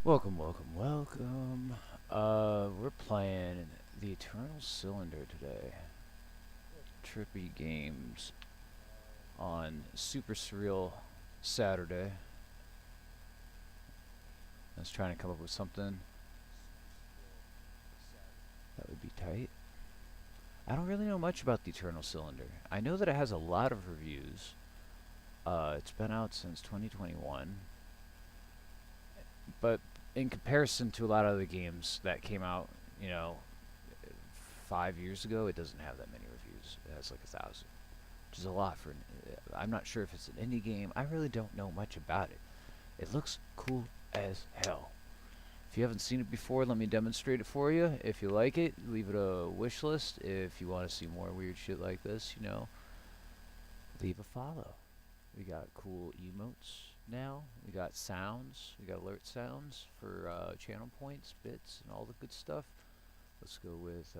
Welcome, welcome, welcome. We're playing the Eternal Cylinder today. Trippy games on Super Surreal Saturday. I was trying to come up with something that would be tight. I don't really know much about the Eternal Cylinder. I know that it has a lot of reviews. It's been out since 2021. But in comparison to a lot of the games that came out, 5 years ago, it doesn't have that many reviews. It has like 1,000, which is a lot for. I'm not sure if it's an indie game. I really don't know much about it. It looks cool as hell. If you haven't seen it before, let me demonstrate it for you. If you like it, leave it a wish list. If you want to see more weird shit like this, leave a follow. We got cool emotes now. We got sounds. We got alert sounds for channel points, bits, and all the good stuff. Let's go with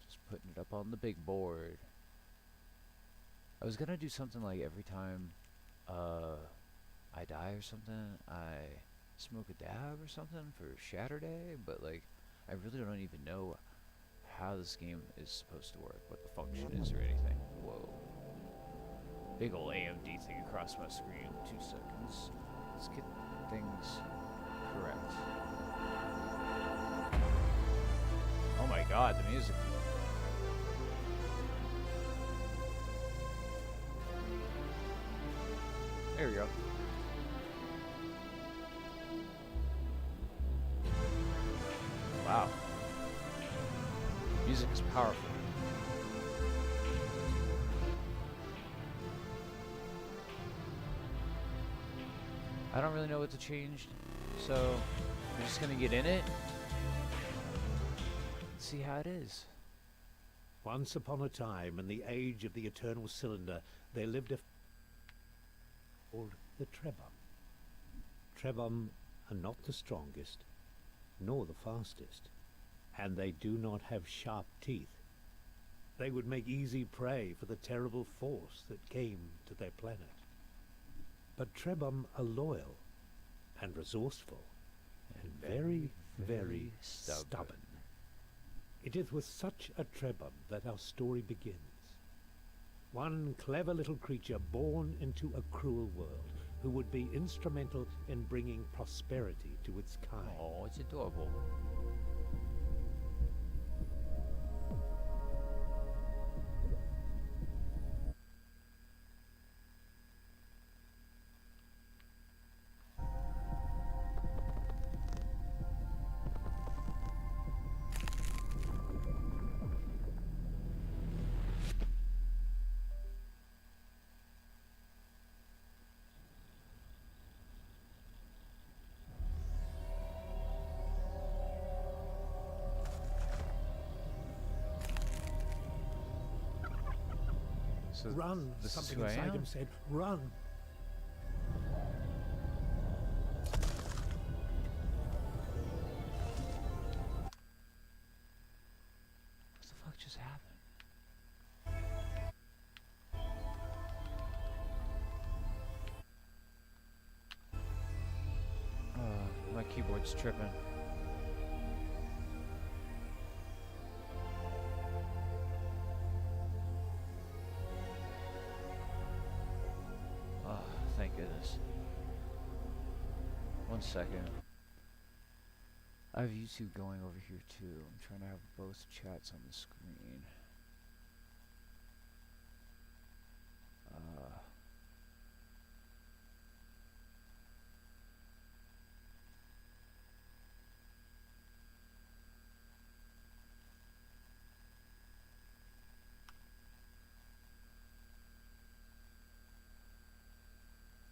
just putting it up on the big board. I was gonna do something like every time I die or something, I smoke a dab or something for Saturday, but like I really don't even know how this game is supposed to work, what the function is or anything. Whoa. Big ol' AMD thing across my screen. 2 seconds. Let's get things correct. Oh my god, the music. There we go. Wow. Music is powerful. I don't really know what to change, so I'm just gonna get in it and see how it is. Once upon a time, in the age of the Eternal Cylinder, there lived a called the Trebhum. Trebhum are not the strongest, nor the fastest, and they do not have sharp teeth. They would make easy prey for the terrible force that came to their planet. But Trebhum are loyal and resourceful and very, very stubborn. It is with such a Trebhum that our story begins. One clever little creature born into a cruel world who would be instrumental in bringing prosperity to its kind. Oh, it's adorable. So Run! this is Something who I inside am? him said, run! What the fuck just happened? My keyboard's tripping. Oh, thank goodness. 1 second. I have YouTube going over here too. I'm trying to have both chats on the screen.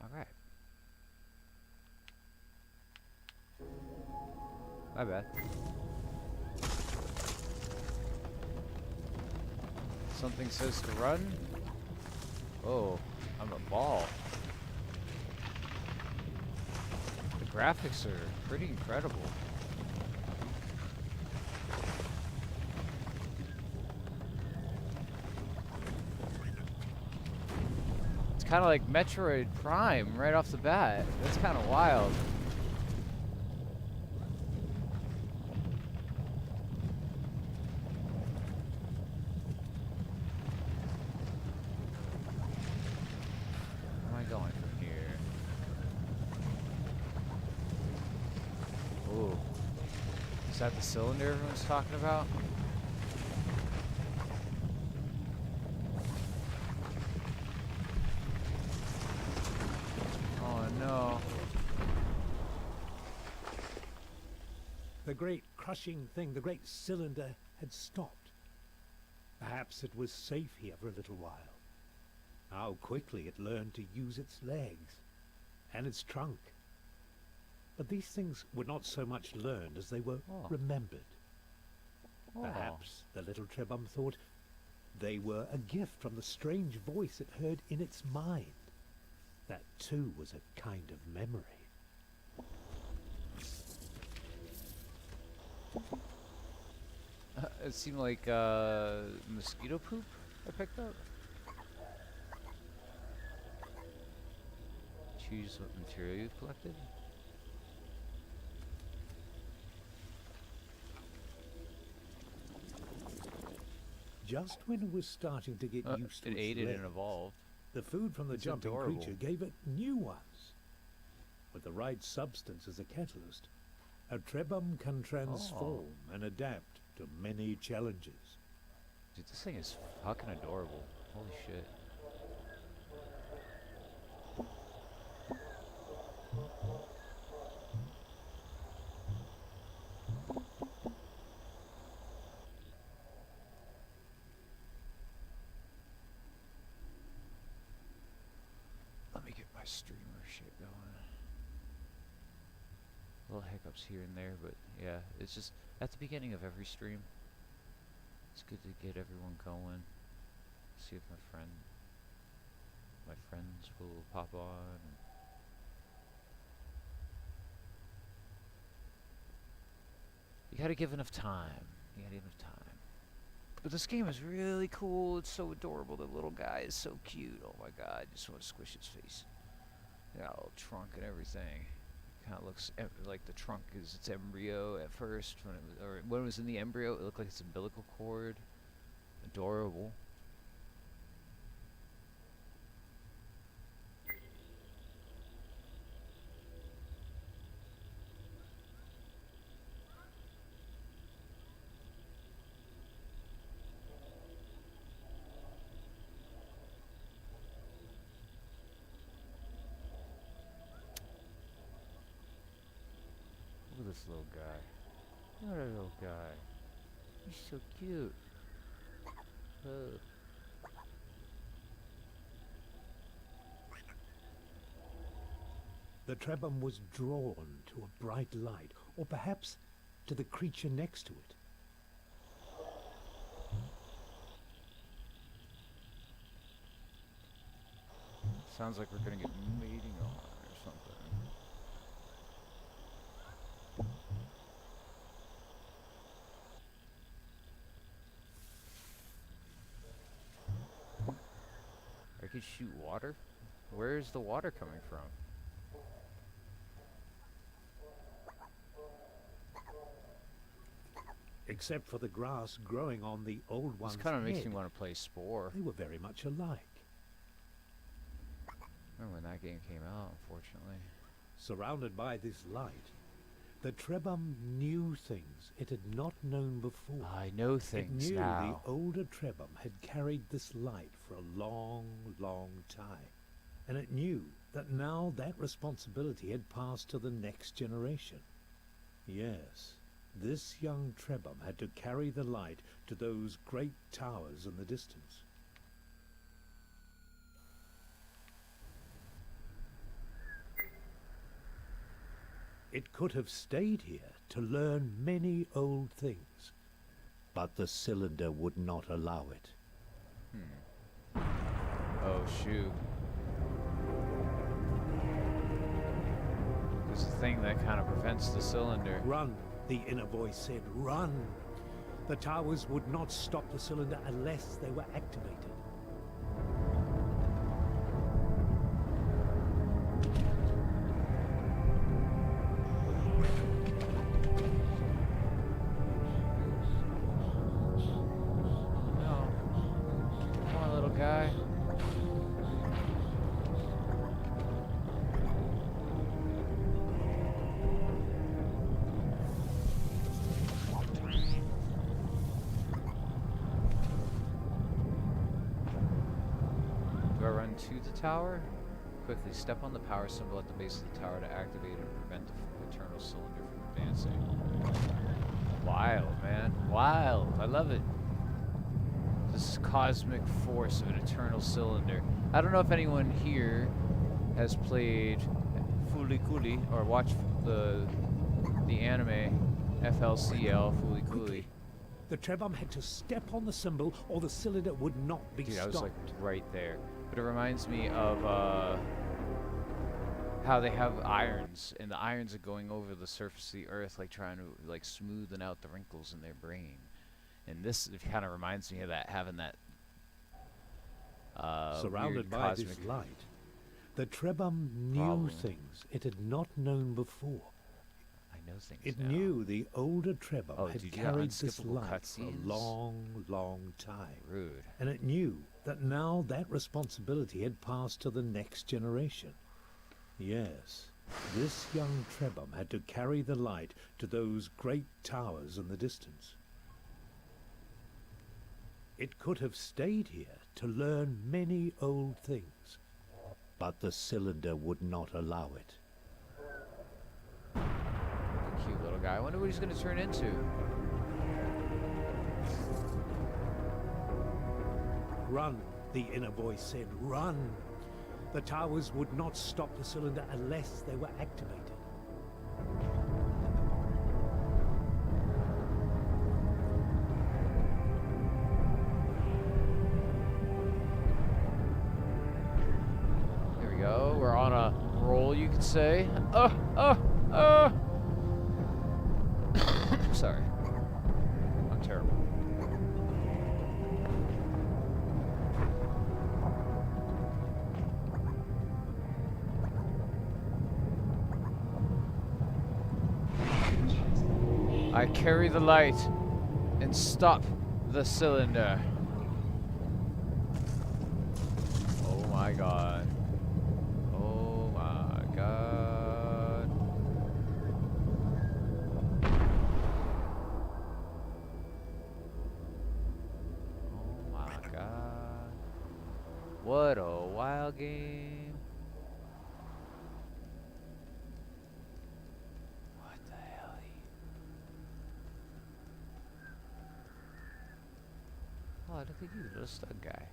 Alright. My bad. Something says to run. Oh, I'm a ball. The graphics are pretty incredible. Kind of like Metroid Prime right off the bat. That's kind of wild. Where am I going from here? Ooh. Is that the cylinder everyone's talking about? Oh no. The great crushing thing, the great cylinder, had stopped. Perhaps it was safe here for a little while. How quickly it learned to use its legs and its trunk. But these things were not so much learned as they were remembered. Oh. Perhaps the little Trebum thought they were a gift from the strange voice it heard in its mind. That too was a kind of memory. It seemed like mosquito poop I picked up. Choose what material you've collected. Just when it was starting to get used to it its ate it legs, and evolved. the food from the It's jumping adorable. creature gave it new ones. With the right substance as a catalyst, a Trebum can transform and adapt to many challenges. Dude, this thing is fucking adorable. Holy shit. Let me get my streamer shit going. Little hiccups here and there, but yeah, it's just at the beginning of every stream. It's good to get everyone going. See if my friends will pop on. You gotta give enough time. You gotta give enough time. But this game is really cool. It's so adorable. The little guy is so cute. Oh my god, I just want to squish his face. Got a little trunk and everything. Kind of looks like the trunk is its embryo at first. When it was in the embryo, it looked like its umbilical cord. Adorable. Look at this little guy. Look at that little guy. He's so cute. The Trebum was drawn to a bright light, or perhaps to the creature next to it. Sounds like we're gonna get mating on or something. I could shoot water? Where is the water coming from? Except for the grass growing on the old one's This kind of makes head, me want to play Spore. they were very much alike. Remember when that game came out, unfortunately. Surrounded by this light, the Trebum knew things it had not known before. I know It things knew now. the older Trebum had carried this light for a long, long time. And it knew that now that responsibility had passed to the next generation. Yes, this young Trebum had to carry the light to those great towers in the distance. It could have stayed here to learn many old things, but the cylinder would not allow it. Oh shoot. There's a thing that kind of prevents the cylinder. Run, the inner voice said, run. The towers would not stop the cylinder unless they were activated. gotta run to the tower. Quickly step on the power symbol at the base of the tower to activate and prevent the eternal cylinder from advancing. Wild, man. Wild. I love it. This cosmic force of an eternal cylinder. I don't know if anyone here has played Fooly Cooly or watched the anime FLCL Fooly Cooly. The Trebom had to step on the symbol or the cylinder would not be Dude, stopped. I was like right there. But it reminds me of how they have irons, and the irons are going over the surface of the earth, like trying to like smoothen out the wrinkles in their brain. And this kind of reminds me of that, having that surrounded weird by this cosmic light. The Trebom knew problem. things it had not known before. I know things It now. knew the older Trebom Oh, had did you get carried this unskippable light for cutscenes? a long, long time. Rude. And it knew that now that responsibility had passed to the next generation. Yes, this young Trebom had to carry the light to those great towers in the distance. It could have stayed here to learn many old things, but the cylinder would not allow it. Cute little guy. I wonder what he's going to turn into. Run, the inner voice said, run. The towers would not stop the cylinder unless they were activated. There we go. We're on a roll, you could say. Sorry. I'm terrible. I carry the light and stop the cylinder. Oh my god. Oh my god. Oh my god. What a wild game. What the hell? Oh, look at you, little stud guy.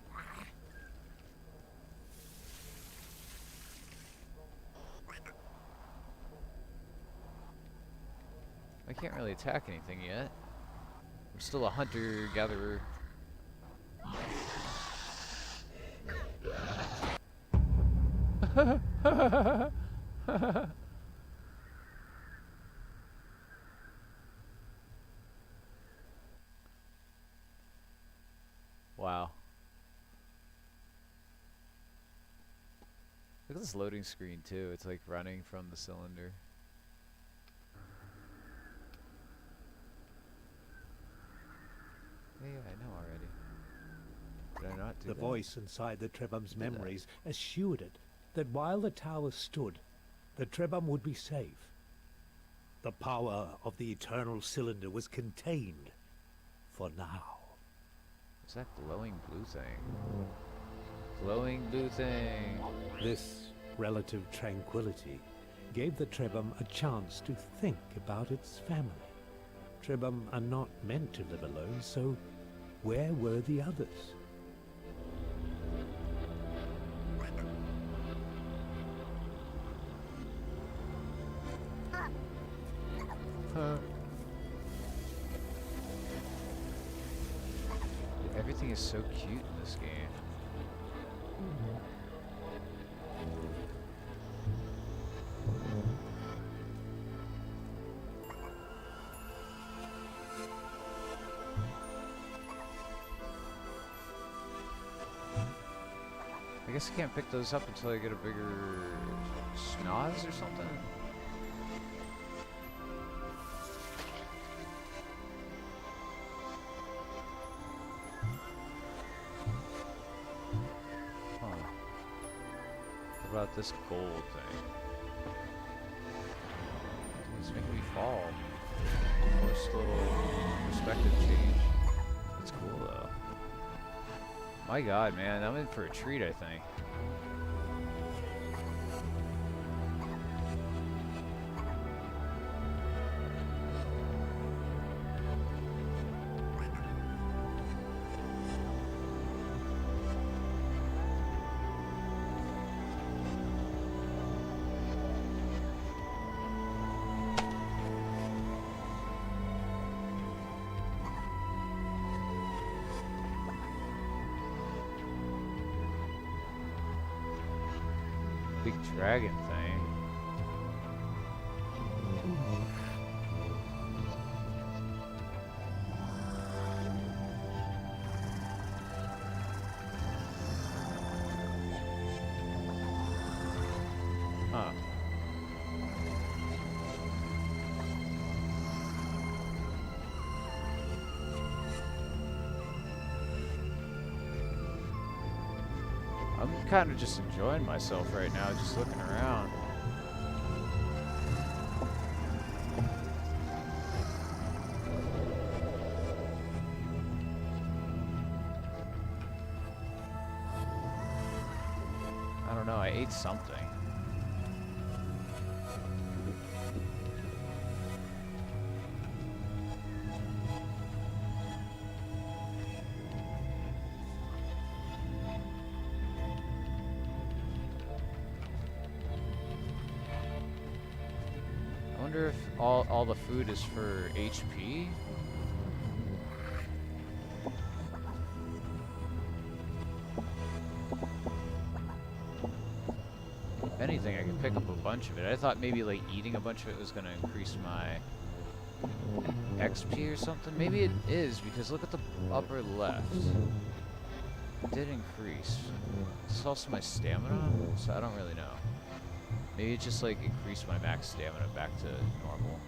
I can't really attack anything yet. I'm still a hunter-gatherer. Wow. Look at this loading screen too. It's like running from the cylinder. Yeah, I know already. Did I not do The that? voice inside the Trebom's Did that. memories assured it that while the tower stood, the Trebom would be safe. The power of the eternal cylinder was contained for now. What's that glowing blue thing? Glowing blue thing. This relative tranquility gave the Trebom a chance to think about its family. Trebom are not meant to live alone, so where were the others? Everything is so cute in this game. I guess I can't pick those up until I get a bigger schnoz or something. Huh. What about this gold thing? It's making me fall. First little perspective change. That's cool though. My God, man, I'm in for a treat, I think. Big dragon thing. Huh. I'm kind of just enjoying myself right now, just looking around. I don't know, I ate something. I wonder if all the food is for HP? If anything, I could pick up a bunch of it. I thought maybe like eating a bunch of it was gonna increase my XP or something. Maybe it is, because look at the upper left. It did increase. It's also my stamina, so I don't really know. Maybe it just like increased my max stamina back to normal.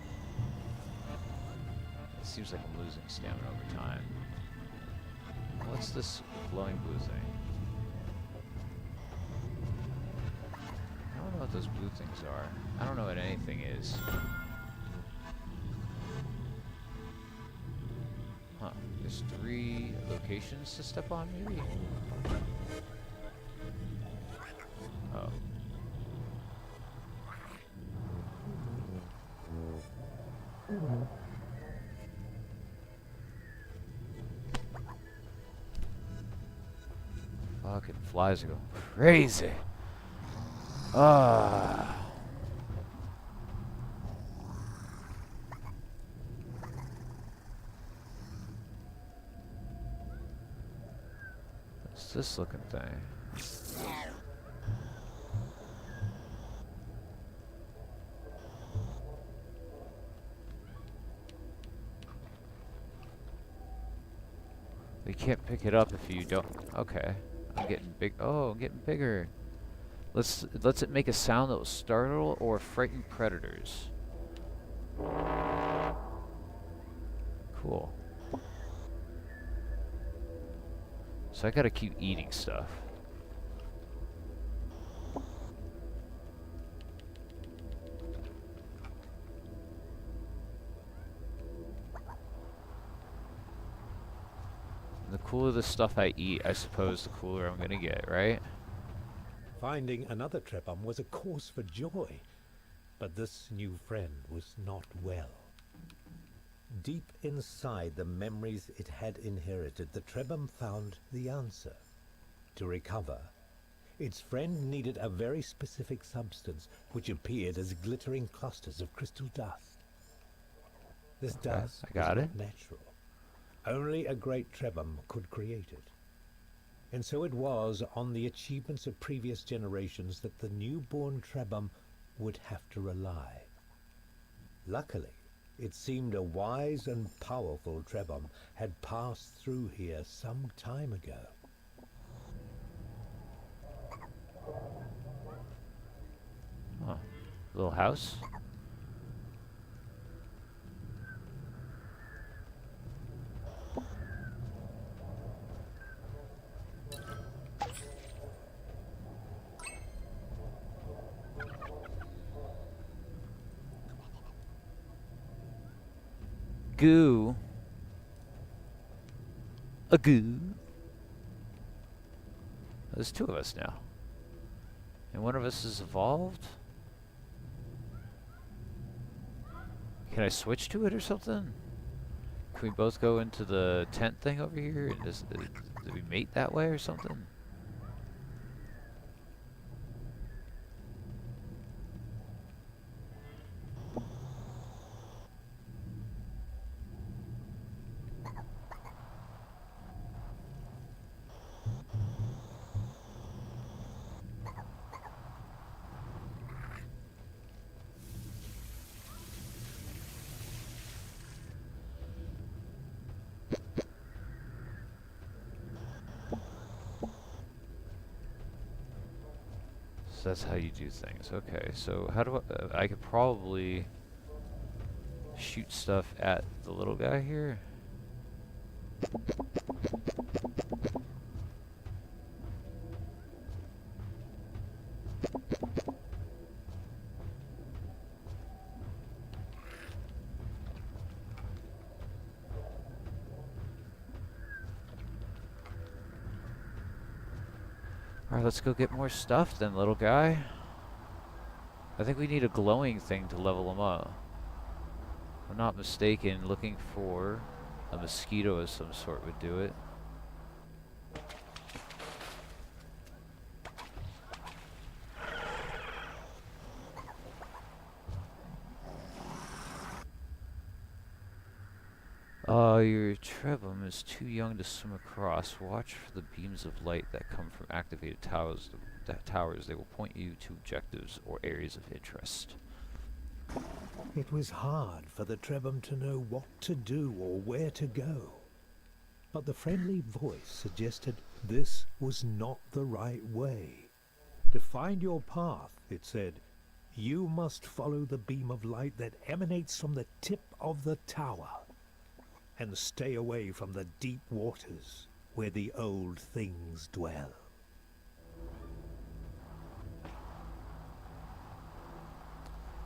It seems like I'm losing stamina over time. What's this glowing blue thing? I don't know what those blue things are. I don't know what anything is. Huh. There's 3 locations to step on, maybe? Oh. Fucking flies are going crazy. Ah. What's this looking thing? You can't pick it up if you don't. Okay. I'm getting big. Oh, I'm getting bigger. Let's it make a sound that will startle or frighten predators. Cool. So I gotta keep eating stuff. The cooler the stuff I eat, I suppose the cooler I'm gonna get, right? Finding another Trebum was a cause for joy, but this new friend was not well. Deep inside the memories it had inherited, the Trebum found the answer. To recover, its friend needed a very specific substance which appeared as glittering clusters of crystal dust. This dust I got was it. not natural. Only a great Trebum could create it. And so it was on the achievements of previous generations that the newborn Trebum would have to rely. Luckily, it seemed a wise and powerful Trebum had passed through here some time ago. Huh. Little house? Goo. A goo. There's two of us now. And one of us is evolved? Can I switch to it or something? Can we both go into the tent thing over here and just do we mate that way or something? So that's how you do things. Okay, so how do I could probably shoot stuff at the little guy here. Alright, let's go get more stuff then, little guy. I think we need a glowing thing to level him up. If I'm not mistaken, looking for a mosquito of some sort would do it. Your Trebum is too young to swim across. Watch for the beams of light that come from activated towers. They will point you to objectives or areas of interest. It was hard for the Trebum to know what to do or where to go. But the friendly voice suggested this was not the right way. To find your path, it said, you must follow the beam of light that emanates from the tip of the tower, and stay away from the deep waters where the old things dwell.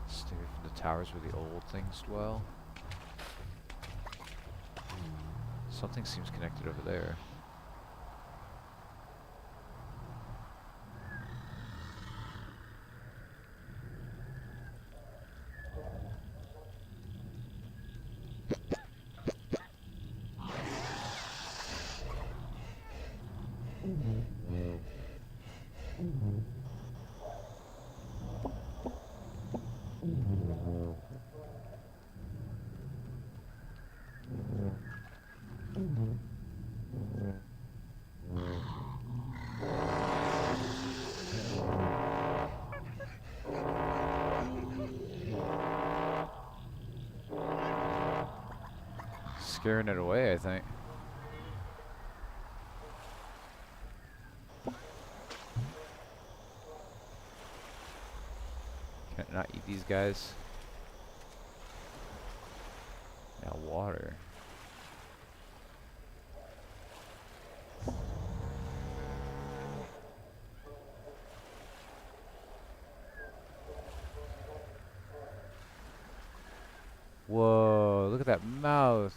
Stay away from the towers where the old things dwell. Something seems connected over there. Scaring it away, I think. Can't not eat these guys. Now water. Whoa, look at that mouth.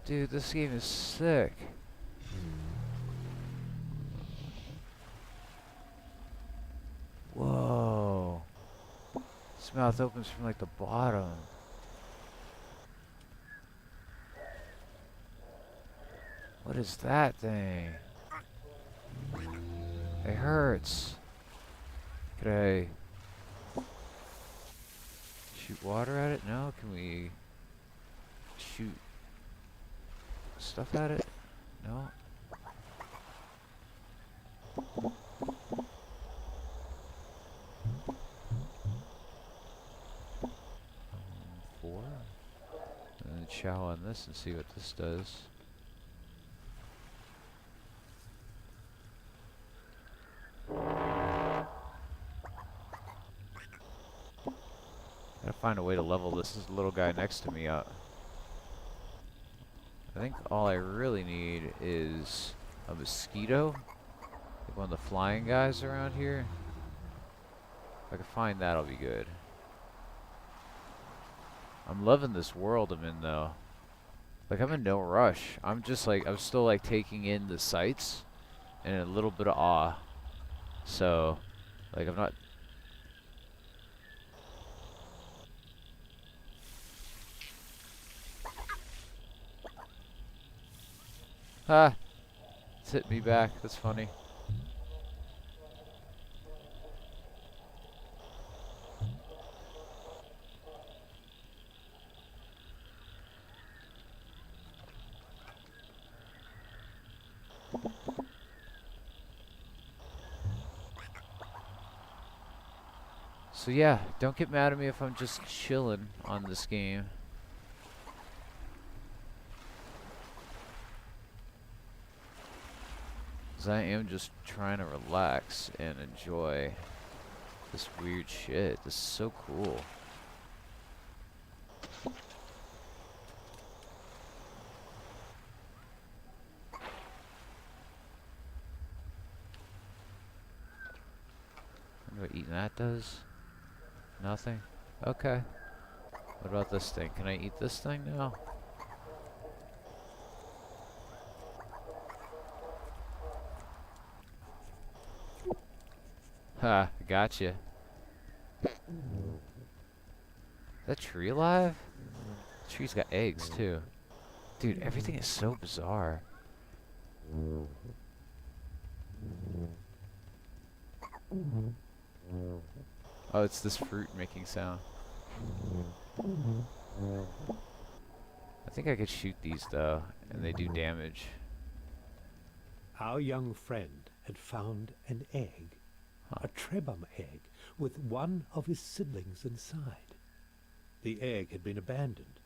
Dude, this game is sick. Whoa. This mouth opens from like the bottom. What is that thing? It hurts. Could I shoot water at it? No? Can we shoot stuff at it? No? 4. And then chow on this and see what this does. Gotta find a way to level this little guy next to me up. I think all I really need is a mosquito. Like one of the flying guys around here. If I can find that, I'll be good. I'm loving this world I'm in, though. Like, I'm in no rush. I'm just like, I'm still like taking in the sights. and a little bit of awe. So, like, I'm not. Ah, it's hit me back. That's funny. So yeah, don't get mad at me if I'm just chilling on this game. 'Cause I am just trying to relax and enjoy this weird shit. This is so cool. I wonder what eating that does. Nothing? Okay. What about this thing? Can I eat this thing now? Ha, gotcha. Is that tree alive? The tree's got eggs too. Dude, everything is so bizarre. Oh, it's this fruit making sound. I think I could shoot these though, and they do damage. Our young friend had found an egg, a trebum egg, with one of his siblings inside. The egg had been abandoned,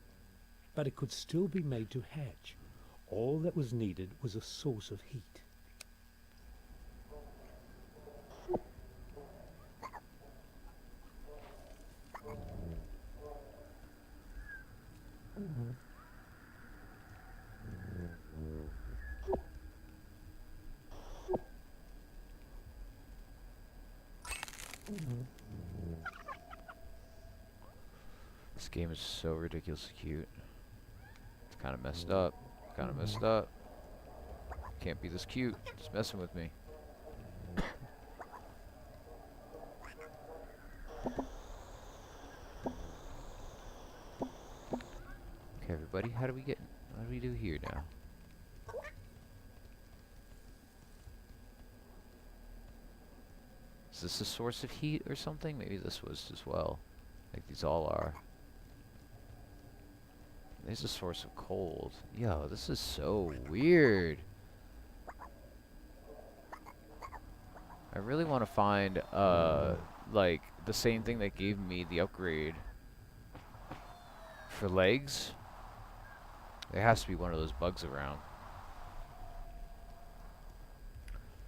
but it could still be made to hatch. All that was needed was a source of heat. This game is so ridiculously cute. It's kind of messed up. Kind of messed up. Can't be this cute. It's messing with me. Okay, everybody, how do we get? What do we do here now? Is this a source of heat or something? Maybe this was as well. Like these all are. There's a source of cold. Yo, this is so weird. I really want to find, like, the same thing that gave me the upgrade for legs. There has to be one of those bugs around.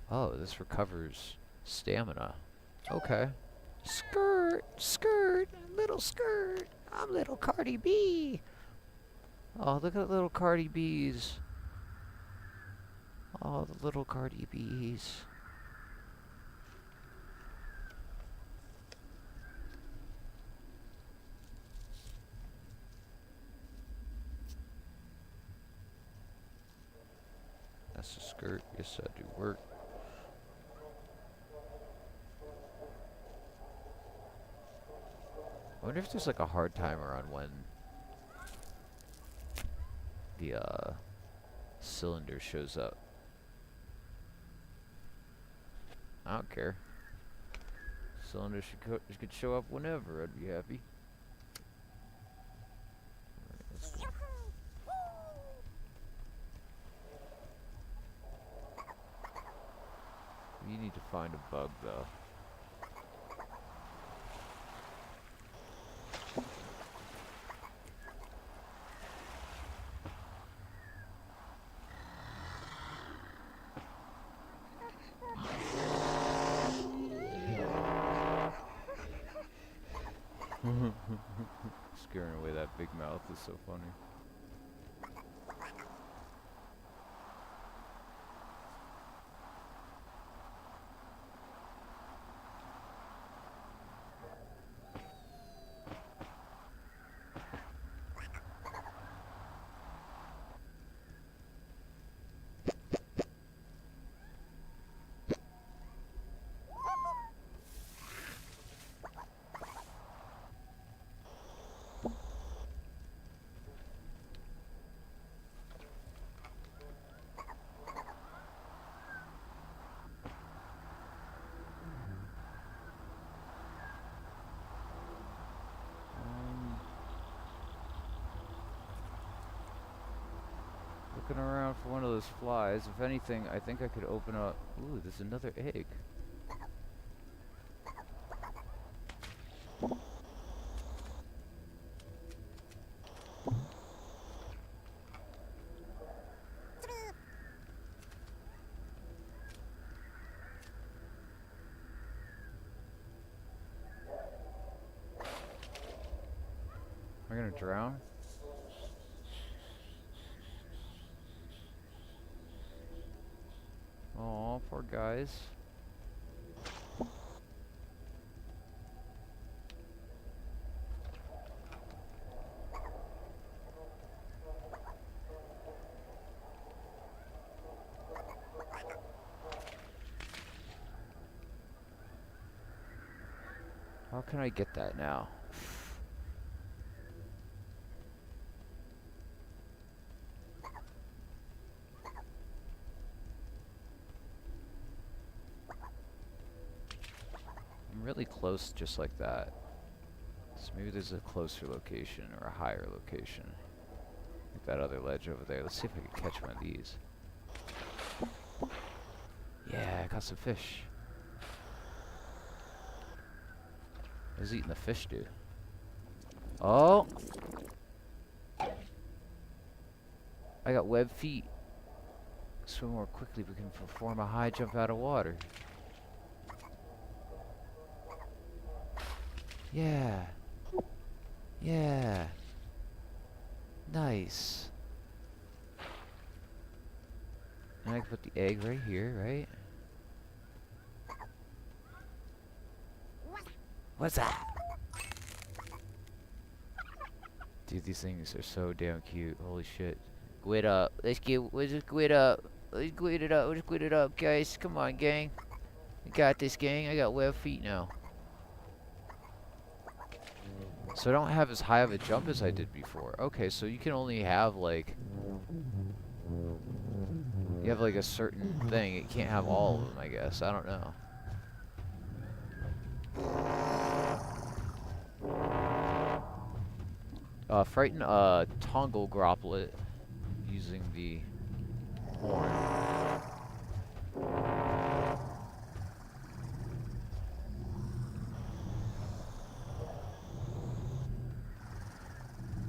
Oh, this recovers stamina. Okay. Skirt, skirt, little skirt. I'm little Cardi B. Oh, look at little Cardi B's. Oh, the little Cardi B's. That's the skirt. Yes, I do work. I wonder if there's like a hard timer on when the cylinder shows up. I don't care. Cylinder could show up whenever. I'd be happy. Alright, let's go. You need to find a bug though. Scaring away that big mouth is so funny. looking around for one of those flies. If anything, I think I could open up... Ooh, there's another egg. Am I gonna drown? Oh, poor guys. How can I get that now? I'm really close just like that. So maybe there's a closer location or a higher location. Like that other ledge over there. Let's see if I can catch one of these. Yeah, I caught some fish. I was eating the fish, dude. Oh! I got web feet. Swim more quickly, we can perform a high jump out of water. Yeah. Yeah. Nice. And I can put the egg right here, right? What's that? Dude, these things are so damn cute. Holy shit. Squid up. Let's just squid up. Let's squid it up. Let's squid it up, guys. Come on, gang. I got this, gang. I got web feet now. So I don't have as high of a jump as I did before. Okay, so you can only have like... You have like a certain thing. It can't have all of them, I guess. I don't know. Frighten a Tongal Groplet using the horn.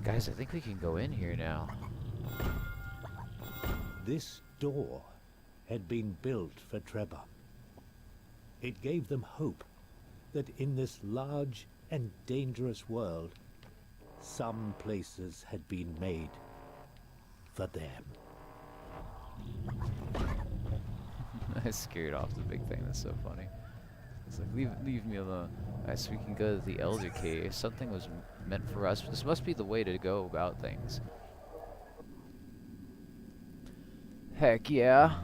Guys, I think we can go in here now. This door had been built for Trebhum. It gave them hope that in this large and dangerous world, some places had been made for them. I scared off the big thing. That's so funny. It's like, leave me alone. Alright, so we can go to the Elder Cave. Something was meant for us. This must be the way to go about things. Heck yeah.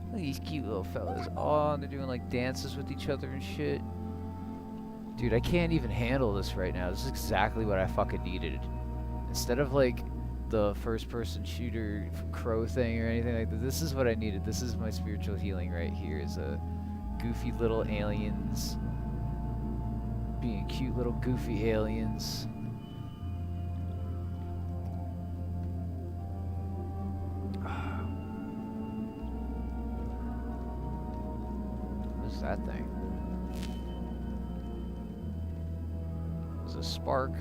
Look at these cute little fellas. Oh, and they're doing like dances with each other and shit. Dude, I can't even handle this right now. This is exactly what I fucking needed. Instead of like the first person shooter crow thing or anything like that, this is what I needed. This is my spiritual healing right here, is a goofy little aliens being cute little goofy aliens. What's that thing? There's a spark.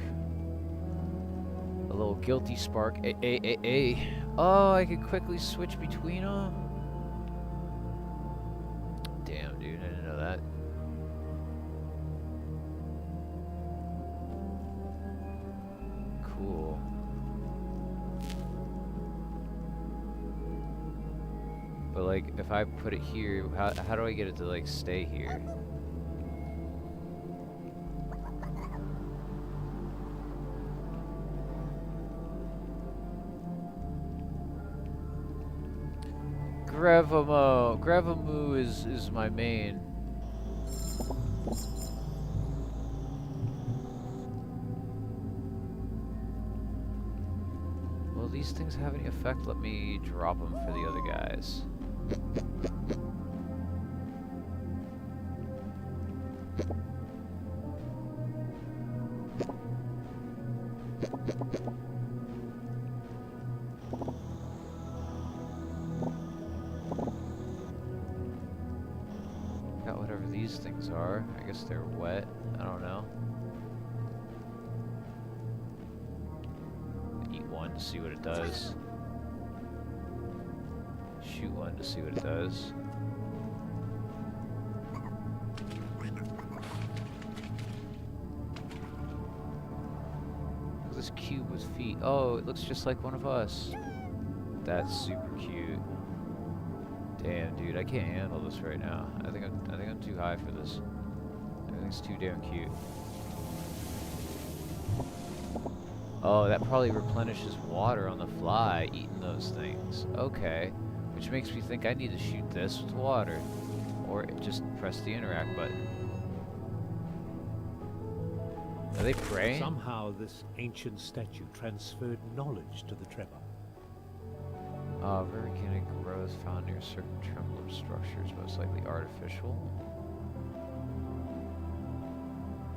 A little guilty spark. Oh, I could quickly switch between them. Damn, dude, I didn't know that. Cool. But like, if I put it here, how do I get it to like stay here? Gravamu is my main. Will these things have any effect? Let me drop them for the other guys. out whatever these things are. I guess they're wet. I don't know. Eat one to see what it does. Shoot one to see what it does. This cube with feet. Oh, it looks just like one of us. That's super cute. Damn, dude, I can't handle this right now. I think I'm too high for this. Everything's too damn cute. Oh, that probably replenishes water on the fly, eating those things. Okay, which makes me think I need to shoot this with water, or just press the interact button. Are they praying? Somehow this ancient statue transferred knowledge to the Trevor. Volcanic growth found near certain tremblant structures, most likely artificial.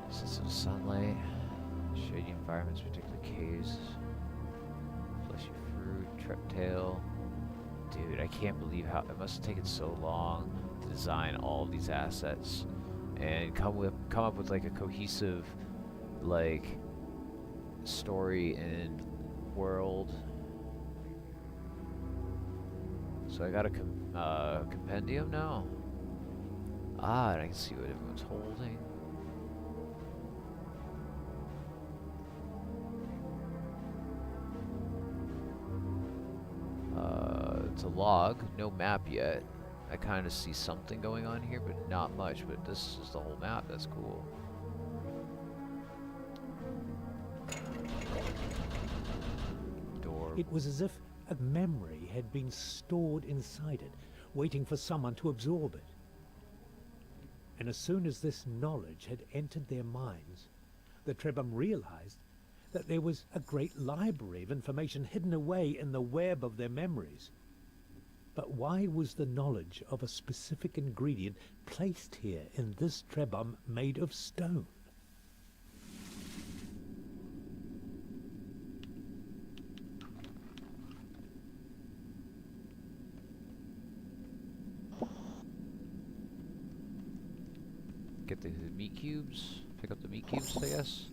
System sunlight, shady environments, particularly caves, fleshy fruit, treptail. Dude, I can't believe how it must have taken so long to design all these assets and come up with like a cohesive like story and world. So I got a compendium now. Ah, and I can see what everyone's holding. It's a log, no map yet. I kind of see something going on here, but not much. But this is the whole map. That's cool. Door. It was as if a memory had been stored inside it, waiting for someone to absorb it. And as soon as this knowledge had entered their minds, the Trebhum realized that there was a great library of information hidden away in the web of their memories. But why was the knowledge of a specific ingredient placed here in this Trebhum made of stone? Get the meat cubes. Pick up the meat cubes, I guess.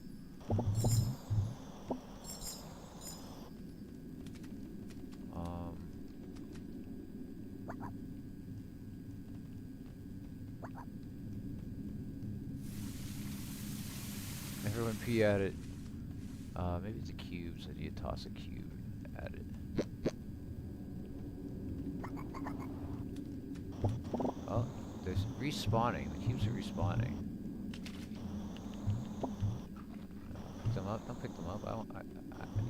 Everyone pee at it. Maybe it's the cubes. I need to toss a cube at it. Oh, they're respawning. The cubes are respawning. Pick them up. Don't pick them up.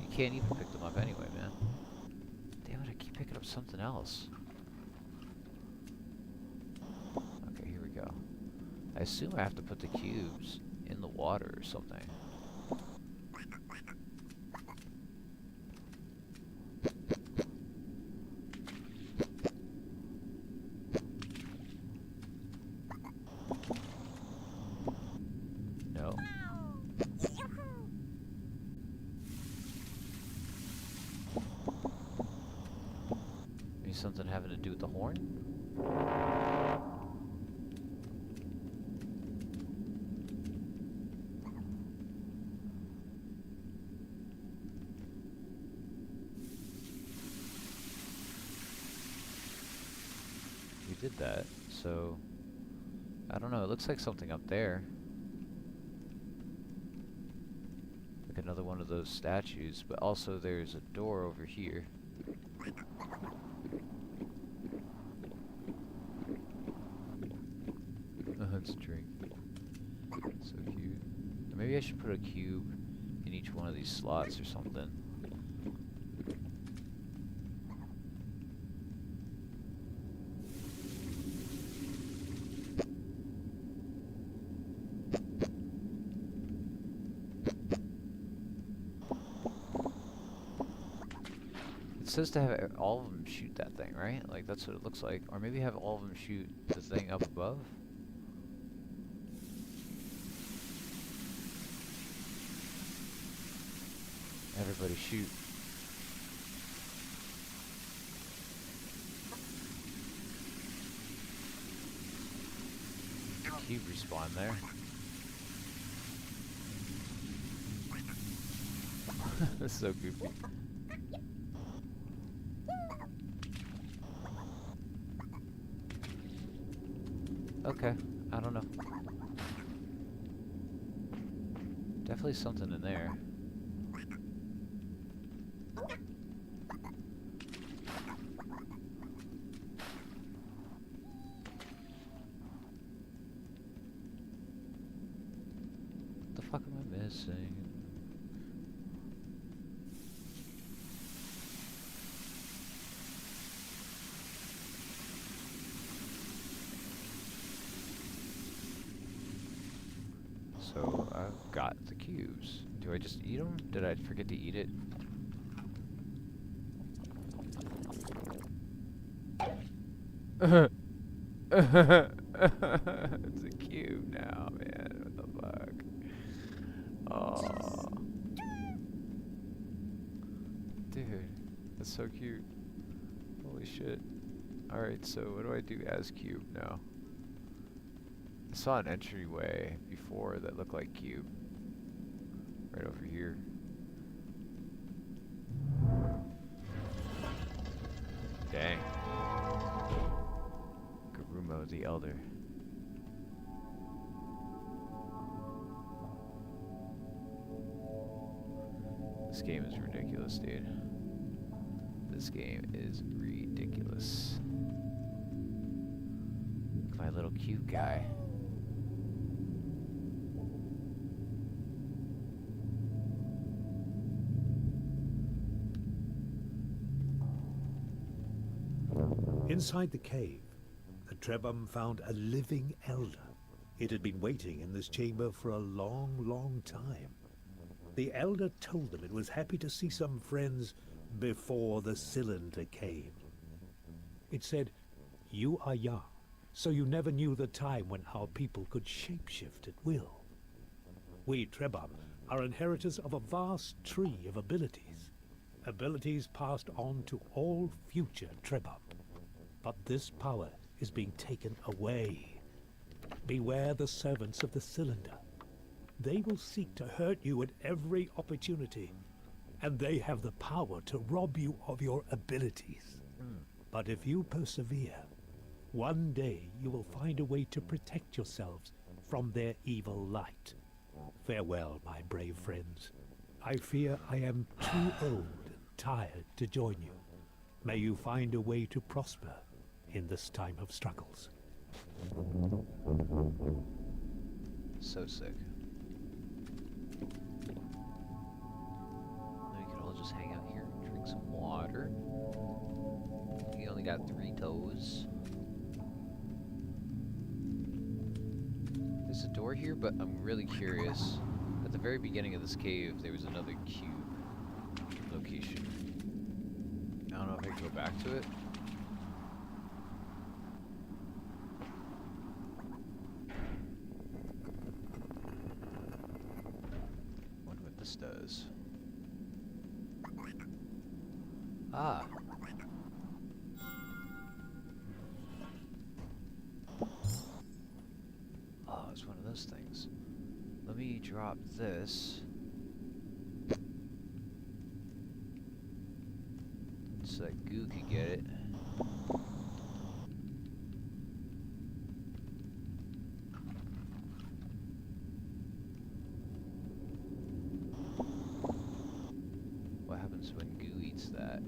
You can't even pick them up anyway, man. Damn it! I keep picking up something else. Okay, here we go. I assume I have to put the cubes in the water or something. No. Maybe something having to do with the horn? Did that, so I don't know, it looks like something up there, like another one of those statues, but also there's a door over here. It's a drink. So cute. Or maybe I should put a cube in each one of these slots or something. It says to have all of them shoot that thing, right? Like, that's what it looks like. Or maybe have all of them shoot the thing up above? Everybody shoot. cube respawn there. This is so goofy. Okay, I don't know. Definitely something in there. What the fuck am I missing? So I've got the cubes. Do I just eat them? Did I forget to eat it? It's a cube now, man. What the fuck? Oh, dude, that's so cute. Holy shit. Alright, so what do I do as cube now? I saw an entryway before that looked like cube. Right over here. Dang. Garumo the Elder. This game is ridiculous, dude. This game is ridiculous. My little cute guy. Inside the cave, the Trebhum found a living elder. It had been waiting in this chamber for a long, long time. The elder told them it was happy to see some friends before the cylinder came. It said, "You are young, so you never knew the time when our people could shapeshift at will. We Trebhum are inheritors of a vast tree of abilities, abilities passed on to all future Trebhum. But this power is being taken away. Beware the servants of the cylinder. They will seek to hurt you at every opportunity, and they have the power to rob you of your abilities. But if you persevere, one day you will find a way to protect yourselves from their evil light. Farewell, my brave friends. I fear I am too old and tired to join you. May you find a way to prosper in this time of struggles." So sick. Now we can all just hang out here and drink some water. We only got 3 toes. There's a door here, but I'm really curious. At the very beginning of this cave, there was another cube location. I don't know if I can go back to it. Wonder what this does. Ah. Oh, it's one of those things. Let me drop this. So that goo could get it. What happens when goo eats that?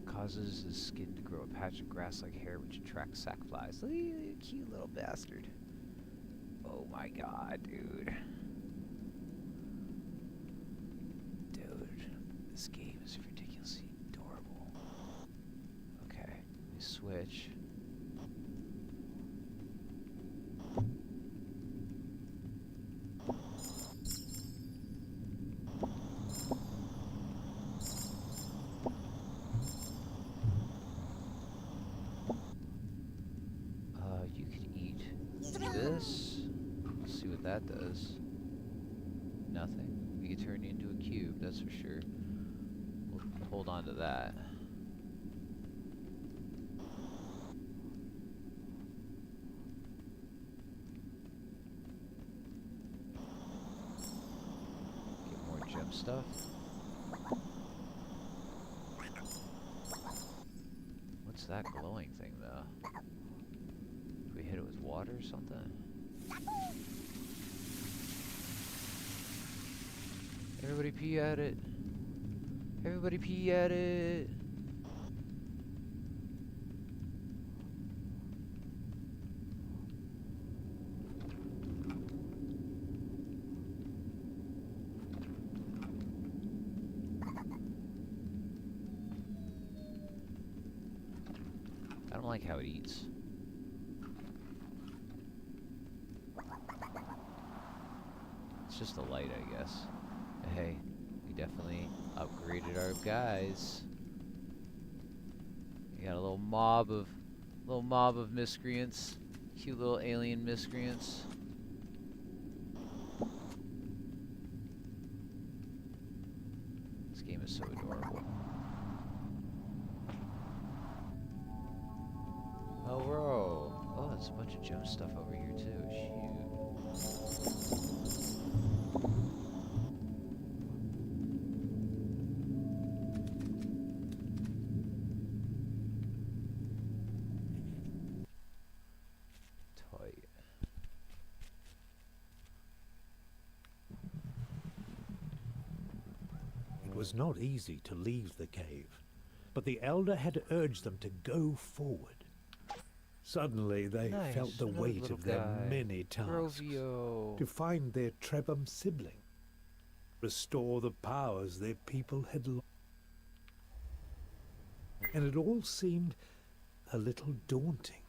Causes his skin to grow a patch of grass-like hair which attracts sack flies. Look at you, cute little bastard. Oh my god, dude. This game is ridiculously adorable. Okay, let me switch. You can eat this. Let's see what that does. Nothing. You can turn it into a cube, that's for sure. We'll hold on to that. stuff. What's that glowing thing, though? If we hit it with water or something? Everybody pee at it. Everybody pee at it. I don't like how it eats. It's just the light, I guess. But hey, we definitely upgraded our guys. We got a little mob of miscreants. Cute little alien miscreants. This game is so adorable. Oh, bro. Oh, there's a bunch of gem stuff over here too. Shoot. Tight. It was not easy to leave the cave, but the elder had urged them to go forward. Suddenly they Nice, felt the another weight little of their guy. many tasks. Grovio. To find their Trebham sibling, restore the powers their people had lost. And it all seemed a little daunting.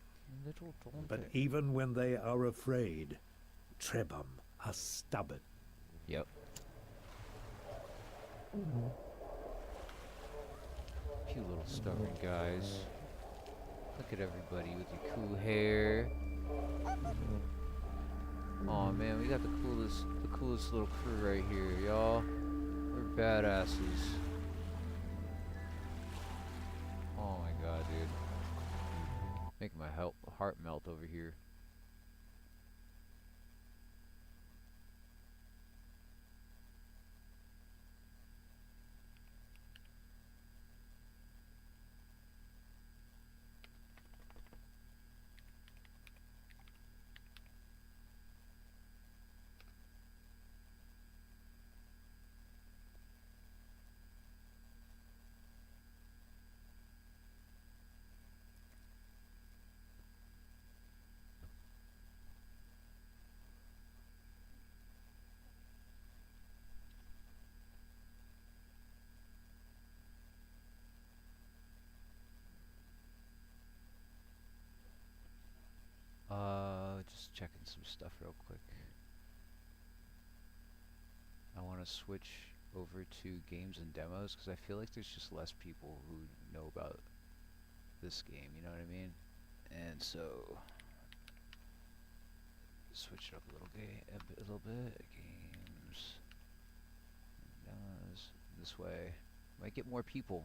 Little daunting. But even when they are afraid, Trebham are stubborn. Yep. Cute little stubborn guys. Look at everybody with your cool hair. Aw, man, we got the coolest little crew right here, y'all. We're badasses. Oh my god, dude. Making my heart melt over here. Just checking some stuff real quick. I want to switch over to games and demos because I feel like there's just less people who know about this game, you know what I mean? And so switch it up a little bit. Games, demos, this way. Might get more people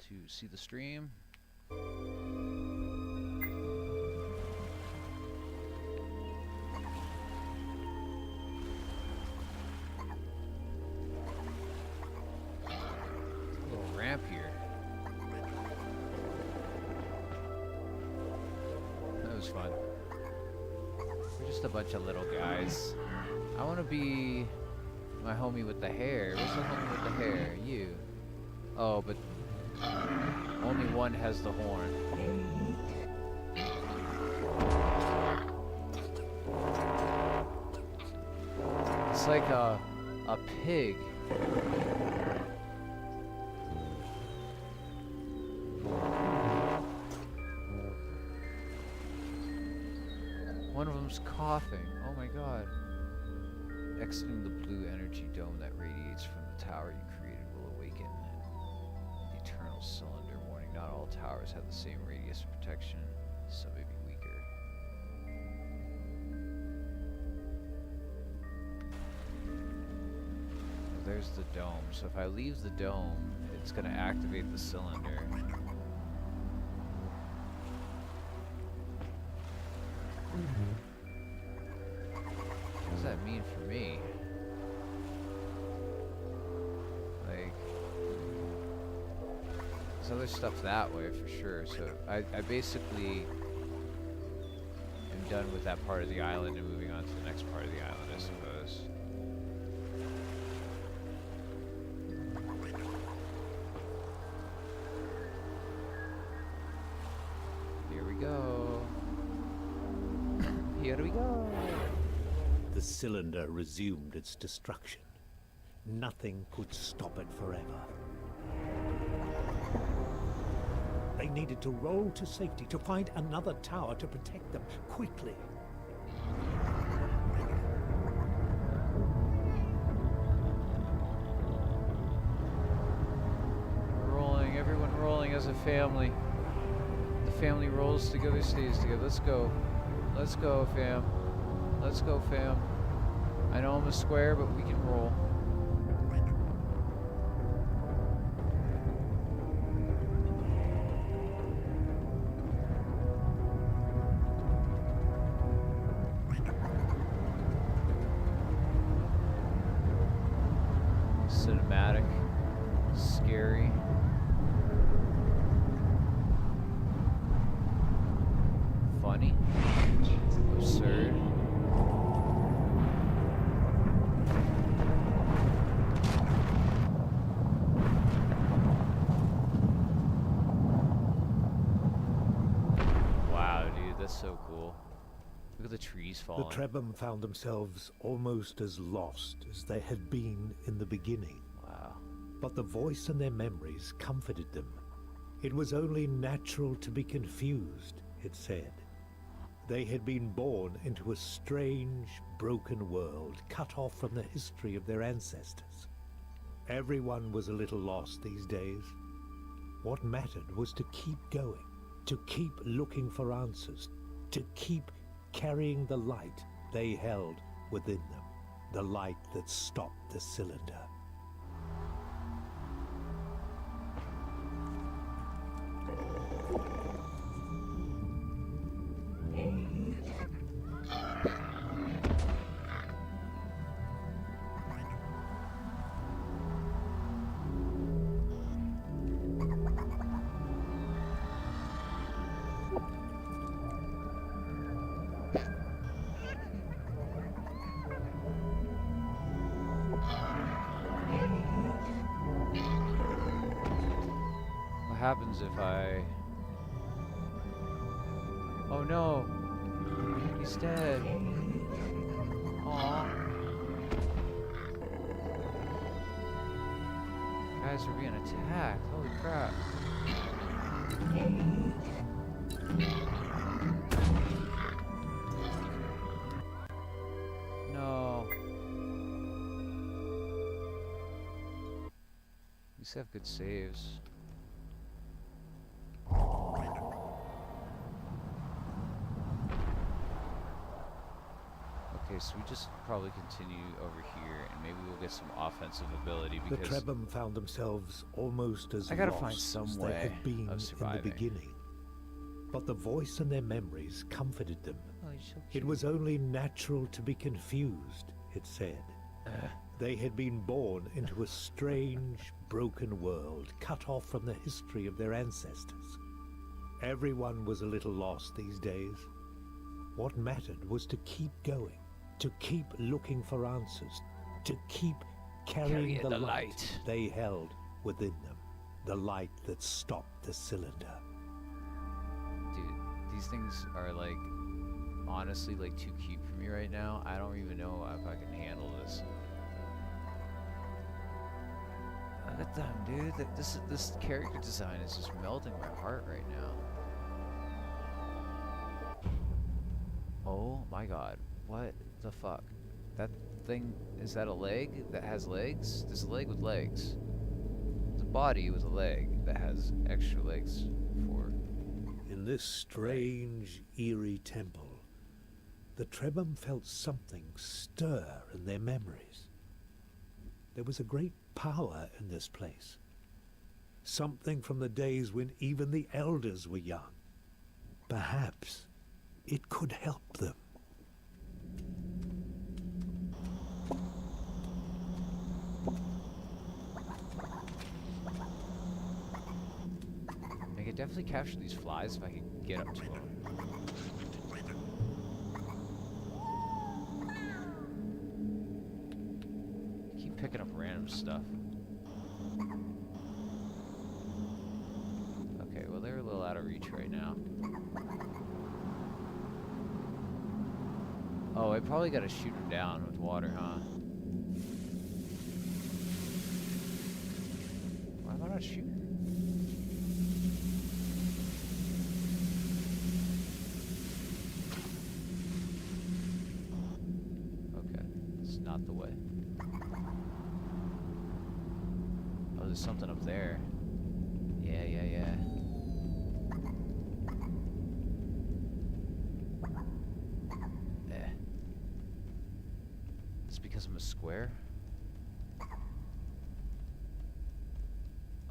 to see the stream. Here. That was fun. We're just a bunch of little guys. I want to be my homie with the hair. Where's the homie with the hair? You. Oh, but only one has the horn. It's like a pig. One of them's coughing. Oh my god. Exiting the blue energy dome that radiates from the tower you created will awaken the eternal cylinder. Warning, not all towers have the same radius of protection. Some may be weaker. Well, there's the dome. So if I leave the dome, it's going to activate the cylinder. What does that mean for me? There's other stuff that way for sure. So I basically am done with that part of the island and moving on to the next part of the island, I suppose. Here we go. Here we go. The cylinder resumed its destruction. Nothing could stop it forever. They needed to roll to safety, to find another tower to protect them, quickly. We're rolling, everyone rolling as a family. The family rolls together, stays together. Let's go. Let's go, fam. Let's go, fam. I know I'm a square, but we can roll. Cinematic, scary. Funny, absurd. Wow, dude, that's so cool. Look at the trees falling. The Trebham found themselves almost as lost as they had been in the beginning. Wow. But the voice in their memories comforted them. It was only natural to be confused, it said. They had been born into a strange, broken world, cut off from the history of their ancestors. Everyone was a little lost these days. What mattered was to keep going, to keep looking for answers, to keep carrying the light they held within them, the light that stopped the cylinder. What happens if I... Oh no! He's dead. Aww. Guys are being attacked. Holy crap. No. At least have good saves. Okay, so we just probably continue over here, and maybe we'll get some offensive ability The because Trebham found themselves almost as I gotta lost find some as way they had been of in the surviving. beginning. But the voice in their memories comforted them. Oh, he's so It cute. was only natural to be confused, it said. They had been born into a strange, broken world, cut off from the history of their ancestors. Everyone was a little lost these days. What mattered was to keep going, to keep looking for answers, to keep carrying the light they held within them, the light that stopped the cylinder. Dude, these things are like, honestly, like too cute for me right now. I don't even know if I can handle this. Look at them, dude. This character design is just melting my heart right now. Oh my god. What the fuck? That thing, is that a leg that has legs? There's a leg with legs. There's a body with a leg that has extra legs for... In this strange, eerie temple, the Trebham felt something stir in their memories. There was a great power in this place. Something from the days when even the elders were young. Perhaps it could help them. could definitely capture these flies if I could get up to them. Keep picking up random stuff. Okay, well they're a little out of reach right now. Oh, I probably gotta shoot them down with water, huh? Why am I not shooting? Okay, it's not the way. Oh, there's something up there. Yeah. It's because I'm a square?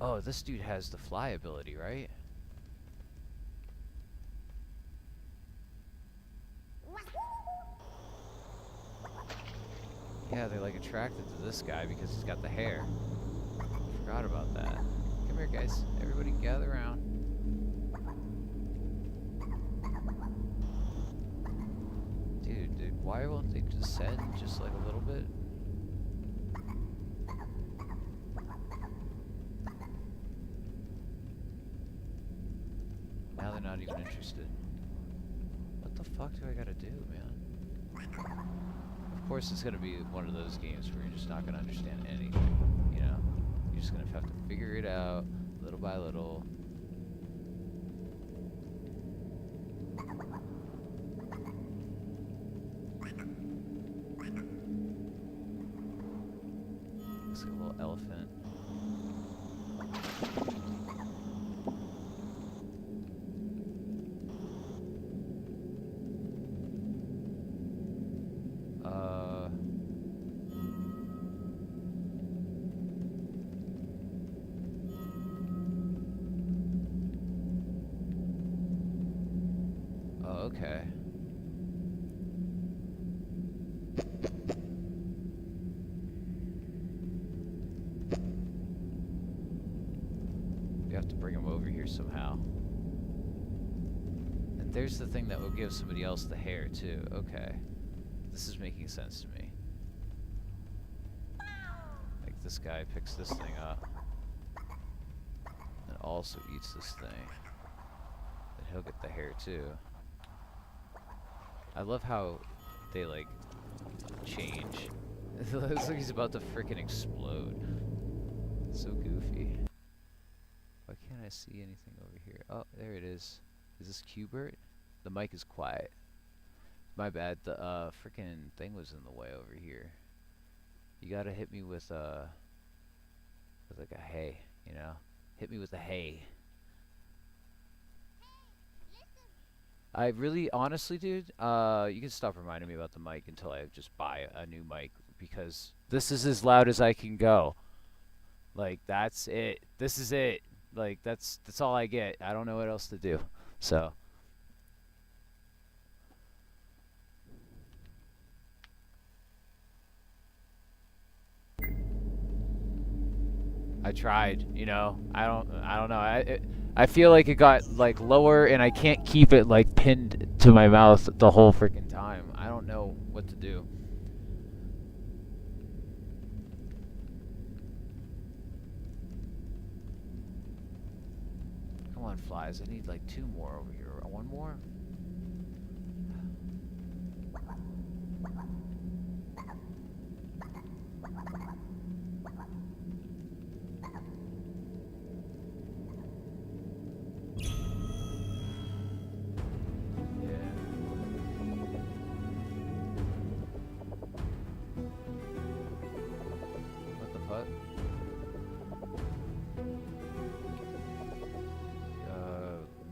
Oh, this dude has the fly ability, right? Yeah, they're like attracted to this guy because he's got the hair. Forgot about that. Come here, guys. Everybody gather around. Dude, why won't they descend just like a little bit? Now they're not even interested. What the fuck do I gotta do, man? Of course it's gonna be one of those games where you're just not gonna understand anything, you know? You're just gonna have to figure it out little by little. Looks like a little elephant. Oh, okay. We have to bring him over here somehow. And there's the thing that will give somebody else the hair, too. Okay. This is making sense to me. Like, this guy picks this thing up. And also eats this thing. Then he'll get the hair, too. I love how they, like, change. It looks like he's about to frickin' explode. It's so goofy. Why can't I see anything over here? Oh, there it is. Is this Qbert? The mic is quiet. My bad. The frickin' thing was in the way over here. You gotta hit me with like a hay, you know? Hit me with a hay. I really, honestly, dude, you can stop reminding me about the mic until I just buy a new mic, because this is as loud as I can go. Like, that's it. This is it. Like, that's all I get. I don't know what else to do. So. I tried, you know. I don't know. I feel like it got like lower, and I can't keep it like pinned to my mouth the whole freaking time. I don't know what to do. Come on, flies. I need like 2 more over here. 1 more?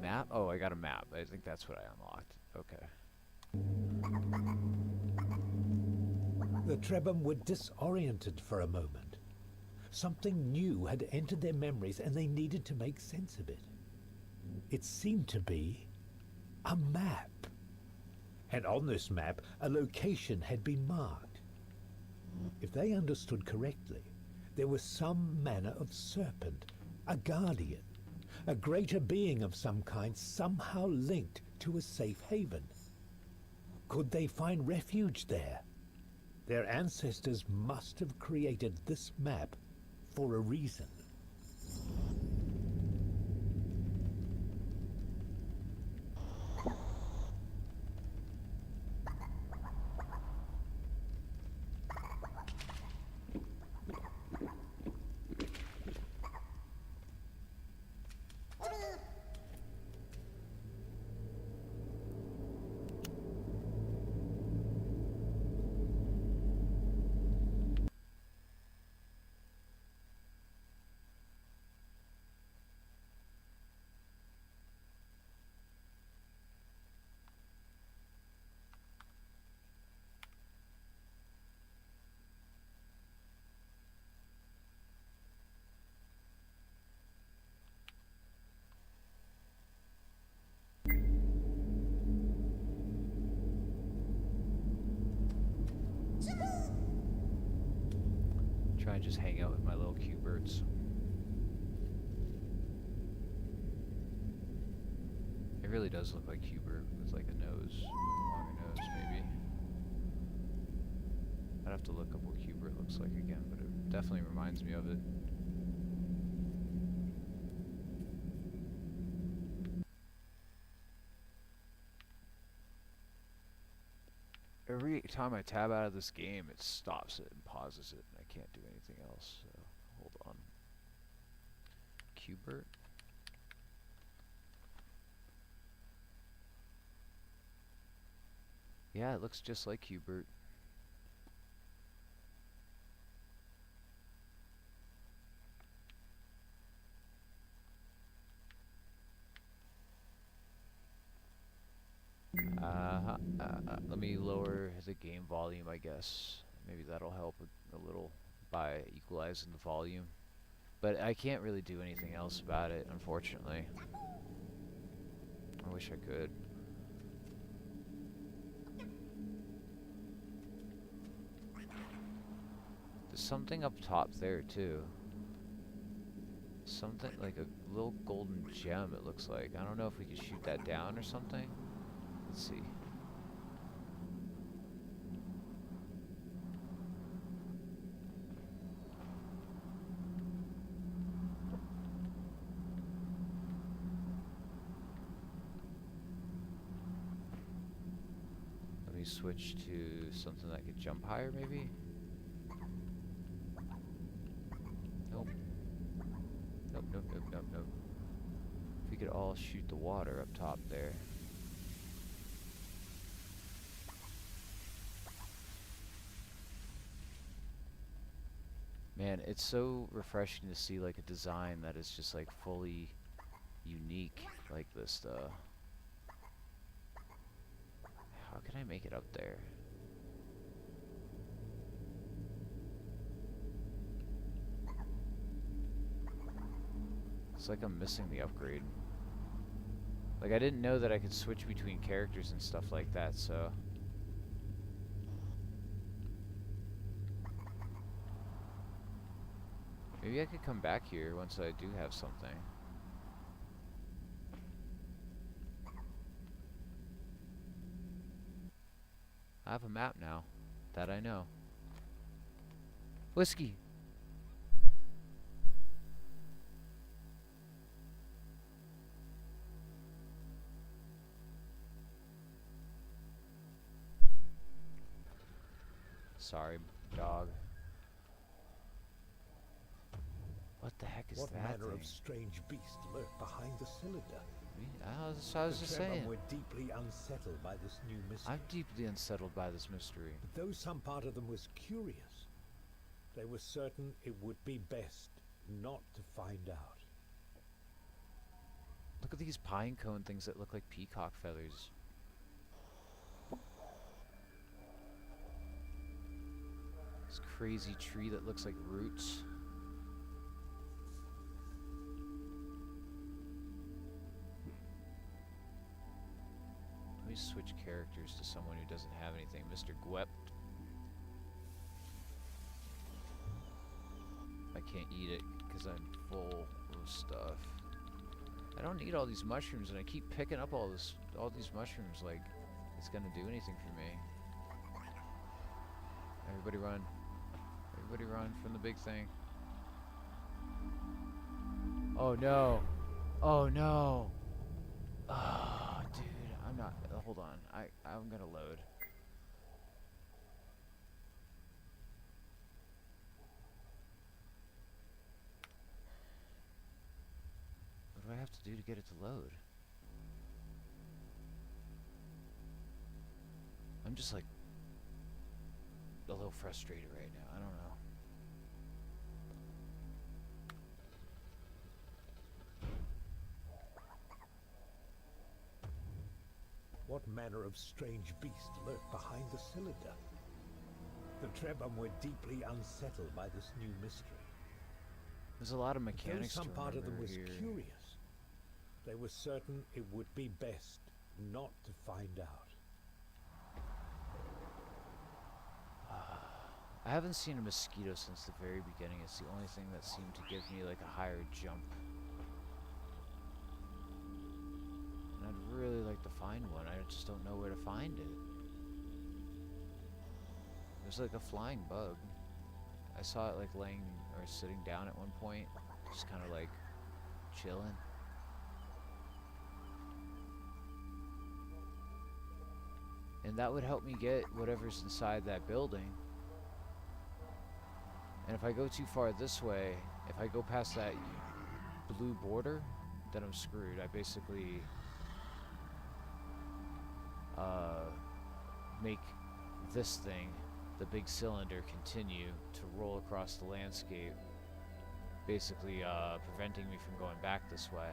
Map? Oh, I got a map. I think that's what I unlocked. Okay. The Trebhum were disoriented for a moment. Something new had entered their memories and they needed to make sense of it. It seemed to be a map. And on this map, a location had been marked. If they understood correctly, there was some manner of serpent, a guardian, A greater being of some kind somehow linked to a safe haven. Could they find refuge there? Their ancestors must have created this map for a reason. Try and just hang out with my little Q-birds. It really does look like Q-bird with like a nose, like a longer nose maybe. I'd have to look up what Q-bird looks like again, but it definitely reminds me of it. Every time I tab out of this game, it stops it and pauses it, and I can't do anything else, so hold on. Q-bird? Yeah, it looks just like Q-bird. Let me lower the game volume, I guess. Maybe that'll help a little by equalizing the volume. But I can't really do anything else about it, unfortunately. I wish I could. There's something up top there, too. Something like a little golden gem, it looks like. I don't know if we could shoot that down or something. Let's see. Let me switch to something that could jump higher, maybe? Nope. Nope, nope, nope, nope, nope. If we could all shoot the water up top there. Man, it's so refreshing to see like a design that is just like fully unique like this. How can I make it up there? It's like I'm missing the upgrade. Like I didn't know that I could switch between characters and stuff like that, so. Maybe I could come back here once I do have something. I have a map now. That I know. Whiskey! Sorry, dog. What the heck is What that manner thing? of strange beast lurked behind the cylinder? That's what I was just saying. Were deeply unsettled by this new mystery. I'm deeply unsettled by this mystery. But though some part of them was curious, they were certain it would be best not to find out. Look at these pine cone things that look like peacock feathers. This crazy tree that looks like roots. Let me switch characters to someone who doesn't have anything. Mr. Gwep. I can't eat it because I'm full of stuff. I don't need all these mushrooms, and I keep picking up all these mushrooms like it's gonna do anything for me. Everybody run. Everybody run from the big thing. Oh no. Oh no. Oh, dude, I'm not. Hold on. I'm gonna load. What do I have to do to get it to load? I'm just like a little frustrated right now. I don't know. What manner of strange beast lurked behind the cylinder? The Trebhum were deeply unsettled by this new mystery. There's a lot of Though mechanics some to part of them remember was here. curious, they were certain it would be best not to find out. I haven't seen a mosquito since the very beginning. It's the only thing that seemed to give me like a higher jump. And I'd really like to find one. I just don't know where to find it. There's like a flying bug. I saw it like laying or sitting down at one point, just kind of like chilling. And that would help me get whatever's inside that building. And if I go too far this way, if I go past that blue border, then I'm screwed. I basically make this thing, the big cylinder, continue to roll across the landscape, basically preventing me from going back this way.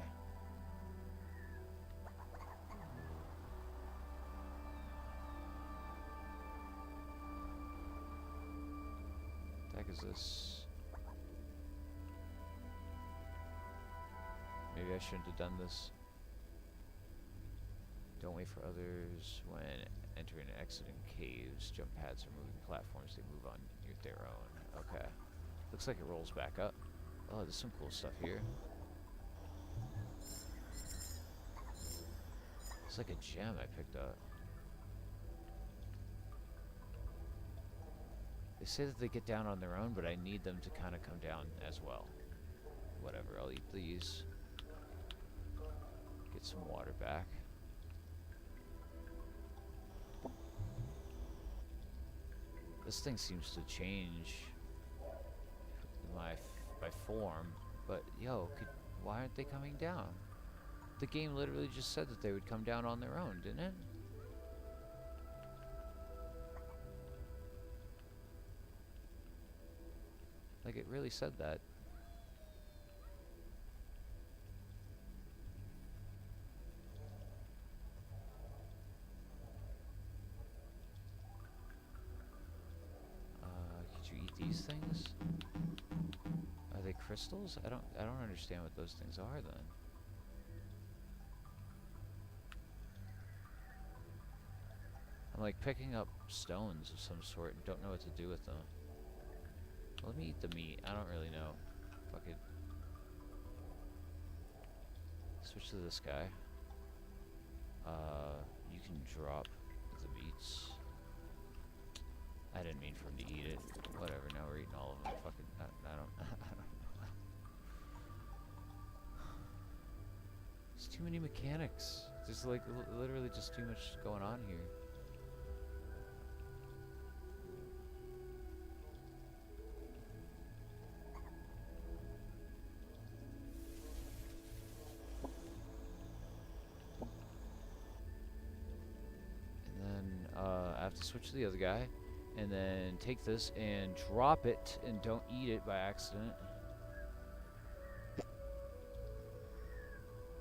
What the heck is this? Maybe I shouldn't have done this. Don't wait for others when entering and exiting caves. Jump pads are moving platforms. They move on their own. Okay. Looks like it rolls back up. Oh, there's some cool stuff here. It's like a gem I picked up. They say that they get down on their own, but I need them to kind of come down as well. Whatever, I'll eat these. Get some water back. This thing seems to change by form, but yo, why aren't they coming down? The game literally just said that they would come down on their own, didn't it? Like, it really said that. Could you eat these things? Are they crystals? I don't understand what those things are then. I'm like picking up stones of some sort and don't know what to do with them. Let me eat the meat. I don't really know. Fuck it. Switch to this guy. You can drop the meats. I didn't mean for him to eat it. Whatever, now we're eating all of them. Fucking, I don't know. There's too many mechanics. There's like literally just too much going on here. I have to switch to the other guy, and then take this and drop it, and don't eat it by accident.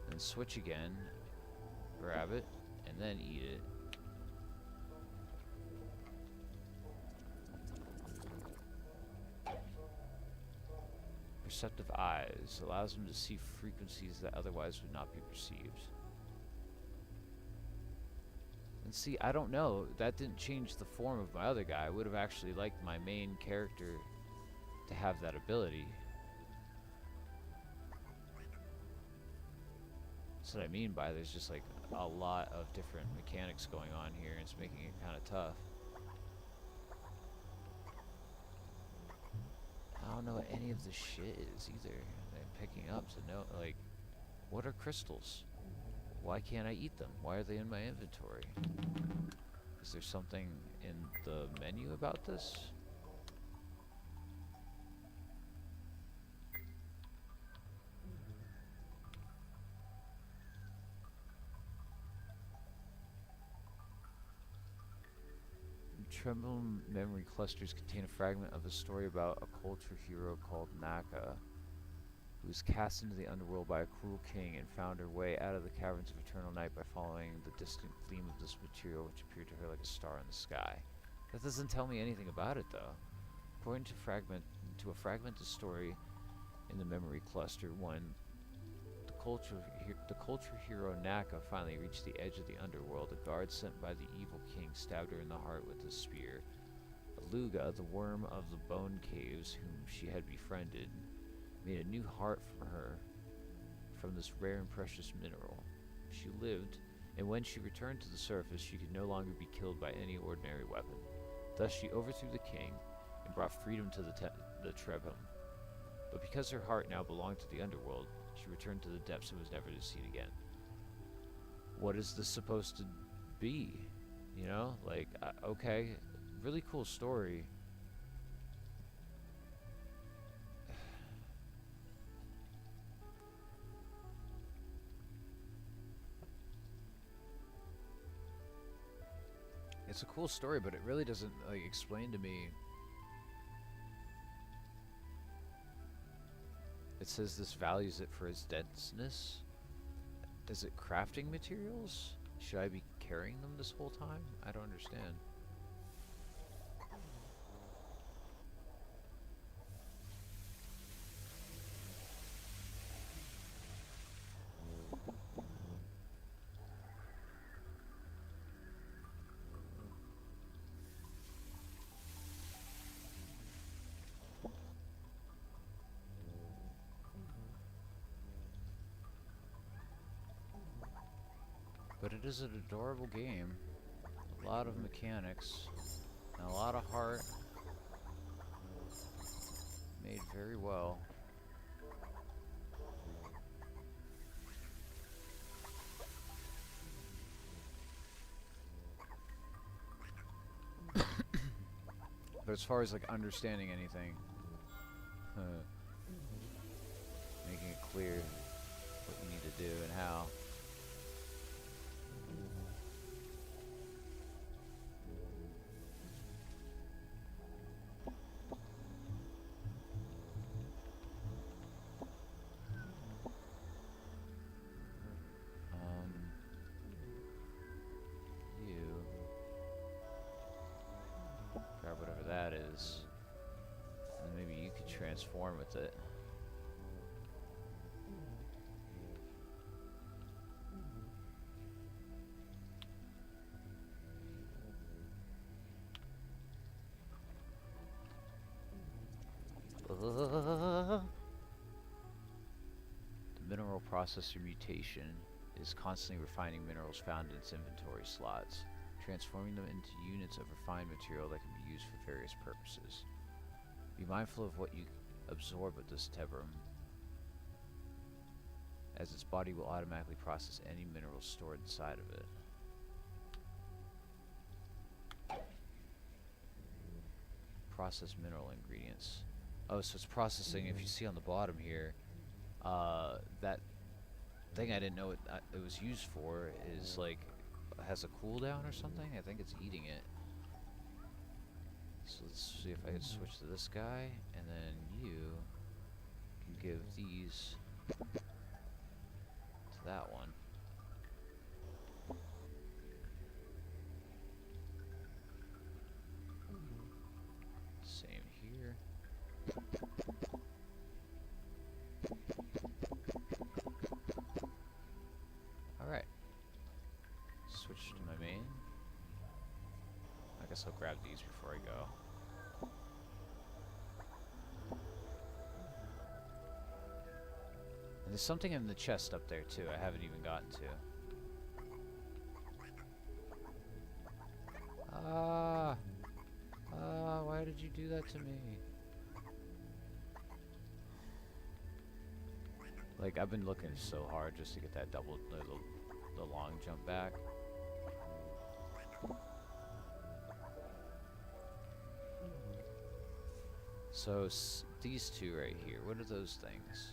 Then switch again, grab it, and then eat it. Perceptive eyes allows them to see frequencies that otherwise would not be perceived. And see, I don't know. That didn't change the form of my other guy. I would have actually liked my main character to have that ability. That's what I mean by there's just like a lot of different mechanics going on here, and it's making it kind of tough. I don't know what any of this shit is either. I'm picking up to know, like, what are crystals? Why can't I eat them? Why are they in my inventory? Is there something in the menu about this? Tremble memory clusters contain a fragment of a story about a culture hero called Naka, who was cast into the underworld by a cruel king and found her way out of the caverns of eternal night by following the distant gleam of this material, which appeared to her like a star in the sky. That doesn't tell me anything about it, though. According to a fragmented story in the memory cluster, when the culture hero Naka finally reached the edge of the underworld, a guard sent by the evil king stabbed her in the heart with a spear. Aluga, the worm of the bone caves whom she had befriended, made a new heart for her from this rare and precious mineral. She lived, and when she returned to the surface, she could no longer be killed by any ordinary weapon. Thus she overthrew the king and brought freedom to the Trebhum. But because her heart now belonged to the underworld, she returned to the depths and was never to see it again. What is this supposed to be? You know, like, okay, really cool story. It's a cool story, but it really doesn't, like, explain to me. It says this values it for its denseness. Is it crafting materials? Should I be carrying them this whole time? I don't understand. But it is an adorable game. A lot of mechanics. And a lot of heart. Made very well. But as far as like understanding anything, making it clear what you need to do and how. Grab whatever that is, and maybe you could transform with it. The mineral processor mutation is constantly refining minerals found in its inventory slots, transforming them into units of refined material that can be used for various purposes. Be mindful of what you absorb with this Tebrum, as its body will automatically process any minerals stored inside of it. Process mineral ingredients. Oh, so it's processing, if you see on the bottom here, that thing I didn't know it was used for is like, has a cooldown or something? I think it's eating it. So let's see if I can switch to this guy, and then you can give these to that one. Same here. Alright. Switch to my main. I guess I'll grab these before I go. And There's something in the chest up there too I haven't even gotten to. Why did you do that to me? Like, I've been looking so hard just to get that double, the long jump back. So, these two right here, what are those things?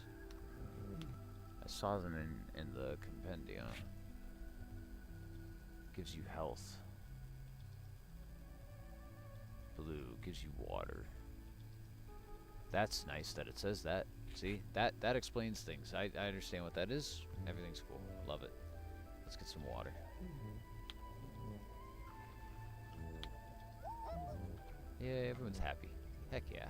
I saw them in the compendium. Gives you health. Blue gives you water. That's nice that it says that. See, that explains things. I understand what that is. Everything's cool. Love it. Let's get some water. Yeah, everyone's happy. Heck yeah.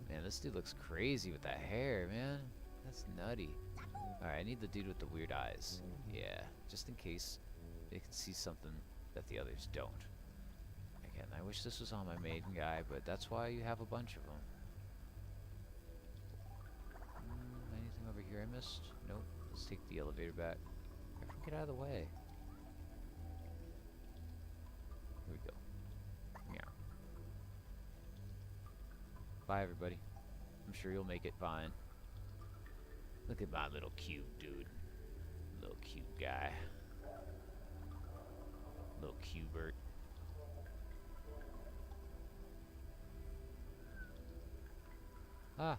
Man, this dude looks crazy with that hair, man. That's nutty. Alright, I need the dude with the weird eyes. Yeah, just in case they can see something that the others don't. Again, I wish this was on my maiden guy, but that's why you have a bunch of them. Anything over here I missed? Nope. Let's take the elevator back. Everyone get out of the way. Here we go. Yeah. Bye, everybody. I'm sure you'll make it fine. Look at my little cute dude. Little cute guy. Little Cubert. Ah.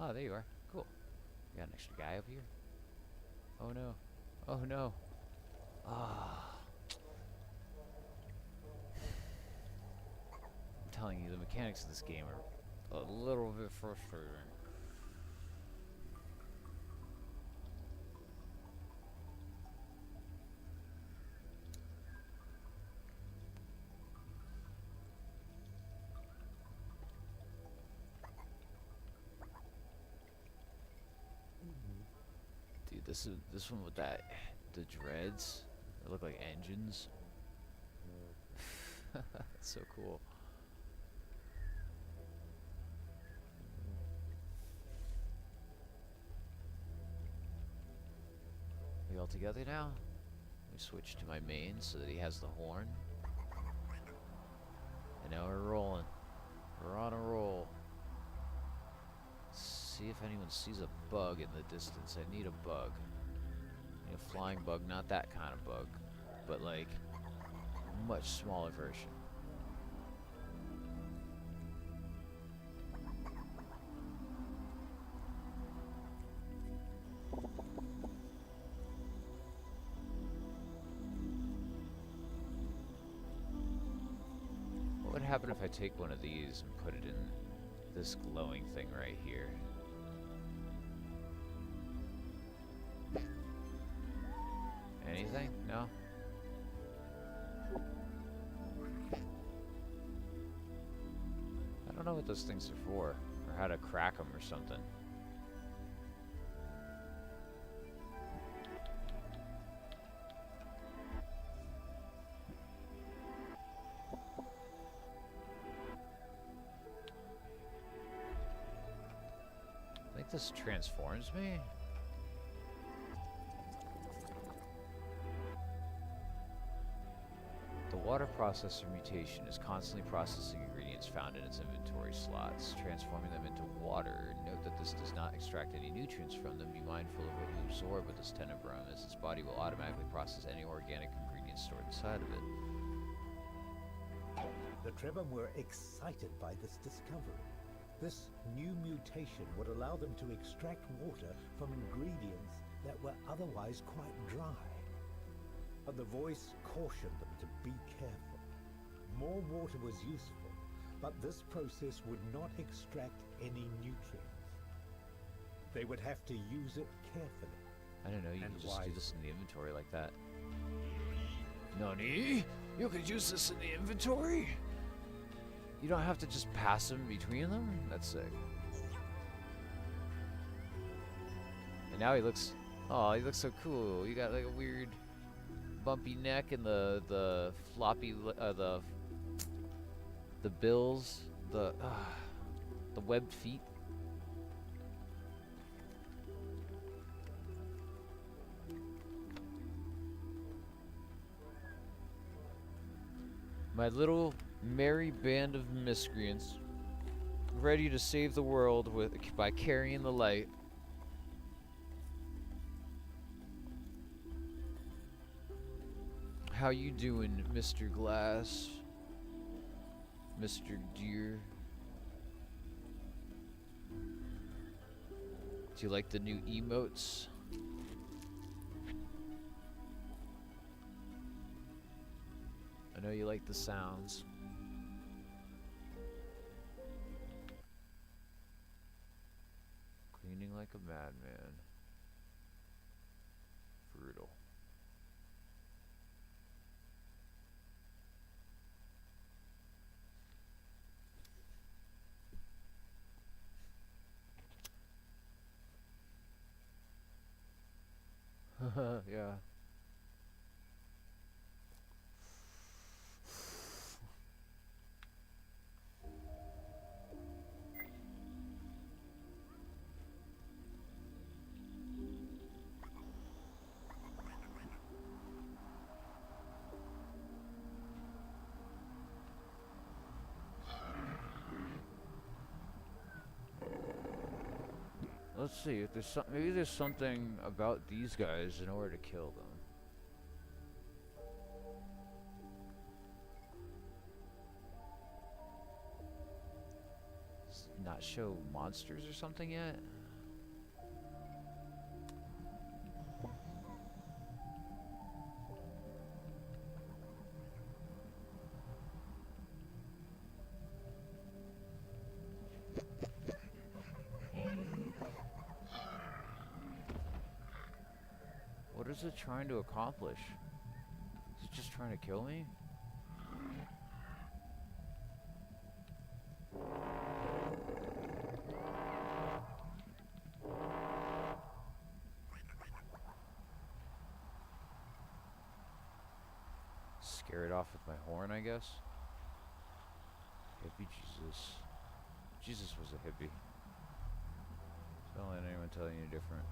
Oh, there you are. Cool. You got an extra guy over here? Oh no. Oh no. Ah. I'm telling you, the mechanics of this game are a little bit frustrating. Dude, this one with the dreads. They look like engines. That's so cool. We all together now? We switch to my main so that he has the horn. And now we're rolling. We're on a roll. See if anyone sees a bug in the distance. I need a bug. I need a flying bug, not that kind of bug, but like a much smaller version. What would happen if I take one of these and put it in this glowing thing right here? Anything? No? I don't know what those things are for, or how to crack them or something. I think this transforms me. The water processor mutation is constantly processing ingredients found in its inventory slots, transforming them into water. Note that this does not extract any nutrients from them. Be mindful of what you absorb with this tenebrum, as its body will automatically process any organic ingredients stored inside of it. The Trebhum were excited by this discovery. This new mutation would allow them to extract water from ingredients that were otherwise quite dry. But the voice cautioned them to be careful. More water was useful, but this process would not extract any nutrients. They would have to use it carefully. I don't know, you And can just do wisely. this in the inventory like that. Nani? You could use this in the inventory? You don't have to just pass them between them? That's sick. And now he looks, oh, he looks so cool. You got like a weird bumpy neck and the floppy, the bills. the webbed feet. My little merry band of miscreants, ready to save the world by carrying the light. How you doing, Mr. Glass? Mr. Deer? Do you like the new emotes? I know you like the sounds. Cleaning like a madman. Brutal. Yeah. Let's see if there's maybe there's something about these guys in order to kill them. Not show monsters or something yet? What is it trying to accomplish? Is it just trying to kill me? Scare it off with my horn, I guess. Hippie Jesus. Jesus was a hippie. Don't let anyone tell you any different.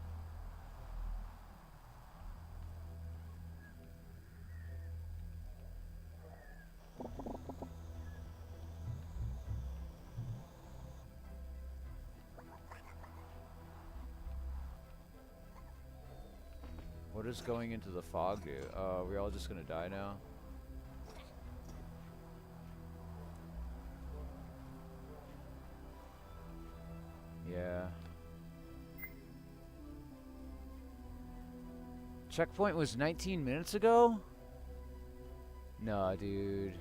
What is going into the fog do? We're all just gonna die now? Yeah. Checkpoint was 19 minutes ago? Nah, dude.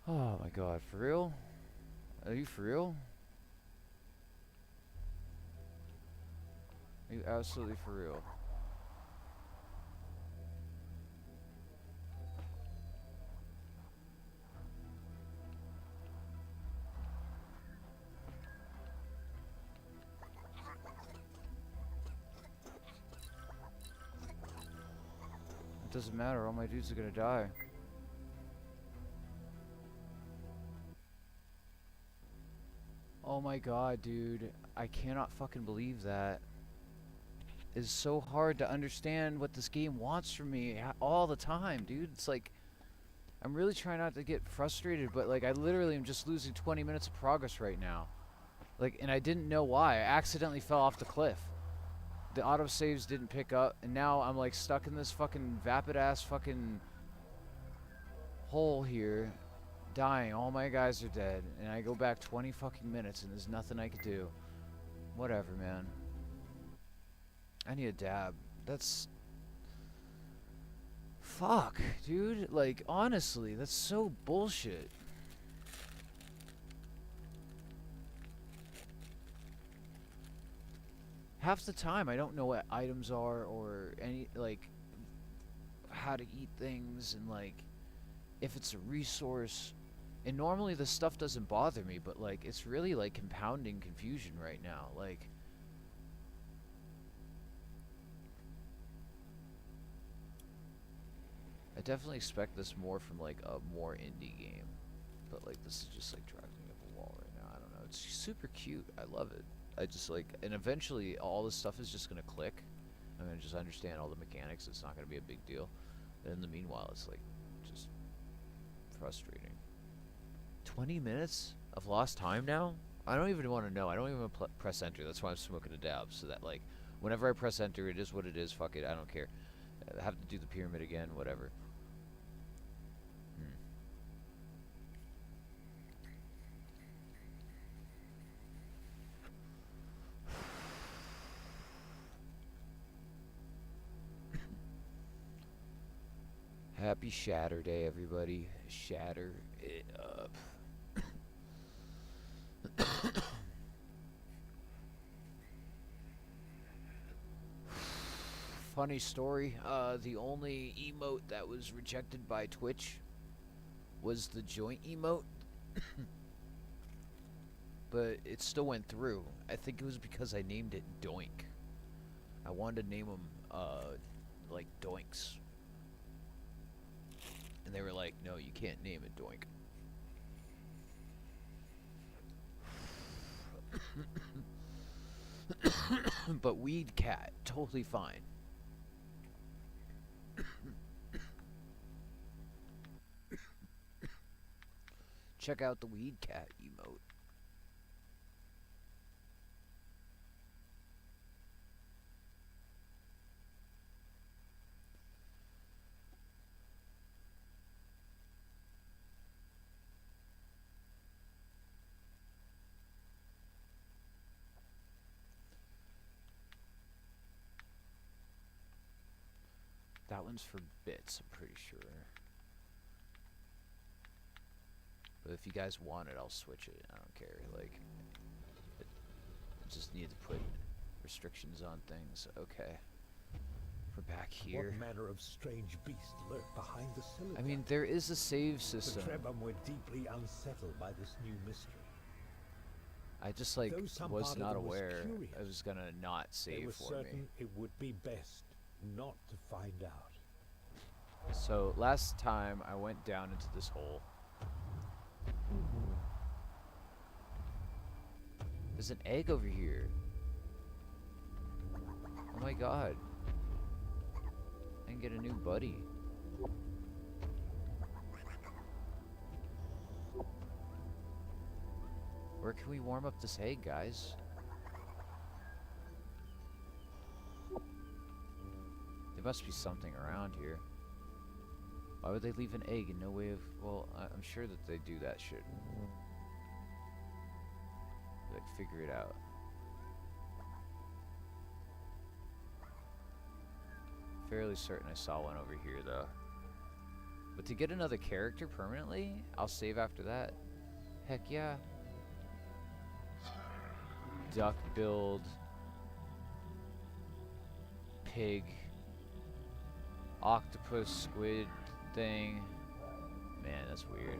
Oh my god, for real? Are you for real? Are you absolutely for real? It doesn't matter, all my dudes are gonna die. Oh my god, dude. I cannot fucking believe that. It's so hard to understand what this game wants from me all the time, dude. It's like, I'm really trying not to get frustrated, but like I literally am just losing 20 minutes of progress right now. Like, and I didn't know why. I accidentally fell off the cliff. The autosaves didn't pick up, and now I'm like stuck in this fucking vapid ass fucking hole here, dying. All my guys are dead, and I go back 20 fucking minutes, and there's nothing I could do. Whatever, man. I need a dab. That's... Fuck, dude. Like, honestly, that's so bullshit. Half the time, I don't know what items are or any, like, how to eat things and, like, if it's a resource. And normally this stuff doesn't bother me, but, like, it's really, like, compounding confusion right now. Like... definitely expect this more from like a more indie game. But like this is just like driving me up a wall right now. I don't know. It's super cute. I love it. I just like, and eventually all this stuff is just gonna click. I'm gonna just understand all the mechanics. It's not gonna be a big deal. And in the meanwhile, it's like just frustrating. 20 minutes of lost time now? I don't even want to know. I don't even press enter. That's why I'm smoking a dab. So that like, whenever I press enter, it is what it is. Fuck it. I don't care. I have to do the pyramid again. Whatever. Happy Shatter Day, everybody. Shatter it up. Funny story. The only emote that was rejected by Twitch was the joint emote. But it still went through. I think it was because I named it Doink. I wanted to name them, like Doinks. And they were like, no, you can't name it Doink. But Weed Cat, totally fine. Check out the Weed Cat emote. That one's for bits, I'm pretty sure. But if you guys want it, I'll switch it. I don't care. Like, I just need to put restrictions on things. Okay. We're back here. What manner of strange beast lurked behind the cylinder? I mean, there is a save system. The Trebhum were deeply unsettled by this new mystery. I just, like, was not aware I was gonna not save they were for me. certain it would be best not to find out. So, last time I went down into this hole. There's an egg over here. Oh my god. I can get a new buddy. Where can we warm up this egg, guys? There must be something around here. Why would they leave an egg and no way of... Well, I'm sure that they do that shit. Like, figure it out. Fairly certain I saw one over here, though. But to get another character permanently, I'll save after that. Heck yeah. Duck build. Pig. Octopus squid thing. Man, that's weird.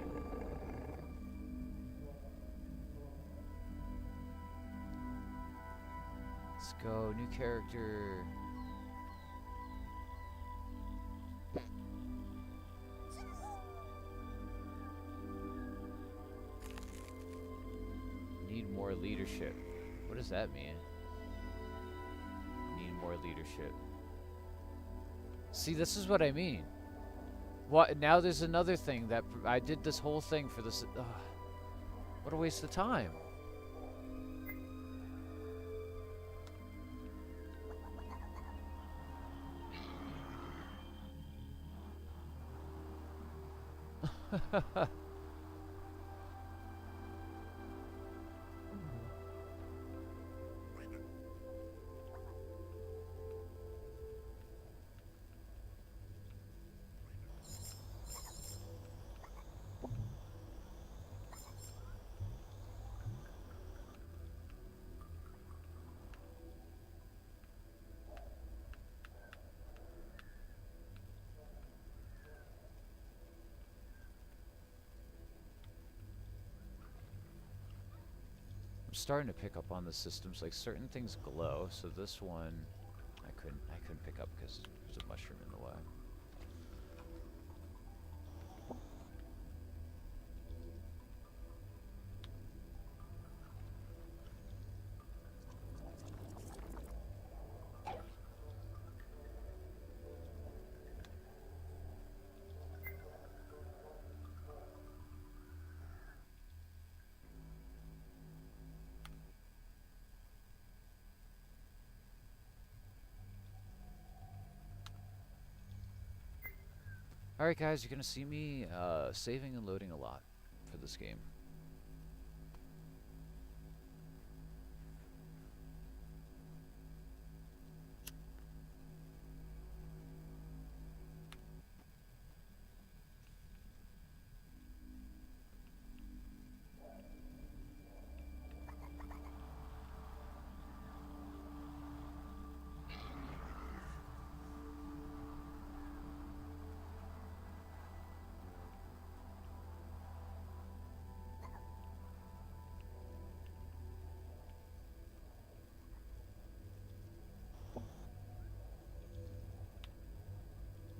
Let's go, new character. Need more leadership. What does that mean? Need more leadership. See, this is what I mean. What? Now there's another thing that I did this whole thing for this. What a waste of time. I'm starting to pick up on the systems. Like certain things glow, so this one I couldn't pick up because there's a mushroom in the way. Alright guys, you're gonna see me saving and loading a lot for this game.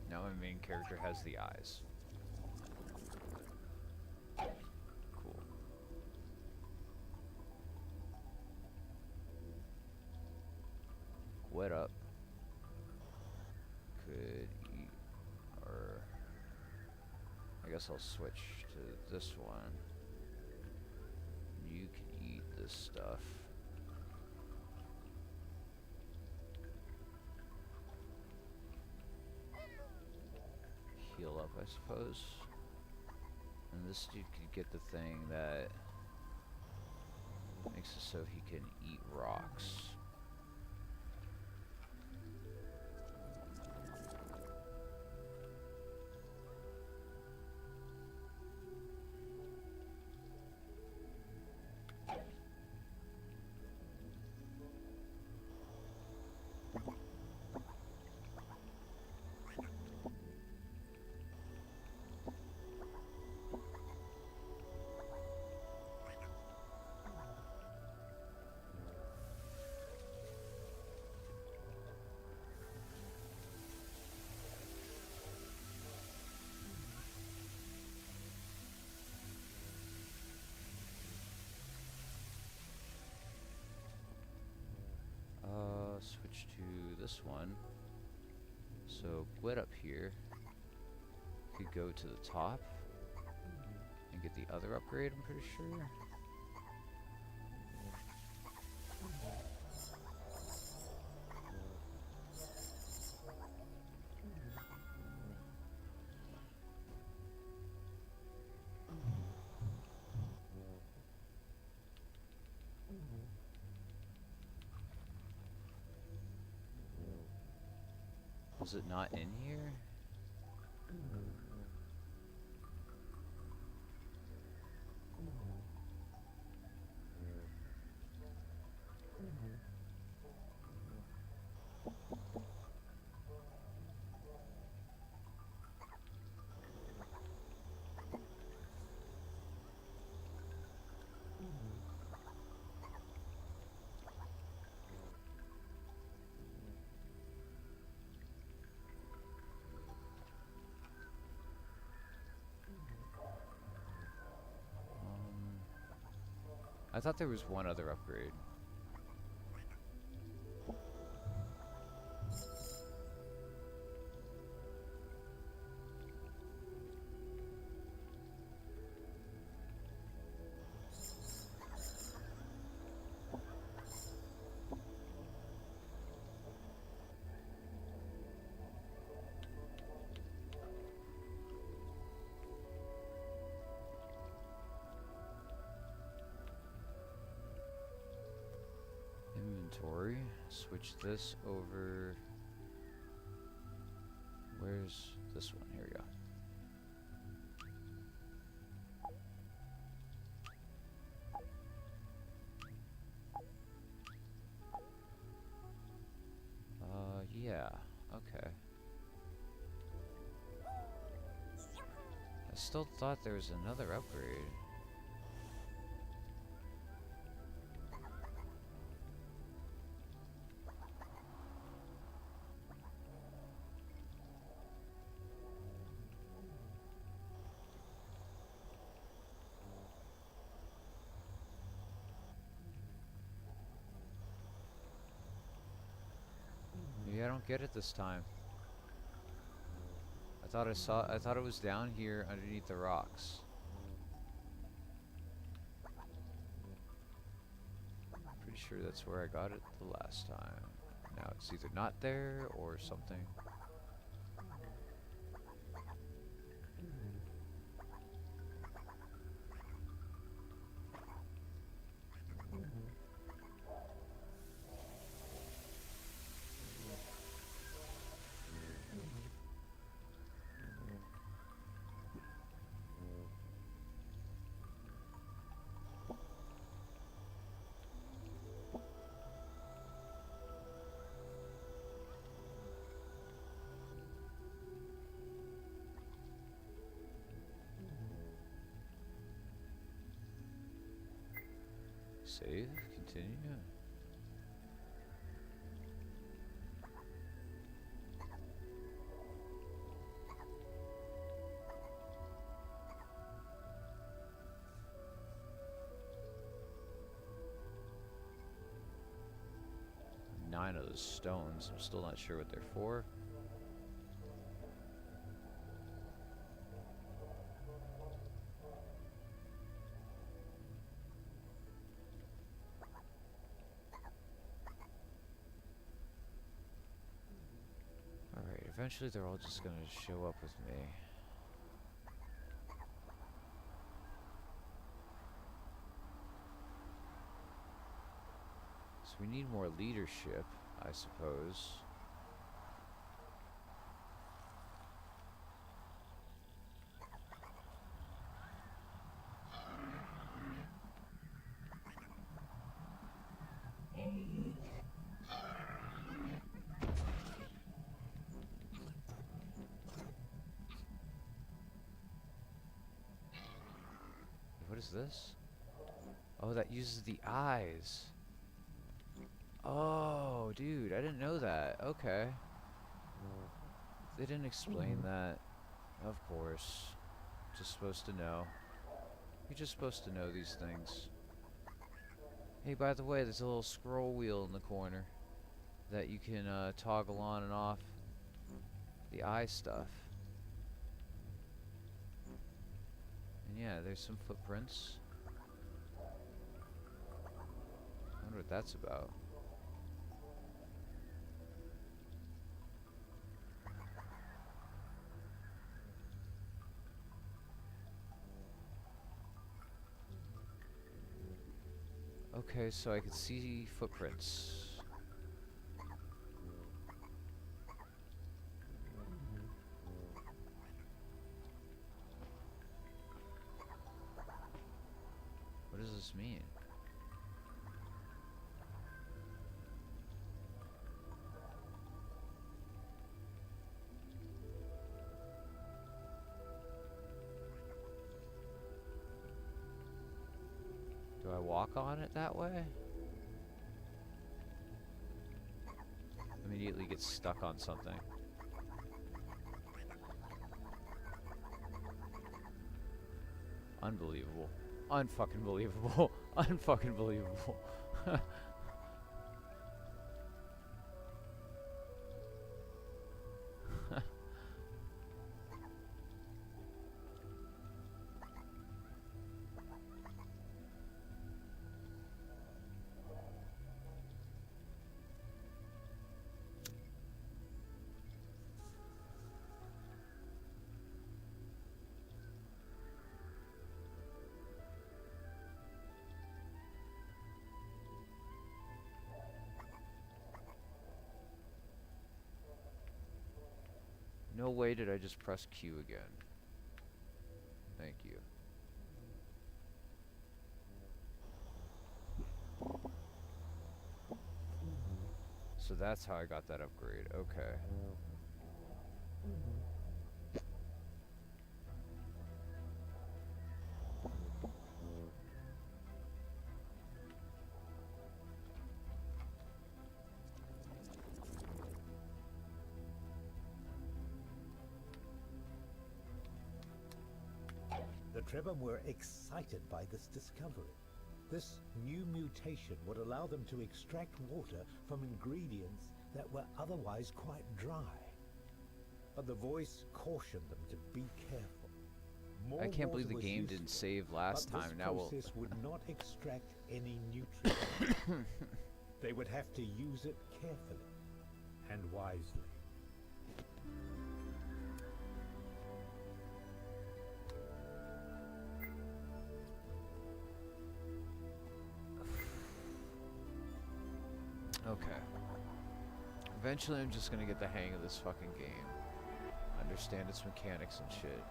Now my main character has the eyes. Cool. Wet up. Could eat, or I guess I'll switch to this one. You can eat this stuff. Heal up, I suppose. And this dude could get the thing that makes it so he can eat rocks. Switch to this one. So Gwyd up here could go to the top and get the other upgrade, I'm pretty sure. Was it not in here? I thought there was one other upgrade. Inventory. Switch this over. Where's this one? Here we go. Yeah. Okay. I still thought there was another upgrade. Maybe I don't get it this time. I thought it was down here underneath the rocks. Pretty sure that's where I got it the last time. Now it's either not there or something. Save, continue. Nine of those stones. I'm still not sure what they're for. Alright, eventually they're all just gonna show up with me. So we need more leadership, I suppose. What is this? Oh, that uses the eyes. Oh, dude, I didn't know that. Okay. They didn't explain that. Of course. Just supposed to know. You're just supposed to know these things. Hey, by the way, there's a little scroll wheel in the corner that you can toggle on and off the eye stuff. And yeah, there's some footprints. I wonder what that's about. Okay, so I can see footprints. What does this mean? Do I walk on it that way? Immediately get stuck on something. Unbelievable. Unfucking believable. Unfucking believable. No way did I just press Q again. Thank you. So that's how I got that upgrade. Okay. The Trebhum were excited by this discovery. This new mutation would allow them to extract water from ingredients that were otherwise quite dry. But the voice cautioned them to be careful. More I can't believe the water was game useful, didn't save last but time. this Now process would not extract any nutrients. They would have to use it carefully and wisely. Okay. Eventually I'm just gonna get the hang of this fucking game. Understand its mechanics and shit.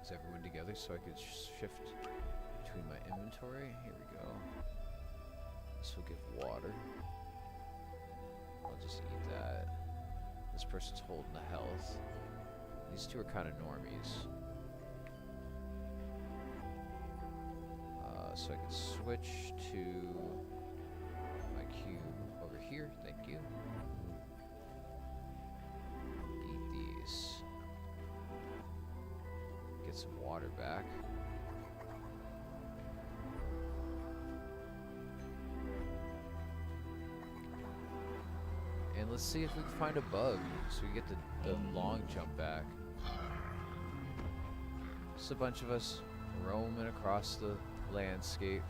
Is everyone together so I could shift between my inventory? Here we go. This will give water. I'll just eat that. This person's holding the health. These two are kind of normies. so I can switch to my cube over here. Thank you. Eat these. Get some water back. And let's see if we can find a bug so we get the long jump back. Just a bunch of us roaming across the landscape.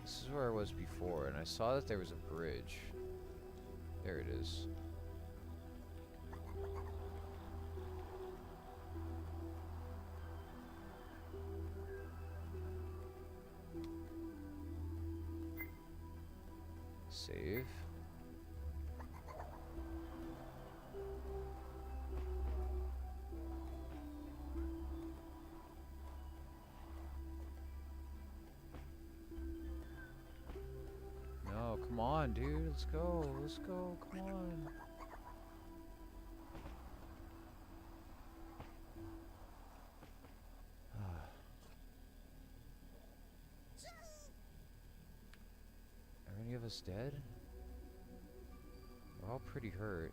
This is where I was before, and I saw that there was a bridge. There it is. Save. No, come on, dude. Let's go. Let's go. Come on. Are any of us dead? We're all pretty hurt.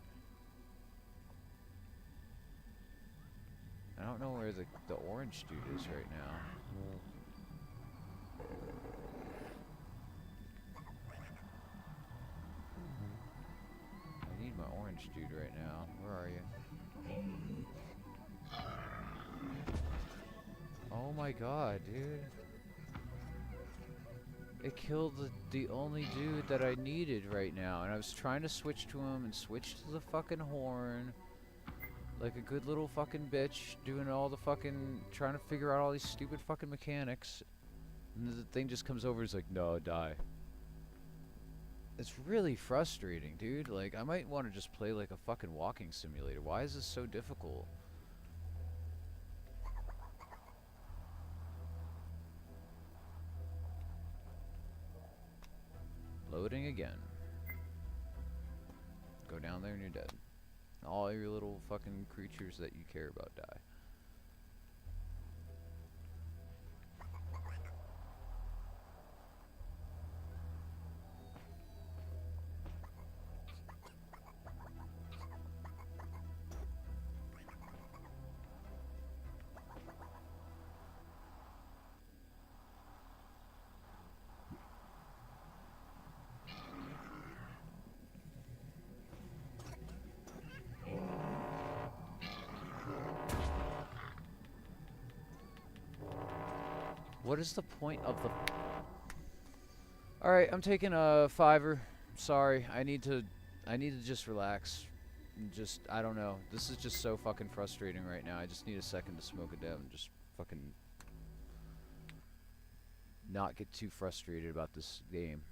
I don't know where the orange dude is right now. I need my orange dude right now. Where are you? Oh my god, dude. It killed the only dude that I needed right now, and I was trying to switch to him and switch to the fucking horn. Like a good little fucking bitch, doing all the fucking, trying to figure out all these stupid fucking mechanics. And the thing just comes over and is like, no, die. It's really frustrating, dude. Like, I might want to just play like a fucking walking simulator. Why is this so difficult? Loading again. Go down there and you're dead. All your little fucking creatures that you care about die. What is the point of the... Alright, I'm taking a $5. Sorry, I need to just relax. Just, I don't know. This is just so fucking frustrating right now. I just need a second to smoke a dab and just fucking not get too frustrated about this game.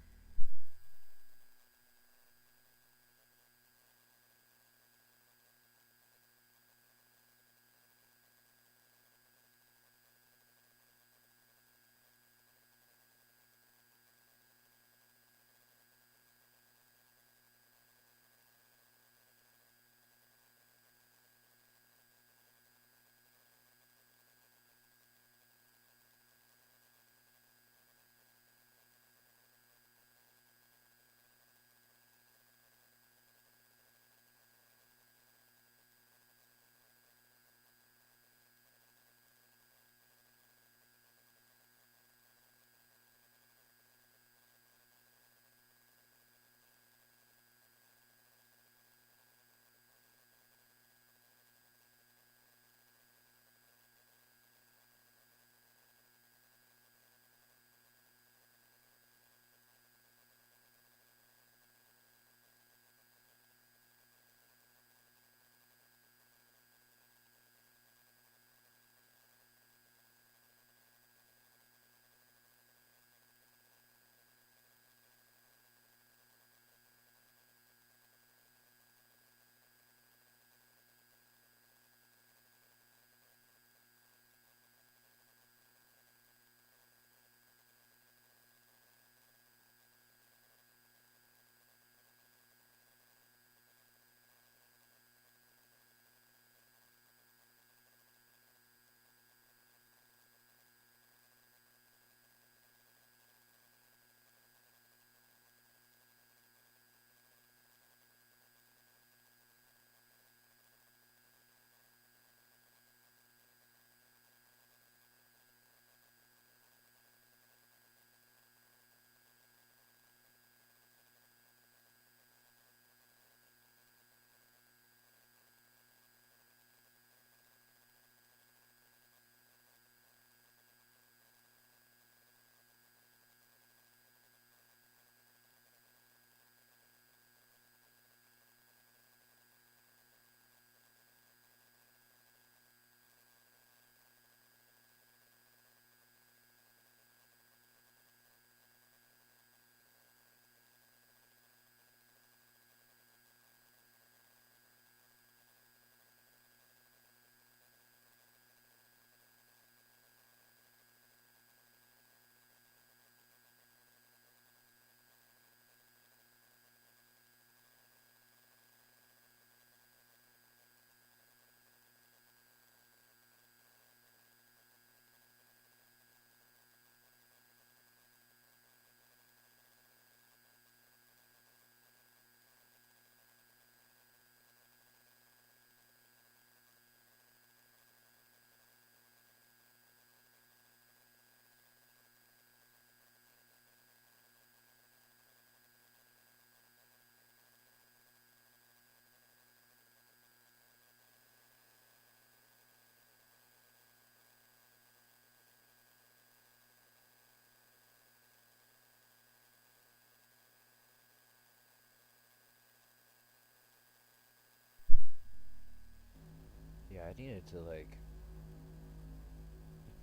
I needed to, like,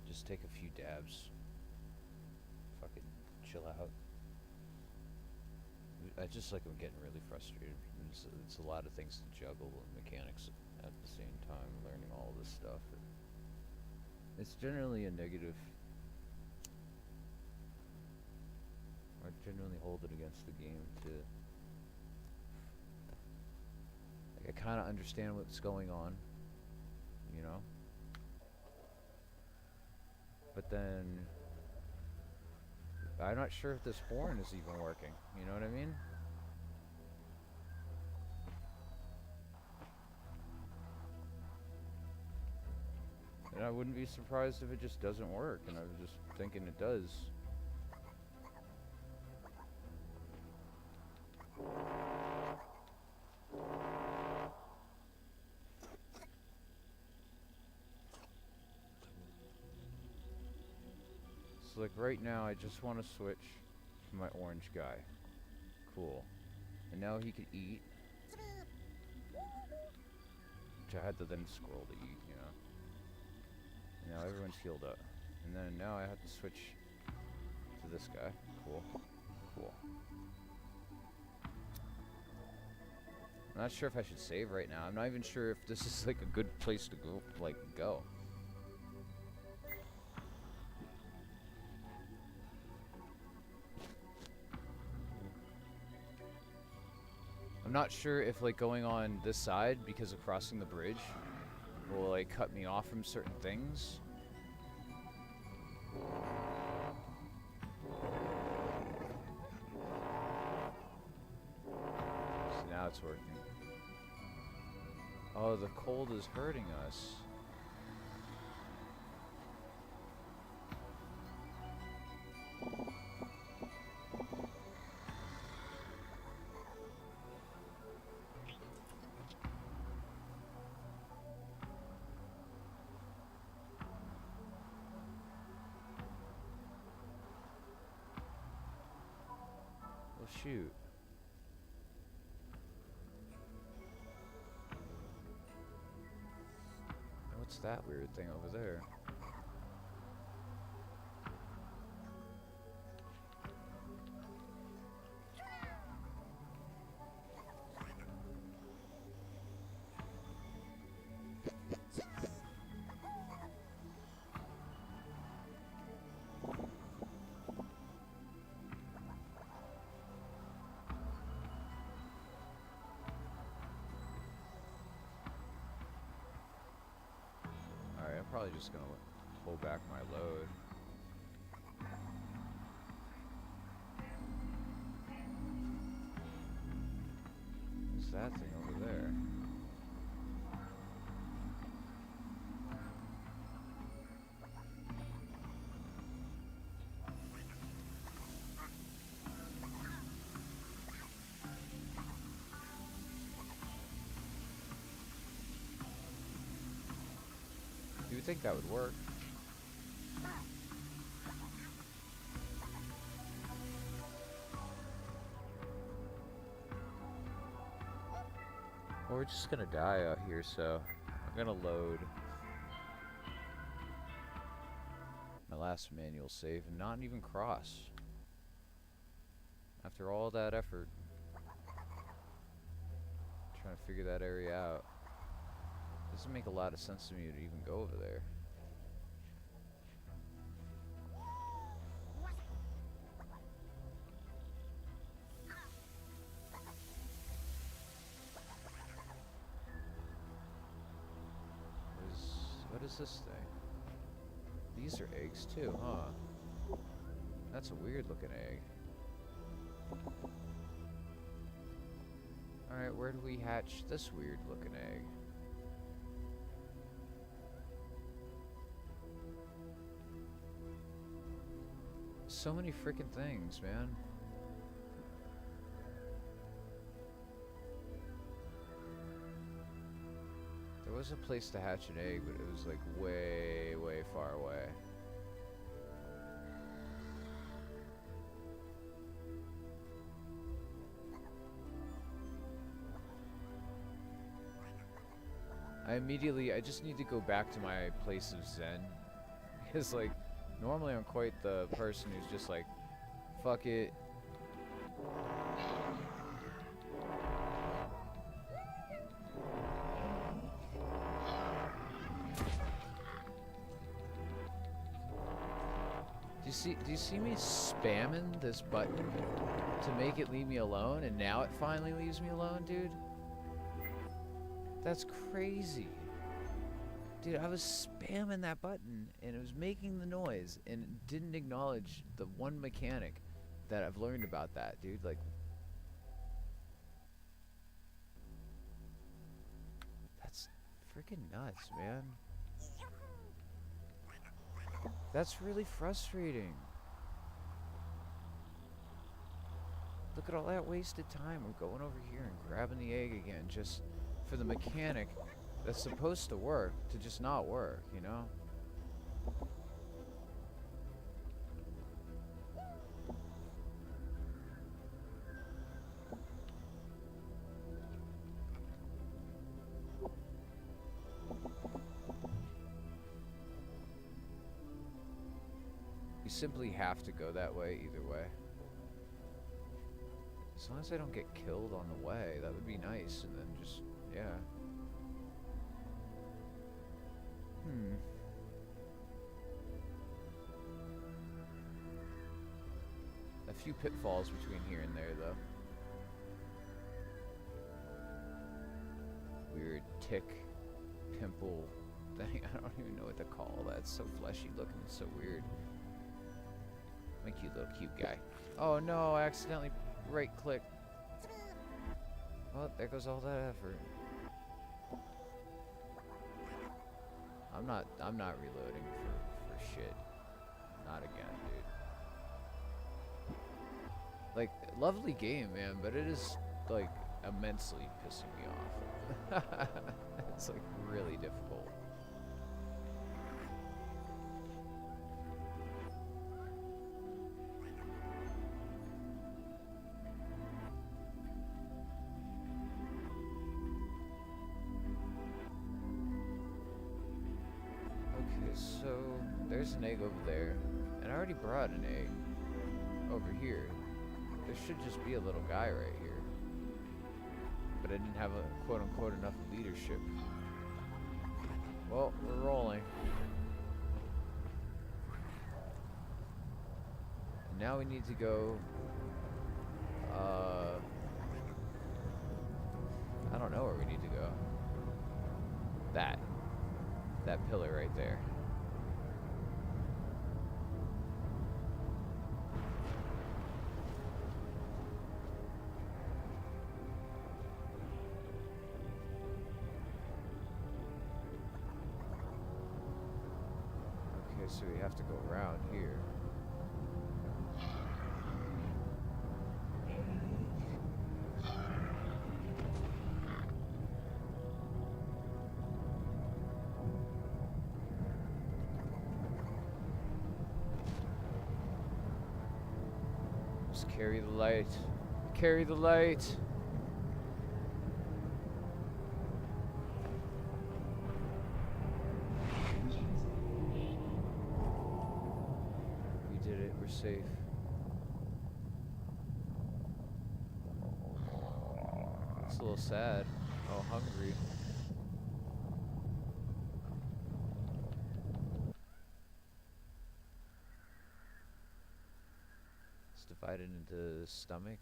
just take a few dabs. Fucking chill out. I just, like, I'm getting really frustrated. It's a lot of things to juggle and mechanics at the same time, learning all this stuff. It's generally a negative. I generally hold it against the game to, like, I kind of understand what's going on, you know? But then I'm not sure if this horn is even working, you know what I mean? And I wouldn't be surprised if it just doesn't work, and I was just thinking it does. So, like, right now I just want to switch to my orange guy. Cool. And now he can eat. Which I had to then scroll to eat, you know. And now everyone's healed up. And then now I have to switch to this guy. Cool. Cool. I'm not sure if I should save right now. I'm not even sure if this is, like, a good place to go, like, go. I'm not sure if, like, going on this side because of crossing the bridge will, like, cut me off from certain things. So now it's working. Oh, the cold is hurting us. Well, shoot. What's that weird thing over there? Alright, I'm probably just gonna pull back my load. What's that thing over there? You would think that would work. Well, we're just gonna die out here, so I'm gonna load my last manual save and not even cross. After all that effort, trying to figure that area out. Doesn't make a lot of sense to me to even go over there. What is this thing? These are eggs too, huh? That's a weird looking egg. Alright, where do we hatch this weird looking egg? So many freaking things, man. There was a place to hatch an egg, but it was like way, way far away. I just need to go back to my place of zen. Because, like, normally I'm quite the person who's just like, fuck it. Do you see me spamming this button to make it leave me alone, and now it finally leaves me alone, dude? That's crazy. Dude, I was spamming that button and it was making the noise and it didn't acknowledge the one mechanic that I've learned about that, dude. Like, that's freaking nuts, man. That's really frustrating. Look at all that wasted time. We're going over here and grabbing the egg again just for the mechanic that's supposed to work to just not work, you know? You simply have to go that way either way. As long as I don't get killed on the way, that would be nice, and then just, yeah. A few pitfalls between here and there, though. Weird tick, pimple thing. I don't even know what to call that. It's so fleshy looking. It's so weird. My cute little cute guy. Oh no, I accidentally right-clicked. Well, there goes all that effort. I'm not reloading for shit. Not again, dude. Like, lovely game, man, but it is, like, immensely pissing me off. It's, like, really difficult. So, there's an egg over there, and I already brought an egg over here. There should just be a little guy right here. But I didn't have a quote-unquote enough leadership. Well, we're rolling. And now we need to go, I don't know where we need to go. That pillar right there. So we have to go around here. Just carry the light. Carry the light. We're safe. It's a little sad. Oh, hungry. It's divided into the stomach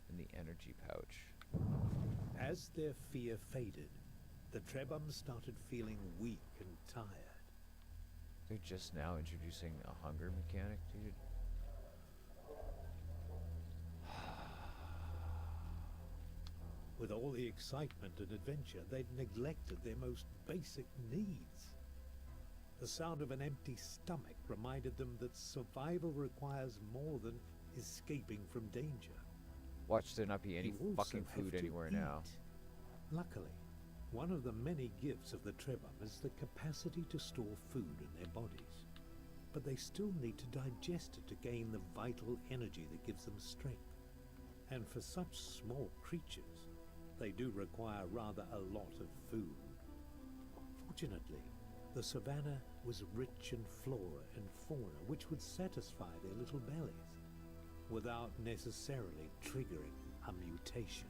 and the energy pouch. As their fear faded, the Trebums started feeling weak and tired. They're just now introducing a hunger mechanic, dude. With all the excitement and adventure, they'd neglected their most basic needs. The sound of an empty stomach reminded them that survival requires more than escaping from danger. Watch there not be any You also fucking have food to anywhere eat. now. Luckily, one of the many gifts of the Trebum is the capacity to store food in their bodies. But they still need to digest it to gain the vital energy that gives them strength. And for such small creatures, they do require rather a lot of food. Fortunately, the savannah was rich in flora and fauna which would satisfy their little bellies without necessarily triggering a mutation.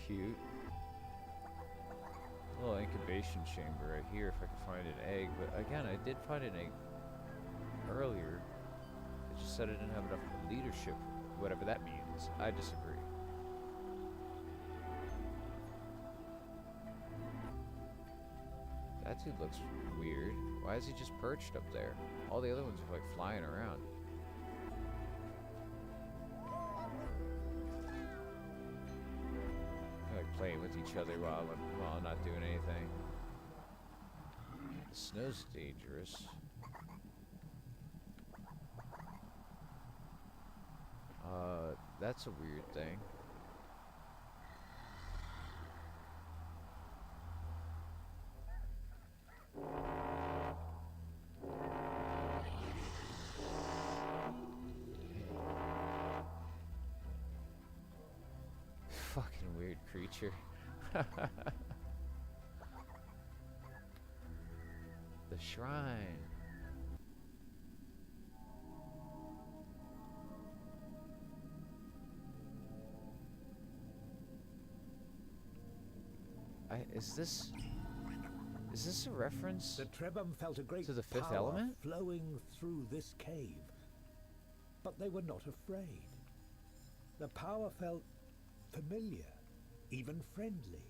Cute. Little incubation chamber right here if I can find an egg. But again, I did find an egg earlier. It just said I didn't have enough leadership, whatever that means. I disagree. That dude looks weird. Why is he just perched up there? All the other ones are like flying around. Like playing with each other while not doing anything. The snow's dangerous. That's a weird thing. Fucking weird creature. The shrine. Is this a reference The Trebhum felt a great to the fifth power element? flowing through this cave, but they were not afraid. The power felt familiar, even friendly.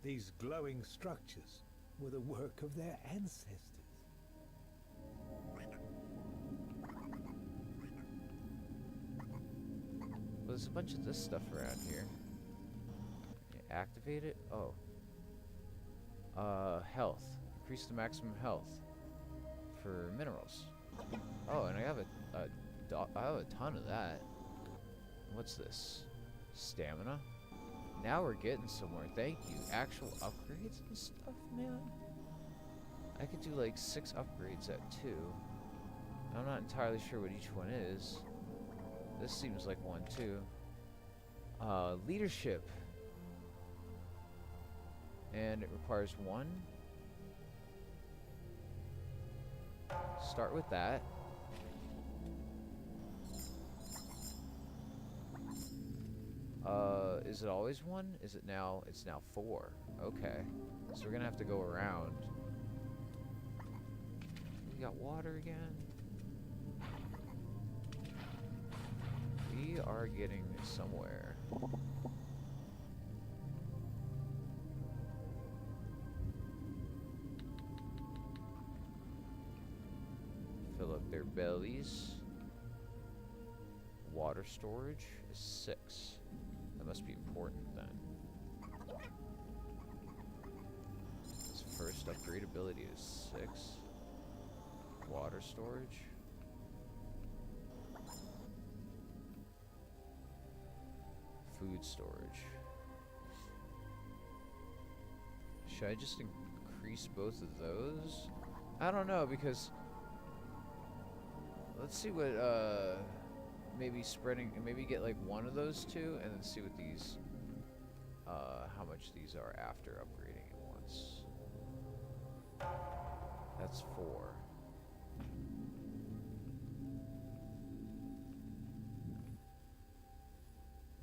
These glowing structures were the work of their ancestors. Well, there's a bunch of this stuff around here. Activate it? Oh. Health. Increase the maximum health for minerals. Oh, and I have a ton of that. What's this? Stamina? Now we're getting somewhere. Thank you. Actual upgrades and stuff, man. I could do like 6 upgrades at 2. I'm not entirely sure what each one is. This seems like one too. Leadership. And it requires 1. Start with that. Is it always 1? Is it now? It's now 4. Okay. So we're gonna have to go around. We got water again. We are getting somewhere. Fill up their bellies. Water storage is 6. That must be important then. This first upgrade ability is 6. Water storage. Food storage. Should I just increase both of those? I don't know, because let's see what maybe get like one of those 2 and then see what these how much these are after upgrading it once. That's 4.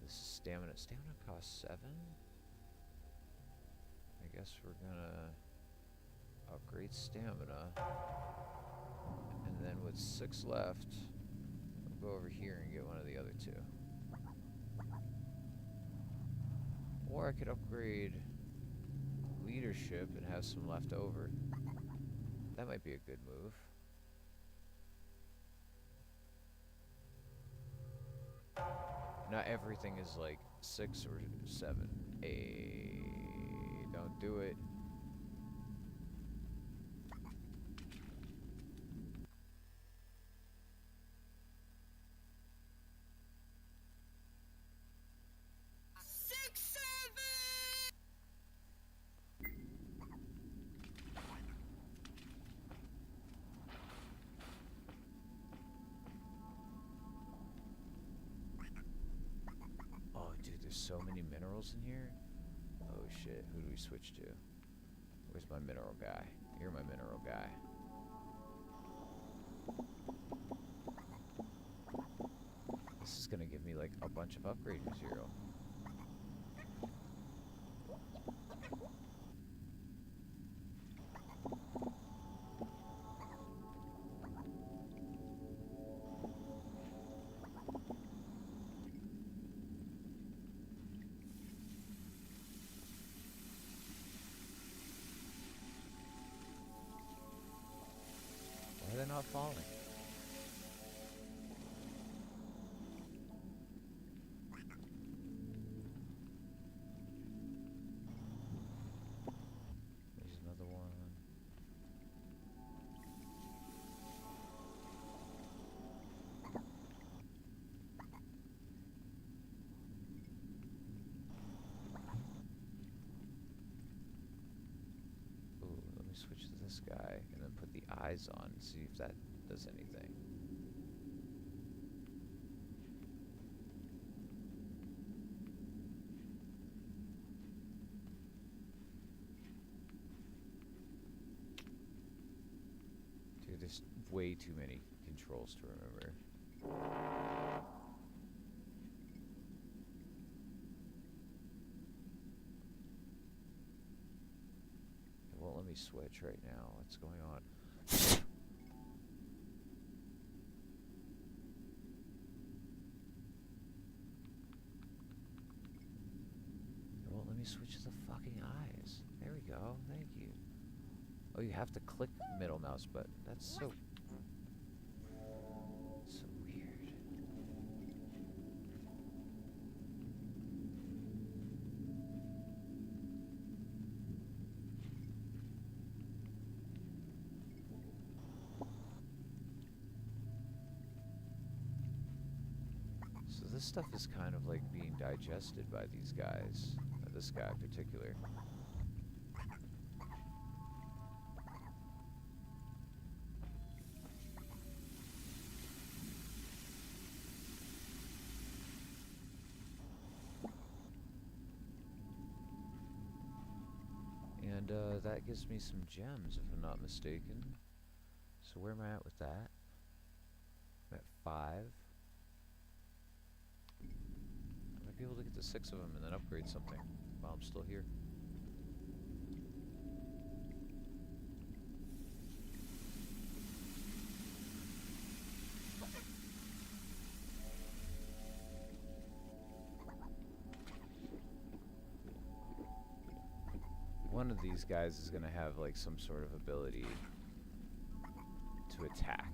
This is stamina. Stamina costs 7. I guess we're gonna upgrade stamina. And then with 6 left, we'll go over here and get one of the other 2. Or I could upgrade leadership and have some left over. That might be a good move. Not everything is like 6 or 7. Hey, don't do it. so many minerals in here. Oh shit, who do we switch to? Where's my mineral guy? You're my mineral guy. This is gonna give me like a bunch of upgrade material. Why are they not falling? There's another one. Ooh, let me switch to this guy and then put the eyes on and see if that does anything. Dude, there's way too many controls to remember. It won't let me switch right now. What's going on? It won't let me switch to the fucking eyes. There we go. Thank you. Oh, you have to click middle mouse button. That's so weird. So this stuff is kind of like being digested by these guys. This guy in particular. And that gives me some gems, if I'm not mistaken. So where am I at with that? I'm at 5. I might be able to get to 6 of them and then upgrade something while I'm still here. One of these guys is going to have like some sort of ability to attack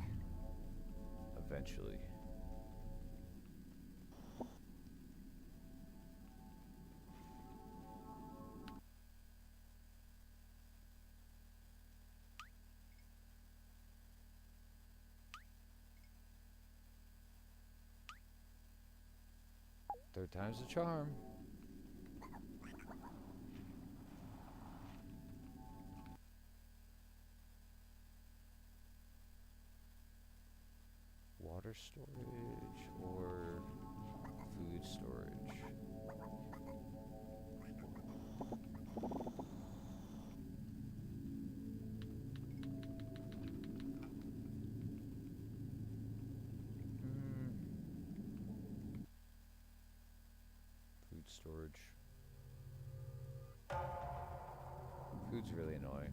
eventually. Third time's the charm. Water storage or food storage? Food storage. Food's really annoying.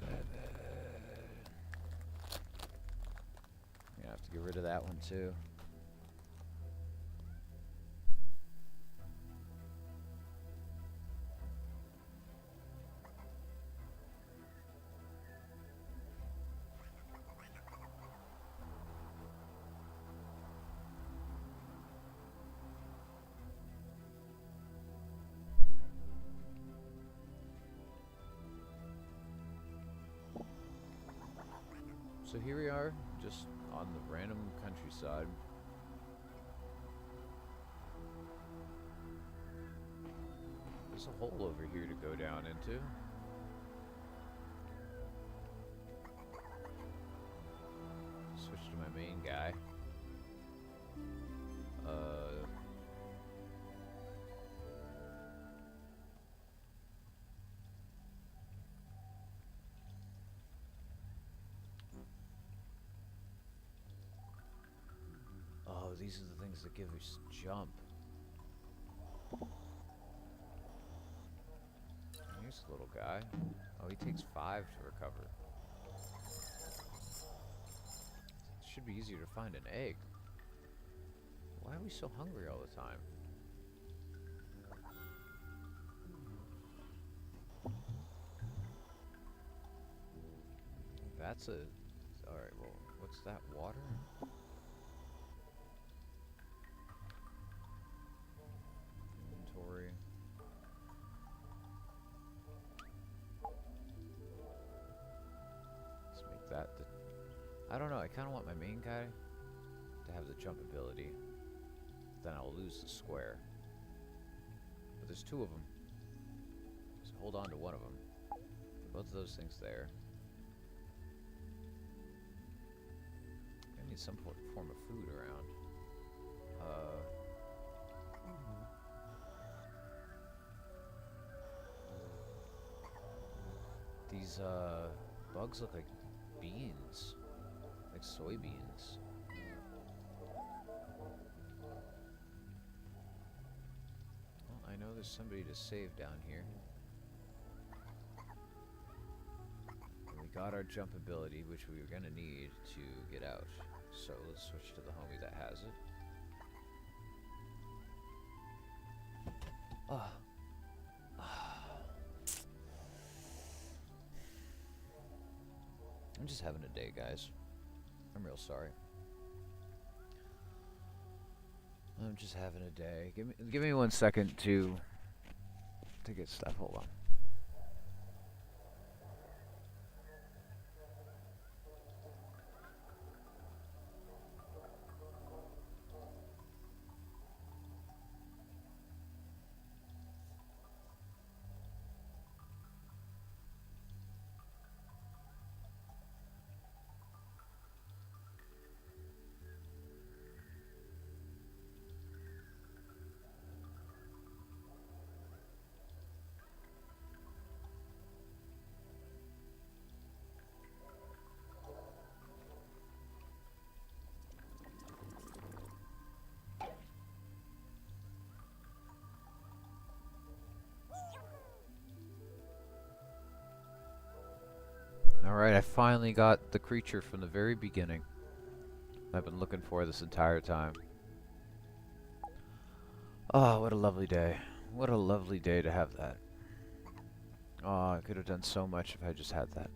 I'm gonna have to get rid of that one too. So here we are, just on the random countryside. There's a hole over here to go down into. Switch to my main guy. Oh, these are the things that give us jump. Here's a little guy. Oh, he takes 5 to recover. It should be easier to find an egg. Why are we so hungry all the time? That's a... Alright, well, what's that? Water? Inventory. Let's make that the... I don't know, I kind of want my main guy to have the jump ability. Then I'll lose the square. But there's 2 of them. So hold on to one of them. Put both of those things there. I need some form of food around. These bugs look like beans, like soybeans. Well, I know there's somebody to save down here. And we got our jump ability, which we were gonna need to get out. So let's switch to the homie that has it. I'm just having a day, guys. I'm real sorry. I'm just having a day. Give me 1 second to get stuff. Hold on. Alright, I finally got the creature from the very beginning. I've been looking for this entire time. Oh, what a lovely day. What a lovely day to have that. Oh, I could have done so much if I just had that.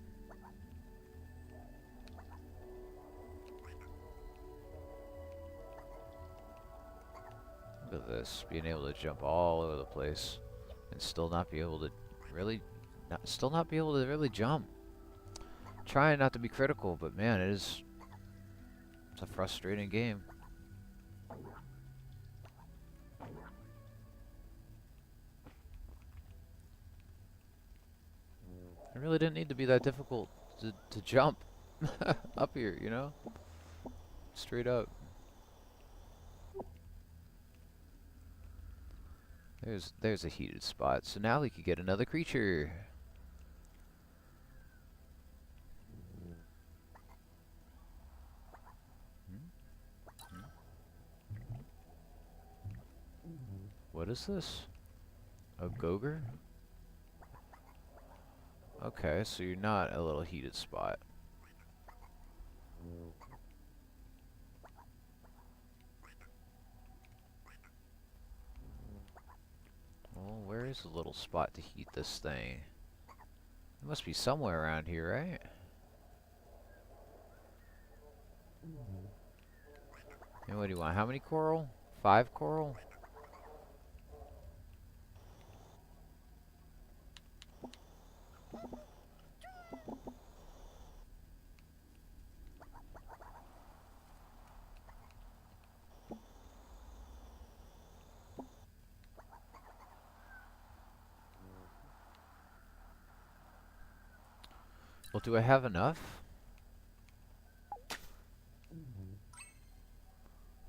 Look at this, being able to jump all over the place and still not be able to really jump. Trying not to be critical, but man, it's a frustrating game. It really didn't need to be that difficult to jump up here, you know? Straight up. There's a heated spot. So now we could get another creature. What is this? A Gogre? Okay, so you're not a little heated spot. Well, where is the little spot to heat this thing? It must be somewhere around here, right? And what do you want? How many coral? 5 coral? Well, do I have enough?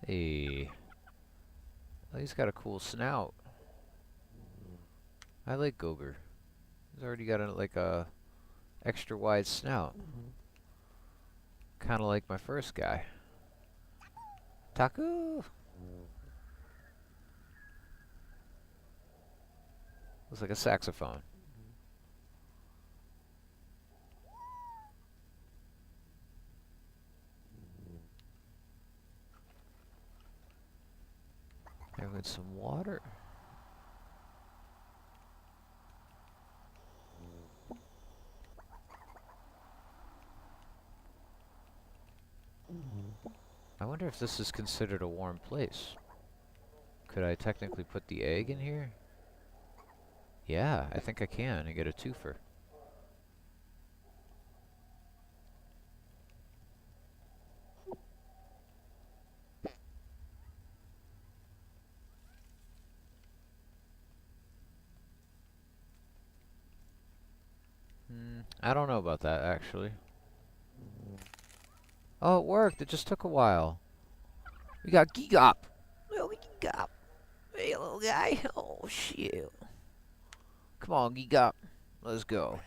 Hey. Oh, he's got a cool snout. I like Gogurt. He's already got like a extra wide snout. Kind of like my first guy. Taku! Looks like a saxophone. There went some water. I wonder if this is considered a warm place. Could I technically put the egg in here? Yeah, I think I can and get a twofer. I don't know about that, actually. Oh, it worked. It just took a while. We got Gigop. Little Gigop. Hey, little guy. Oh, shit. Come on, Gigop. Let's go.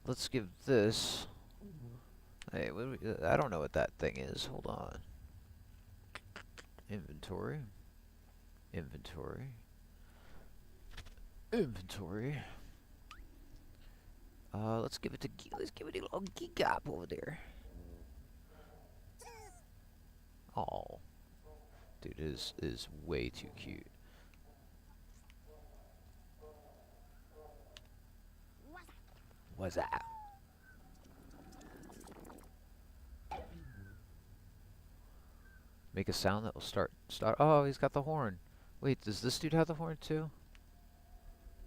Let's give this... Hey, what do we, I don't know what that thing is. Hold on. Inventory. Inventory. Inventory. Let's give it to let's give it a little Gigop over there. Oh, dude, is way too cute. What's that? Make a sound that will start. Oh, he's got the horn. Wait, does this dude have the horn too?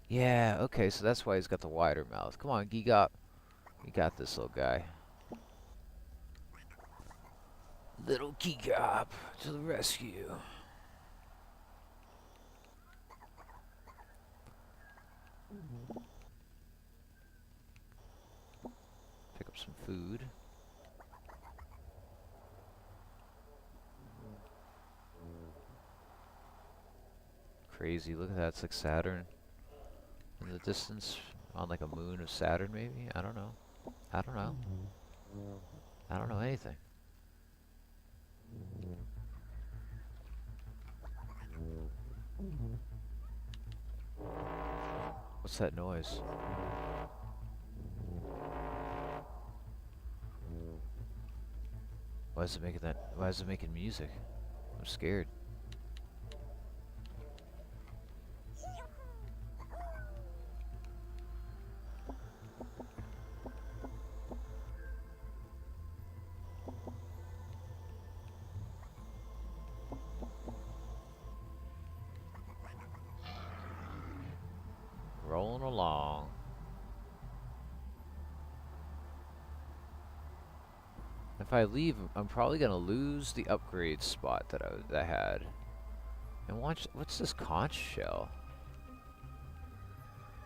Yeah, okay, so that's why he's got the wider mouth. Come on, Gigop. You got this, little guy. Little Gigop to the rescue. Pick up some food. Crazy, look at that, it's like Saturn. In the distance, on like a moon of Saturn, maybe? I don't know. I don't know. I don't know anything. What's that noise? Why is it making that? Why is it making music? I'm scared. Rolling along. If I leave, I'm probably gonna lose the upgrade spot that I had. And watch, what's this conch shell?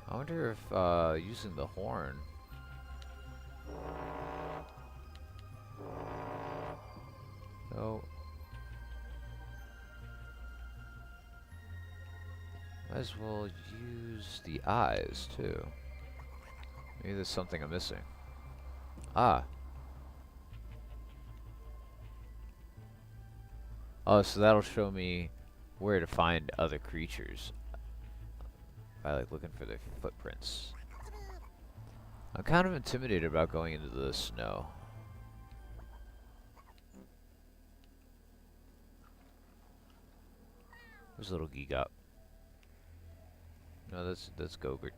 I wonder if using the horn. Oh. Might as well use the eyes too. Maybe there's something I'm missing. Ah. Oh, so that'll show me where to find other creatures by like looking for their footprints. I'm kind of intimidated about going into the snow. There's a little Gigop. No, that's Gogurt.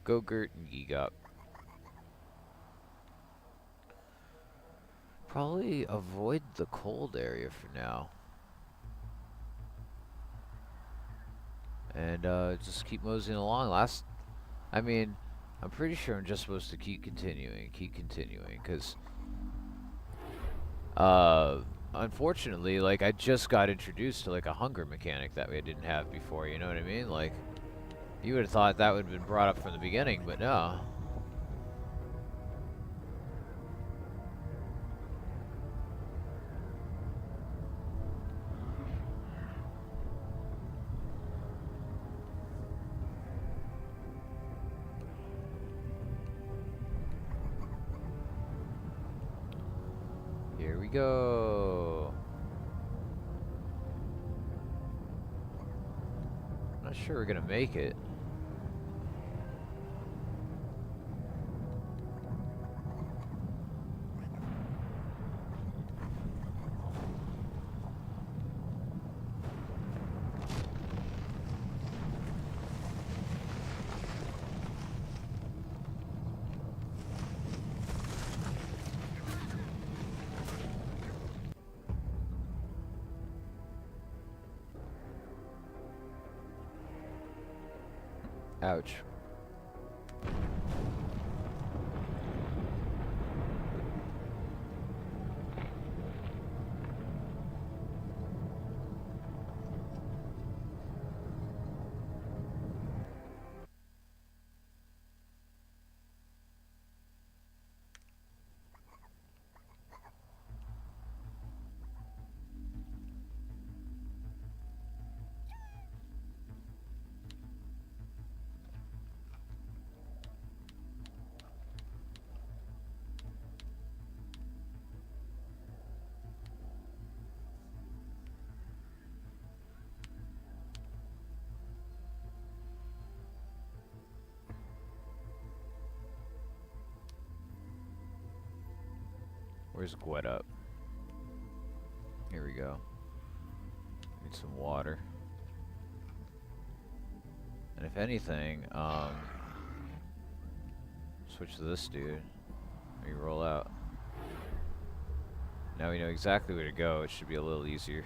Gogurt and Gigop. Probably avoid the cold area for now. And just keep moseying along. I mean, I'm pretty sure I'm just supposed to keep continuing, because unfortunately, like, I just got introduced to like a hunger mechanic that we didn't have before, you know what I mean? Like, you would have thought that would have been brought up from the beginning, but no. go. Not sure we're gonna make it. Ouch. Where's Gwet up? Here we go. Need some water. And if anything, switch to this dude. We roll out. Now we know exactly where to go. It should be a little easier.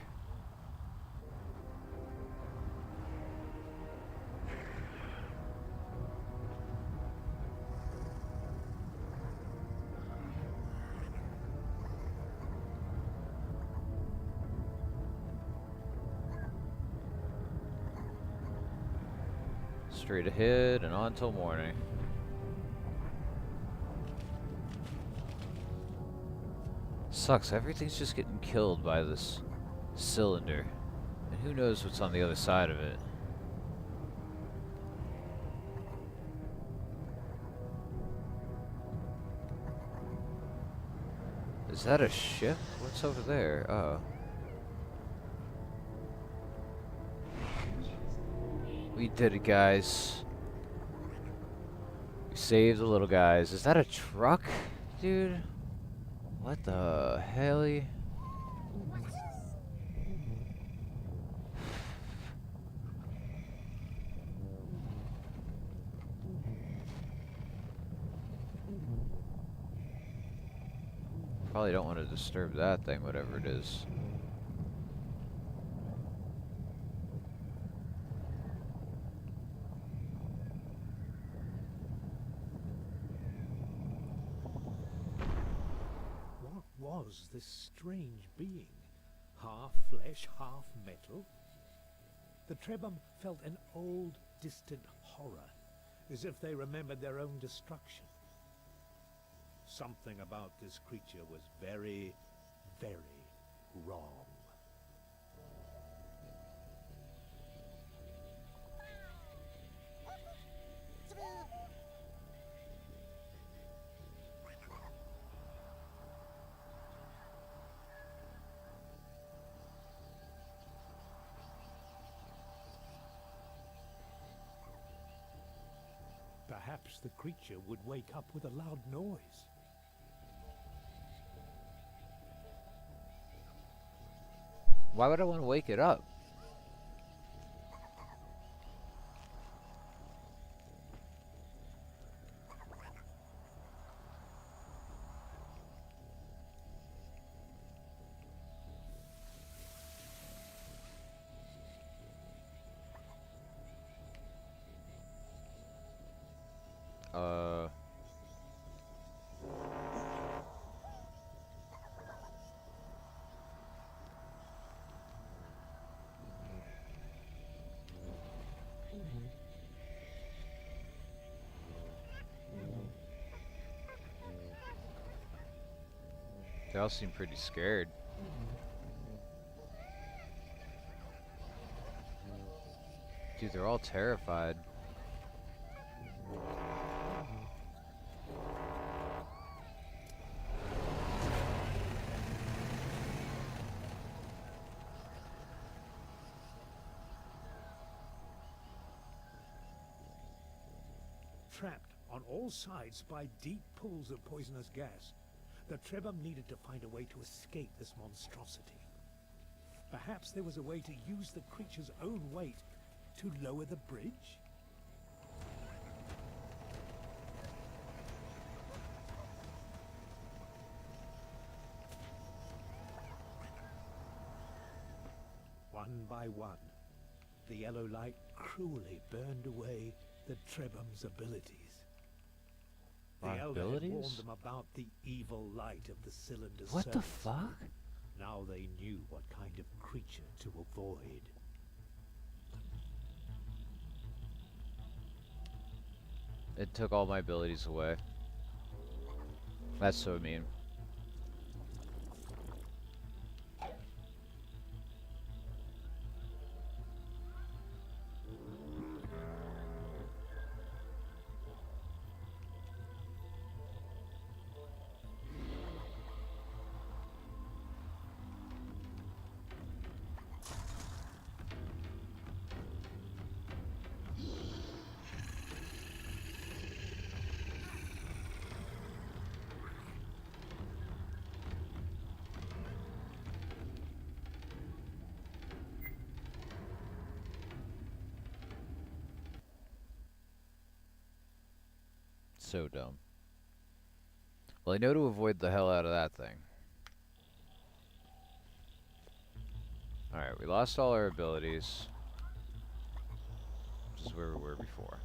Straight ahead and on till morning. Sucks, everything's just getting killed by this cylinder. And who knows what's on the other side of it. Is that a ship? What's over there? Oh. We did it, guys. We saved the little guys. Is that a truck, dude? What the hell? Probably don't want to disturb that thing, whatever it is. Was this strange being? Half flesh, half metal? The Trebhum felt an old, distant horror, as if they remembered their own destruction. Something about this creature was very, very wrong. Perhaps the creature would wake up with a loud noise. Why would I want to wake it up? They all seem pretty scared. Dude, they're all terrified. trapped on all sides by deep pools of poisonous gas. The Trebhum needed to find a way to escape this monstrosity. Perhaps there was a way to use the creature's own weight to lower the bridge? One by one, the yellow light cruelly burned away the Trebhum's abilities. The Our Elder had abilities? warned them about the evil light of the cylinder's What the surface. fuck? Now they knew what kind of creature to avoid. It took all my abilities away. That's so mean. So dumb. Well, I know to avoid the hell out of that thing. Alright, we lost all our abilities. Which is where we were before.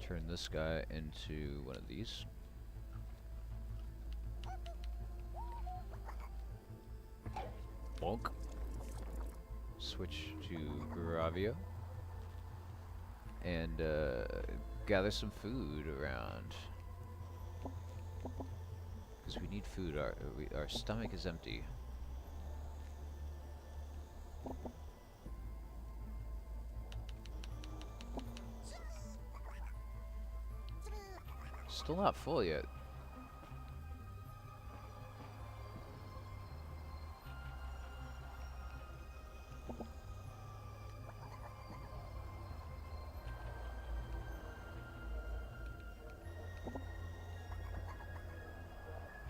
Turn this guy into one of these. Bonk. Switch to Gravio. And gather some food around. Because we need food. Our stomach is empty. Still not full yet.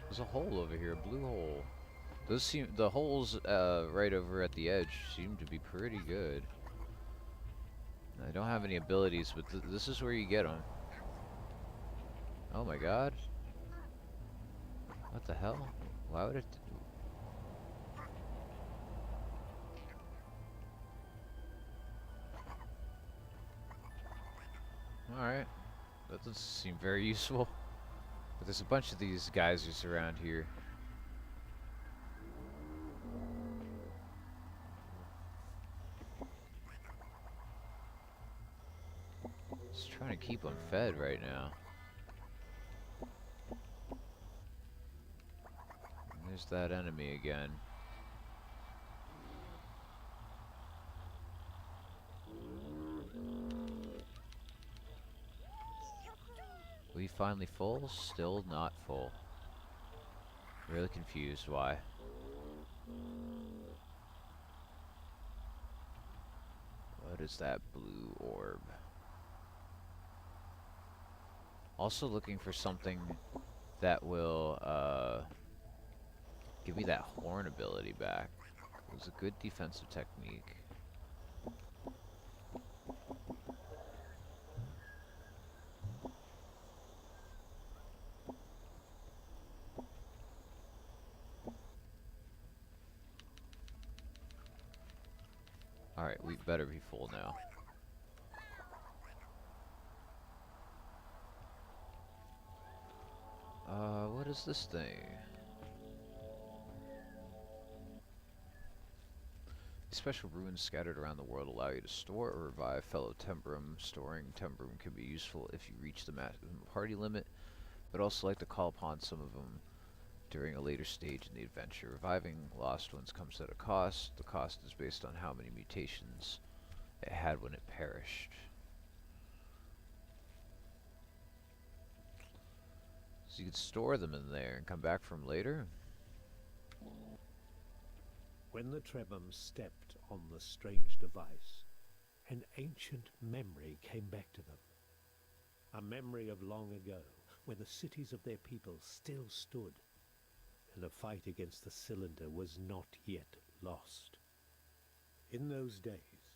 There's a hole over here, a blue hole. The holes right over at the edge seem to be pretty good. I don't have any abilities, but this is where you get them. Oh my god. What the hell? Why would it... Alright. That doesn't seem very useful. But there's a bunch of these geysers around here. Just trying to keep them fed right now. And there's that enemy again. We finally full? Still not full. Really confused why. What is that blue orb? Also looking for something that will give me that horn ability back. It was a good defensive technique. Alright, we better be full now. What is this thing? Special runes scattered around the world allow you to store or revive fellow Tembrum. Storing Tembrum can be useful if you reach the maximum party limit, but also like to call upon some of them during a later stage in the adventure. Reviving lost ones comes at a cost. The cost is based on how many mutations it had when it perished. So you could store them in there and come back from later. When the Trebham stepped on the strange device, an ancient memory came back to them. A memory of long ago, when the cities of their people still stood, and the fight against the cylinder was not yet lost. In those days,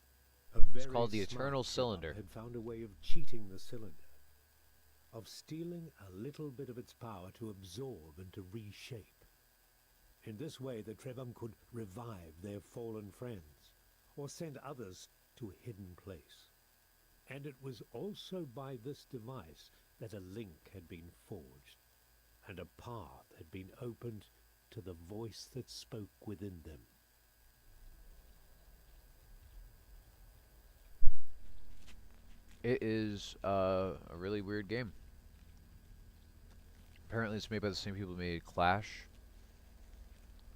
a very It's called the smart Eternal Trebhum Cylinder. had found a way of cheating the cylinder, of stealing a little bit of its power to absorb and to reshape. In this way, the Trebhum could revive their fallen friends, or send others to a hidden place. And it was also by this device that a link had been forged, and a path had been opened to the voice that spoke within them. It is a really weird game. Apparently it's made by the same people who made Clash,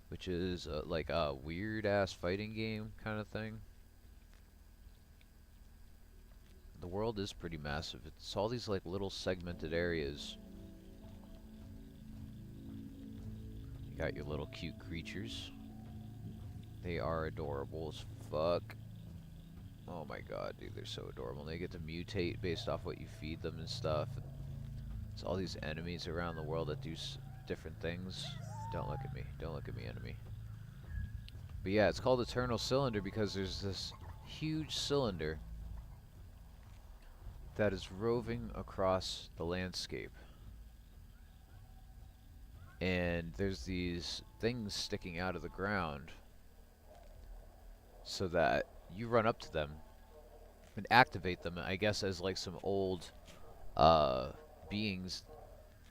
which is like a weird-ass fighting game kind of thing. The world is pretty massive. It's all these like little segmented areas. You got your little cute creatures. They are adorable as fuck. Oh my god, dude, they're so adorable. And they get to mutate based off what you feed them and stuff. And it's all these enemies around the world that do different things. Don't look at me. Don't look at me, enemy. But yeah, it's called Eternal Cylinder because there's this huge cylinder that is roving across the landscape. And there's these things sticking out of the ground so that you run up to them and activate them, I guess, as like some old beings.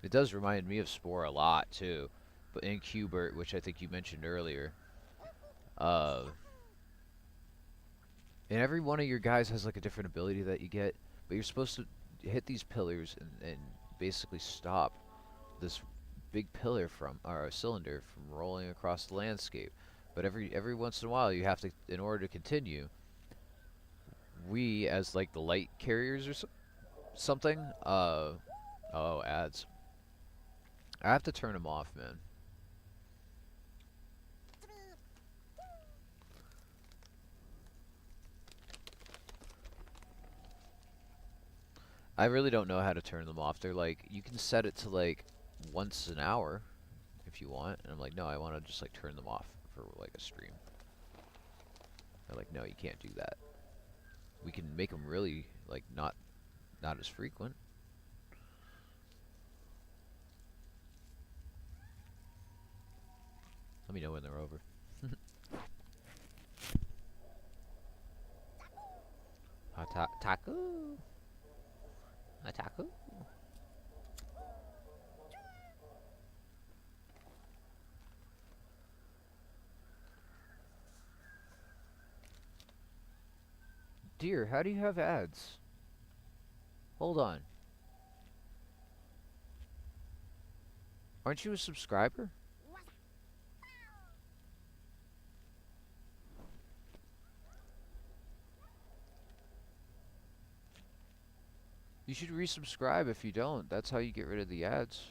It does remind me of Spore a lot too, but in Qbert, which I think you mentioned earlier. And every one of your guys has like a different ability that you get, but you're supposed to hit these pillars and basically stop this big pillar from, or a cylinder from rolling across the landscape. But every once in a while you have to, in order to continue, we as like the light carriers or something, oh, ads. I have to turn them off, man. I really don't know how to turn them off. They're like, you can set it to like once an hour if you want. And I'm like, no, I want to just like turn them off for like a stream. They're like, no, you can't do that. We can make them really like not as frequent. Let me know when they're over. Taku. Taku. Dear, how do you have ads? Hold on. Aren't you a subscriber? You should resubscribe if you don't. That's how you get rid of the ads.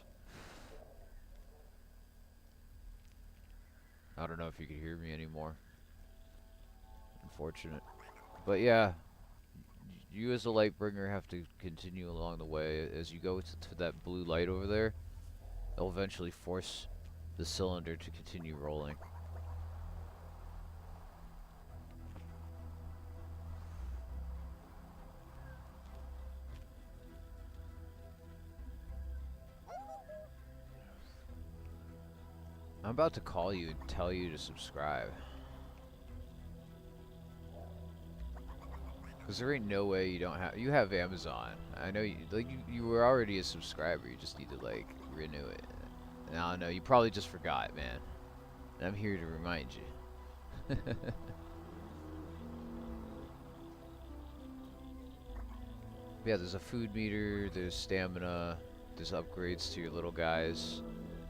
I don't know if you could hear me anymore. Unfortunate. But yeah, you as a light bringer have to continue along the way. As you go to that blue light over there, they'll eventually force the cylinder to continue rolling. I'm about to call you and tell you to subscribe. Cause there ain't no way you don't have. You have Amazon. I know you were already a subscriber. You just need to like renew it. No, you probably just forgot, man. And I'm here to remind you. Yeah, there's a food meter. There's stamina. There's upgrades to your little guys.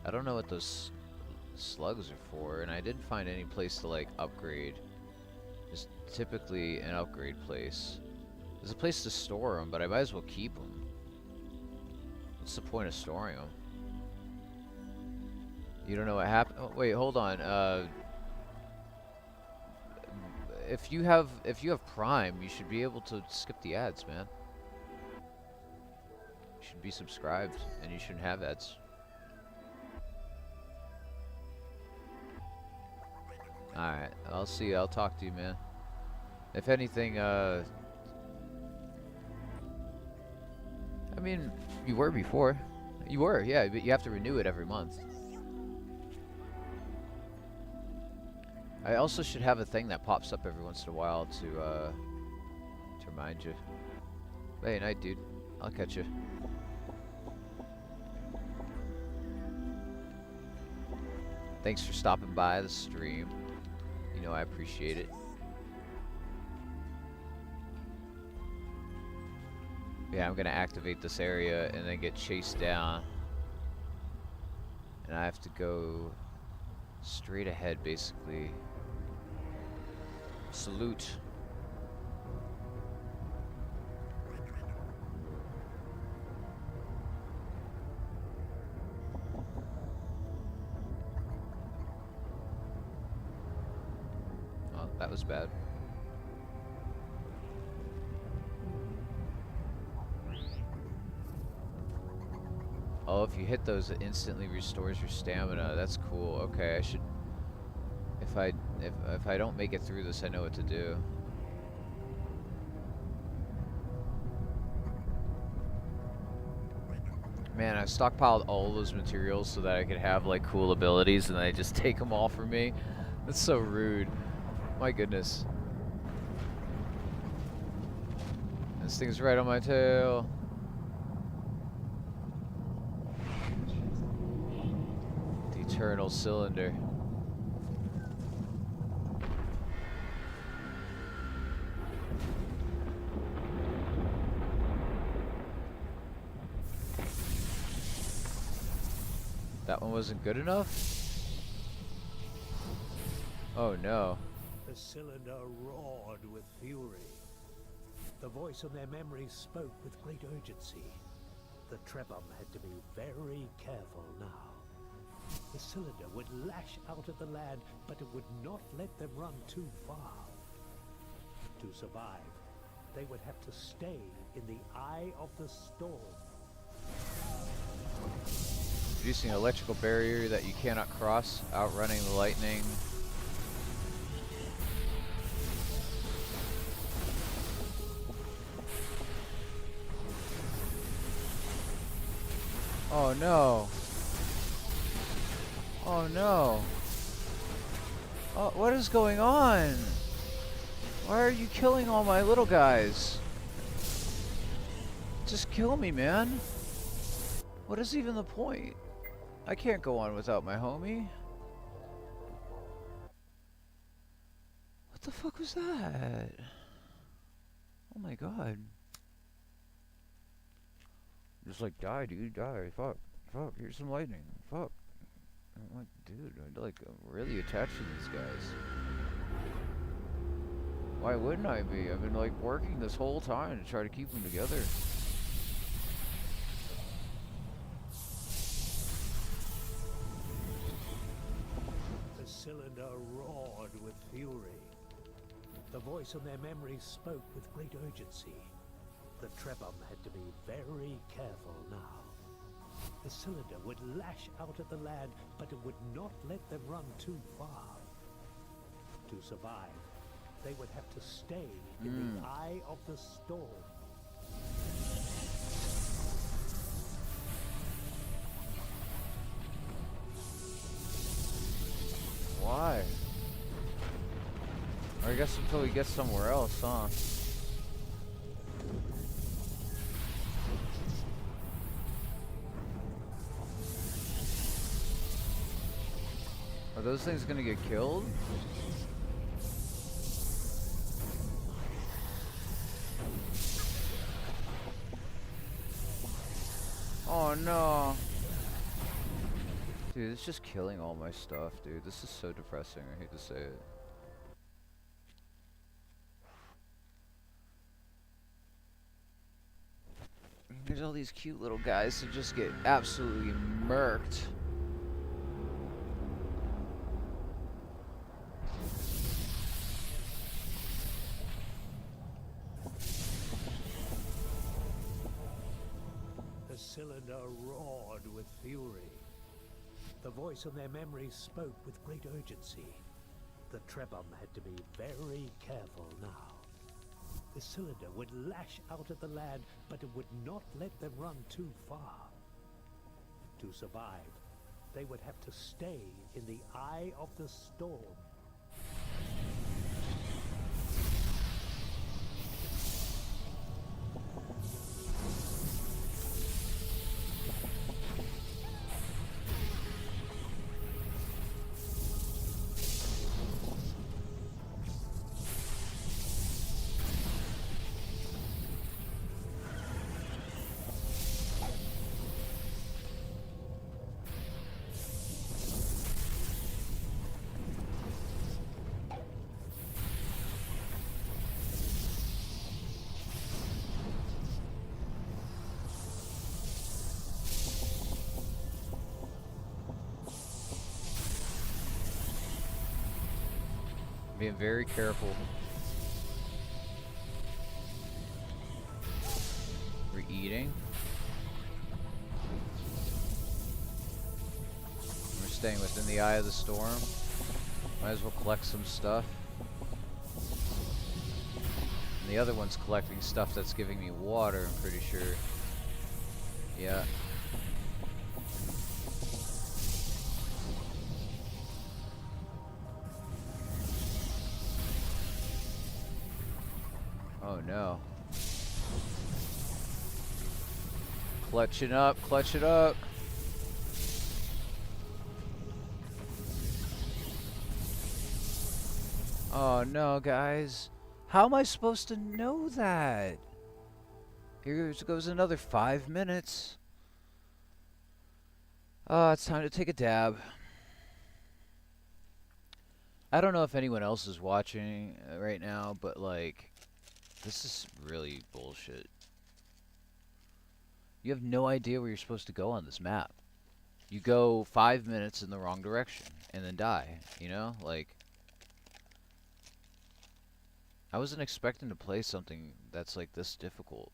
I don't know what those slugs are for, and I didn't find any place to like upgrade. There's typically an upgrade place. There's a place to store them, but I might as well keep them. What's the point of storing them? You don't know what happened? Oh, wait, hold on. if you have Prime, you should be able to skip the ads, man. You should be subscribed, and you shouldn't have ads. Alright, I'll see you. I'll talk to you, man. If anything, I mean, you were before. You were, yeah, but you have to renew it every month. I also should have a thing that pops up every once in a while to remind you. Hey, night, dude. I'll catch you. Thanks for stopping by the stream. You know I appreciate it. Yeah, I'm gonna activate this area and then get chased down. And I have to go straight ahead, basically. Salute. Oh, that was bad. Oh, if you hit those, it instantly restores your stamina. That's cool. Okay, I should. If I don't make it through this, I know what to do. Man, I stockpiled all those materials so that I could have like cool abilities, and then they just take them all from me. That's so rude. My goodness. This thing's right on my tail. The eternal cylinder. That one wasn't good enough? Oh no. The cylinder roared with fury. The voice in their memories spoke with great urgency. The Trebhum had to be very careful now. The cylinder would lash out at the land, but it would not let them run too far. To survive, they would have to stay in the eye of the storm. Producing an electrical barrier that you cannot cross, outrunning the lightning. Oh no. Oh no. Oh, what is going on? Why are you killing all my little guys? Just kill me, man. What is even the point? I can't go on without my homie. What the fuck was that? Oh my god. Just like, die, dude, die. Fuck. Fuck, here's some lightning. Fuck. I'm like, dude, I'm really attached to these guys. Why wouldn't I be? I've been like working this whole time to try to keep them together. The cylinder roared with fury. The voice in their memories spoke with great urgency. The Trebhum had to be very careful now. The cylinder would lash out at the land, but it would not let them run too far. To survive, they would have to stay in the eye of the storm. Why? Or I guess until we get somewhere else, huh? Are those things gonna get killed? Oh no. Dude, it's just killing all my stuff, dude. This is so depressing, I hate to say it. There's all these cute little guys that just get absolutely murked. cylinder roared with fury. The voice in their memories spoke with great urgency. The Trebhum had to be very careful now. The cylinder would lash out at the lad, but it would not let them run too far. To survive, they would have to stay in the eye of the storm. Being very careful. We're eating. We're staying within the eye of the storm. Might as well collect some stuff. And the other one's collecting stuff that's giving me water, I'm pretty sure. Yeah. Oh no. Clutch it up, clutch it up. Oh no, guys. How am I supposed to know that? Here goes another 5 minutes. It's time to take a dab. I don't know if anyone else is watching right now, but like, this is really bullshit. You have no idea where you're supposed to go on this map. You go 5 minutes in the wrong direction and then die, you know? Like, I wasn't expecting to play something that's like this difficult.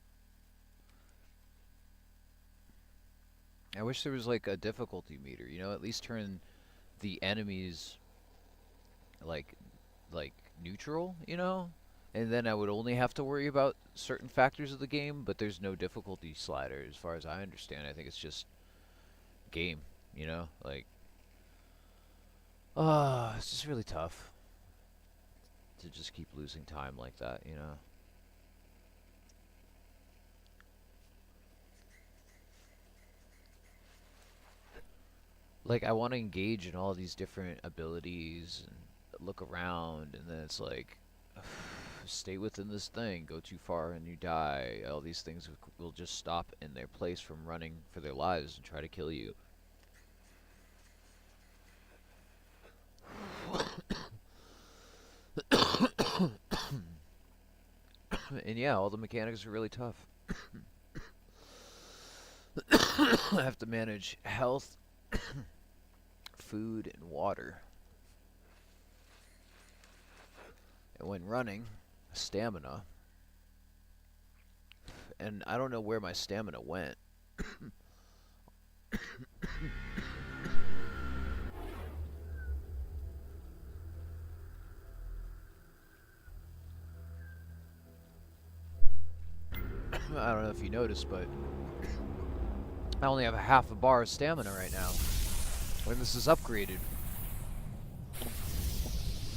I wish there was like a difficulty meter, you know? At least turn the enemies like neutral, you know? And then I would only have to worry about certain factors of the game, but there's no difficulty slider as far as I understand. I think it's just game, you know? Like, it's just really tough to just keep losing time like that, you know? Like, I want to engage in all these different abilities and look around, and then it's like, stay within this thing, go too far and you die. All these things will just stop in their place from running for their lives and try to kill you. And yeah, all the mechanics are really tough. I have to manage health, food, and water. And when running, stamina. And I don't know where my stamina went. I don't know if you noticed, but I only have a half a bar of stamina right now when this is upgraded.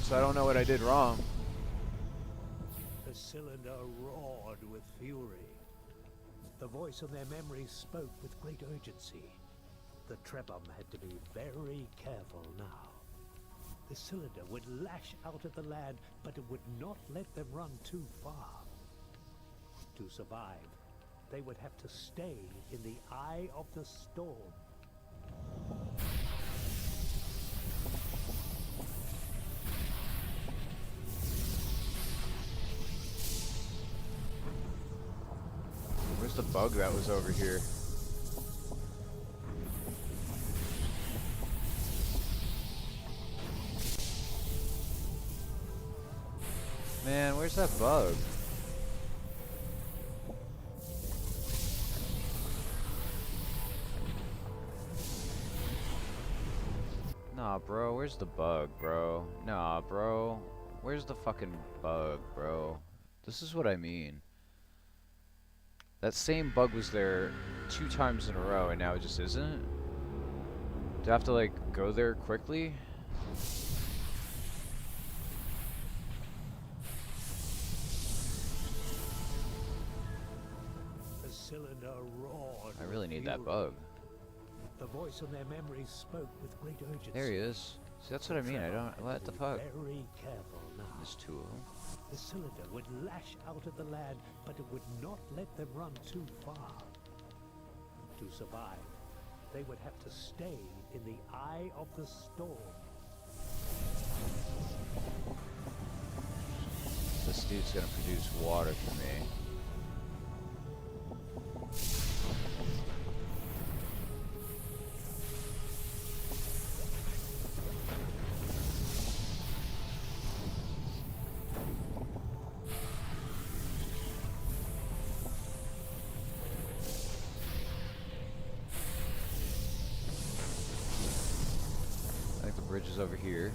So I don't know what I did wrong. The cylinder roared with fury. The voice in their memories spoke with great urgency. The Trebhum had to be very careful now. The cylinder would lash out at the lad, but it would not let them run too far. To survive, they would have to stay in the eye of the storm. Where's the bug that was over here? Man, where's that bug? Nah, bro, where's the bug, bro? Nah, bro. Where's the fucking bug, bro? This is what I mean. That same bug was there 2 times in a row, and now it just isn't? Do I have to, like, go there quickly? The cylinder roared. I really need with that bug. The voice on their memories spoke with great urgency. There he is. See, that's what I mean. I don't. What the fuck? Very careful now. There's 2 of them. The cylinder would lash out at the lad, but it would not let them run too far. To survive, they would have to stay in the eye of the storm. This dude's gonna produce water for me. I think the bridge is over here.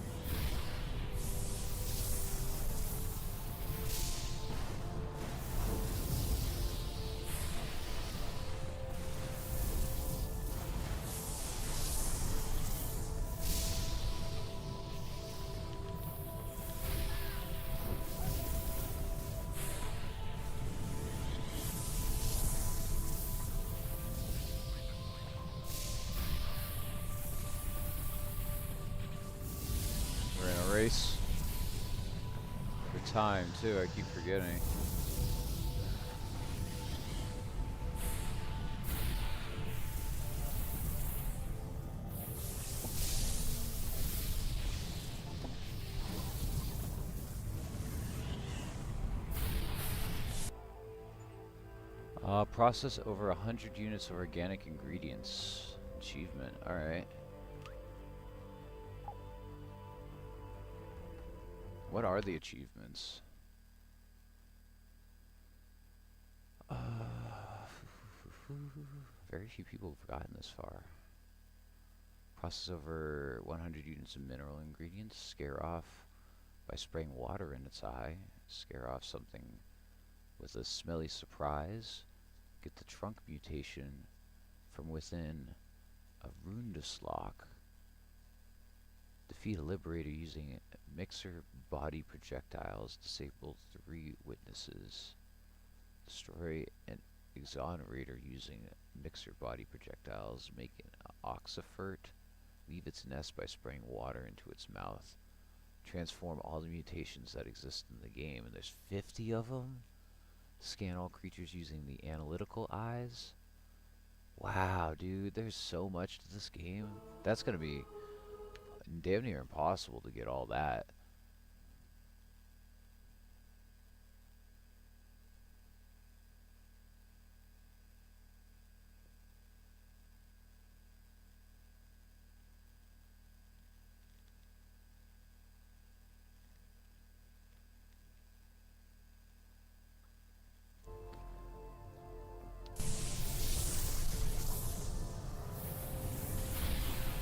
We're in a race for time too. I keep forgetting. Process over 100 units of organic ingredients. Achievement. Alright. What are the achievements? Very few people have gotten this far. Process over 100 units of mineral ingredients. Scare off by spraying water in its eye. Scare off something with a smelly surprise. Get the trunk mutation from within a Rundeslok. Defeat a liberator using mixer body projectiles. Disable 3 witnesses. Destroy an exonerator using mixer body projectiles. Make an oxifert. Leave its nest by spraying water into its mouth. Transform all the mutations that exist in the game, and there's 50 of them. Scan all creatures using the analytical eyes. Wow, dude, there's so much to this game. That's gonna be damn near impossible to get all that.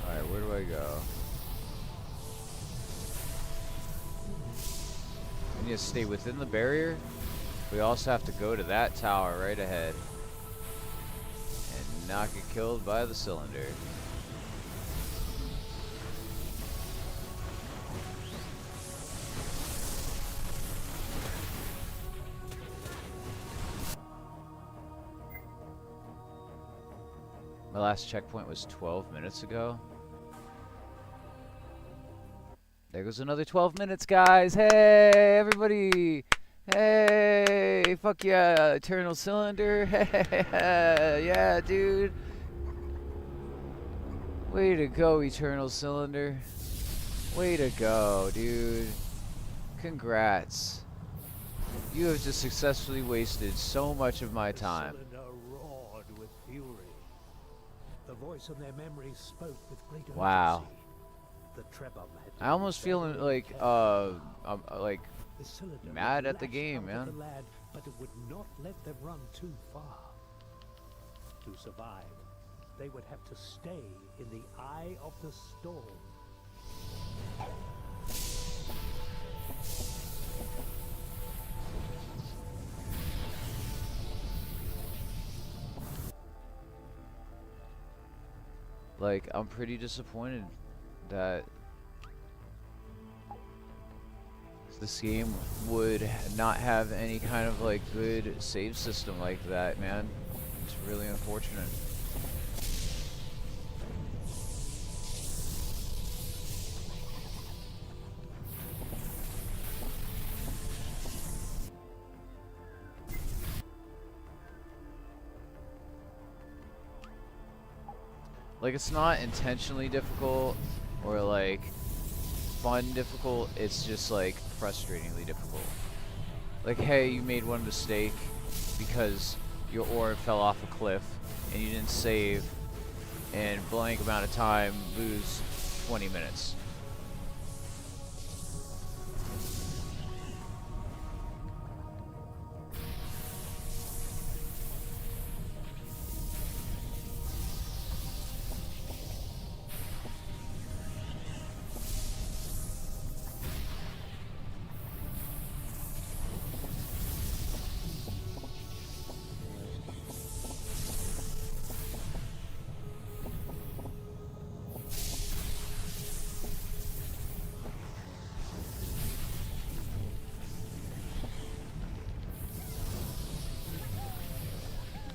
Alright, where do I go? I need to stay within the barrier. We also have to go to that tower right ahead and not get killed by the cylinder. My last checkpoint was 12 minutes ago. There goes another 12 minutes, guys. Hey, everybody. Hey, fuck yeah, Eternal Cylinder. Yeah, dude. Way to go, Eternal Cylinder. Way to go, dude. Congrats. You have just successfully wasted so much of my time. The cylinder roared with fury. The voice on their memories spoke with great urgency. Wow. The Trebum had to I almost be feel very like, careful. like The cylinder mad would at the lash game, out man. the lad, but it would not let them run too far. To survive, they would have to stay in the eye of the storm. Like, I'm pretty disappointed that this game would not have any kind of like good save system like that, man. It's really unfortunate. Like, it's not intentionally difficult or like fun difficult, it's just like frustratingly difficult. Like, hey, you made one mistake because your orb fell off a cliff and you didn't save, and blank amount of time, lose 20 minutes.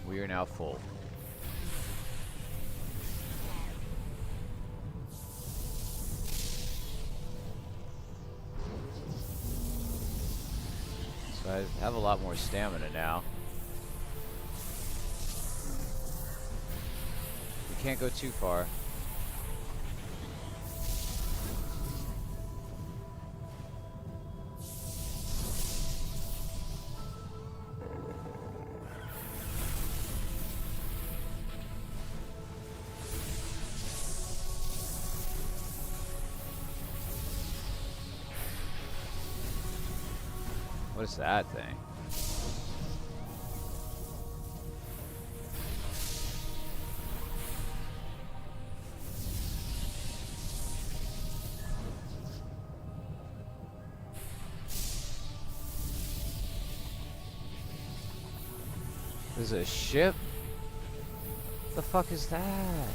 We are now full. So I have a lot more stamina now. We can't go too far. What is that thing? There's a ship? What the fuck is that?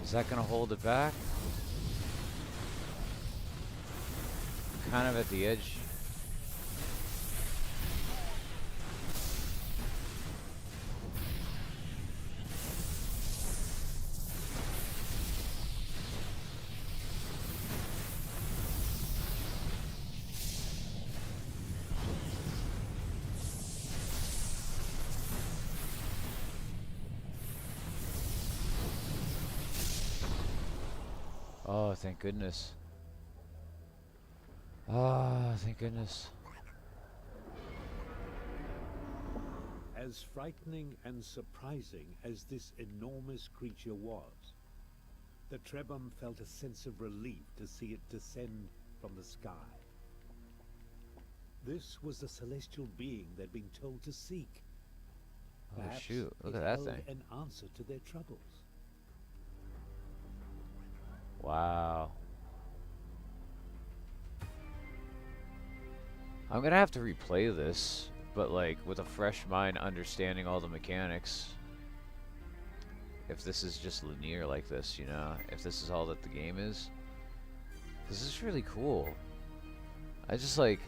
Is that gonna hold it back? Kind of at the edge. Oh, thank goodness. Ah, thank goodness. As frightening and surprising as this enormous creature was, the Trebhum felt a sense of relief to see it descend from the sky. This was the celestial being they'd been told to seek. Oh Perhaps shoot, look it at that held thing. an answer to their troubles. Wow. I'm gonna have to replay this, but like with a fresh mind, understanding all the mechanics. If this is just linear like this, you know, if this is all that the game is. This is really cool. I just like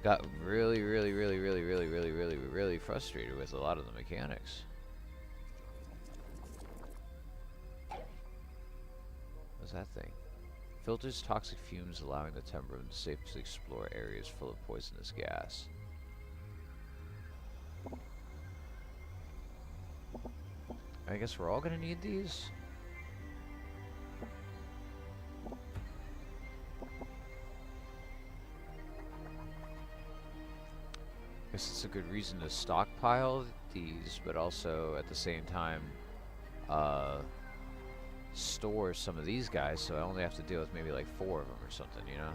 got really frustrated with a lot of the mechanics. What's that thing? Filters toxic fumes, allowing the Tembrum to safely explore areas full of poisonous gas. I guess we're all gonna need these. Guess it's a good reason to stockpile these, but also at the same time, store some of these guys, so I only have to deal with maybe like 4 of them or something, you know?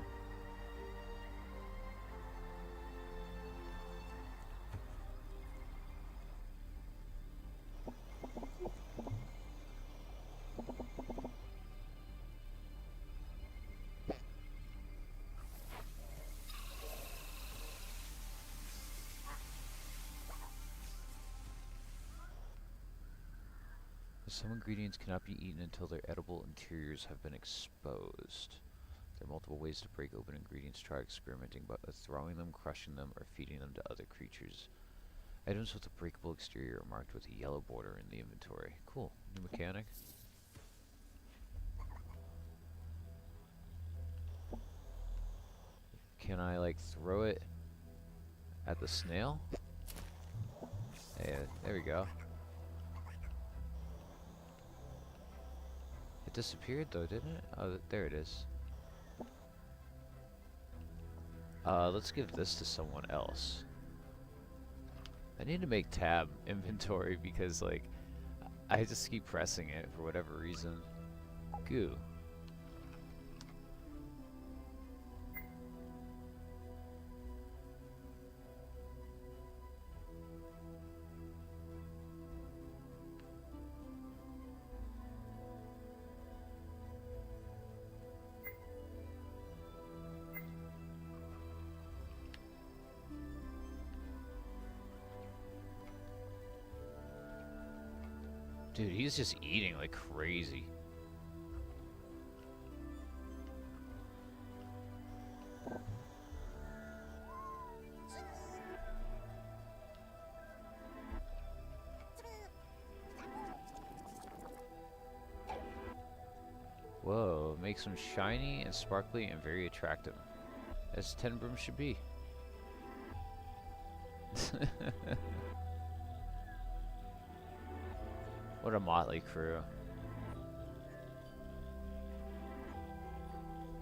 Some ingredients cannot be eaten until their edible interiors have been exposed. There are multiple ways to break open ingredients. Try experimenting by throwing them, crushing them, or feeding them to other creatures. Items with a breakable exterior are marked with a yellow border in the inventory. Cool. New mechanic. Can I, like, throw it at the snail? Yeah, there we go. It disappeared though, didn't it? Oh, there it is. Let's give this to someone else. I need to make tab inventory because, like, I just keep pressing it for whatever reason. Goo. Dude, he's just eating like crazy. Whoa, makes them shiny and sparkly and very attractive. As 10 brooms should be. What a motley crew.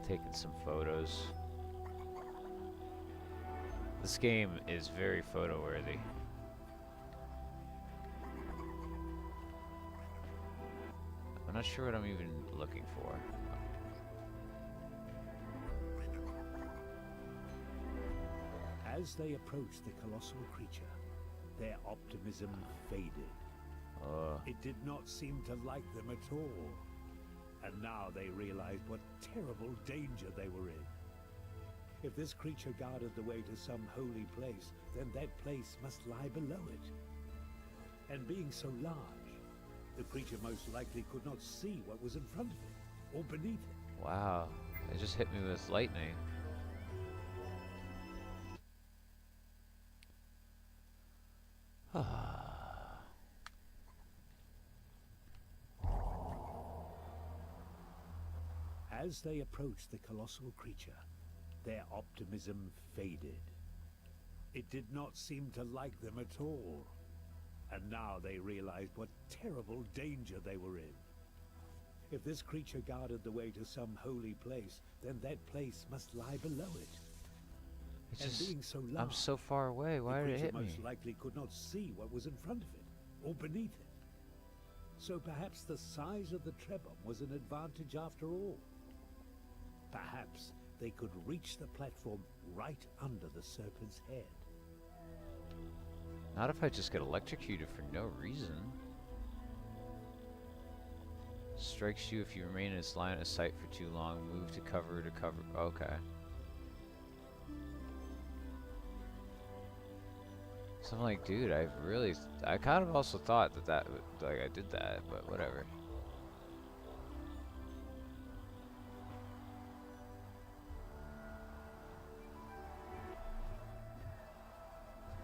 Taking some photos. This game is very photo worthy. I'm not sure what I'm even looking for. As they approached the colossal creature, their optimism faded. It did not seem to like them at all. And now they realized what terrible danger they were in. If this creature guarded the way to some holy place, then that place must lie below it. And being so large, the creature most likely could not see what was in front of it, or beneath it. Wow, it just hit me with lightning. As they approached the colossal creature, their optimism faded. It did not seem to like them at all. And now they realized what terrible danger they were in. If this creature guarded the way to some holy place, then that place must lie below it. It's And just, being so large, I'm so far away. Why did it hit the me? creature most likely could not see what was in front of it, or beneath it. So perhaps the size of the Trebon was an advantage after all. Perhaps they could reach the platform right under the serpent's head. Not if I just get electrocuted for no reason. Strikes you if you remain in its line of sight for too long. Move to cover to cover. Okay. So I'm like, dude, I kind of also thought that like I did that, but whatever.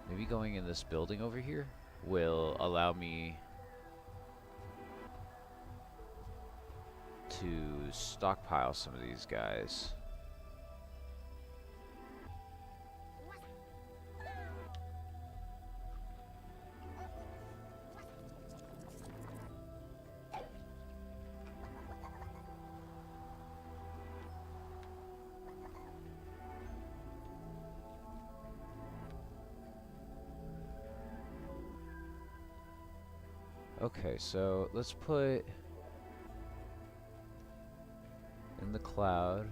Maybe going in this building over here will allow me to stockpile some of these guys. Okay, so let's put cloud.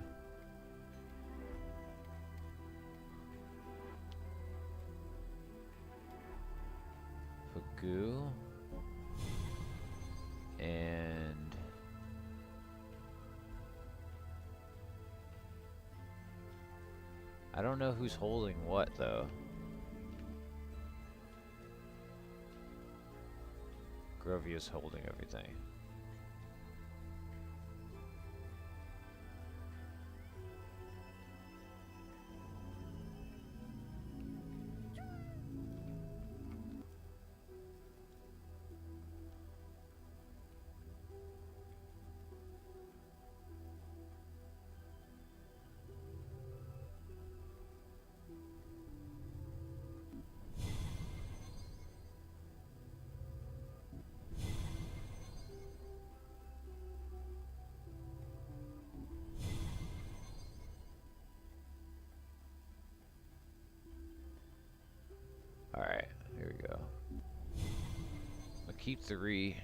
Put goo. And I don't know who's holding what though. Grovia's holding everything. Alright, here we go. I'll keep 3.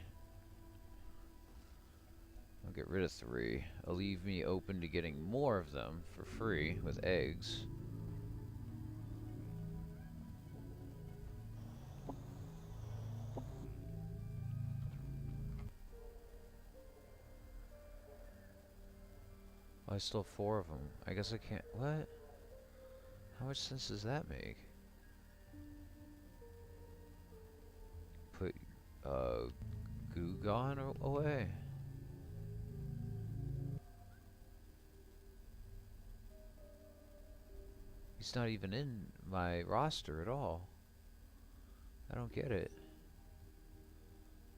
I'll get rid of 3. It'll leave me open to getting more of them for free with eggs. Oh, I still have 4 of them. I guess I can't. What? How much sense does that make? Put goo gone away. He's not even in my roster at all. I don't get it.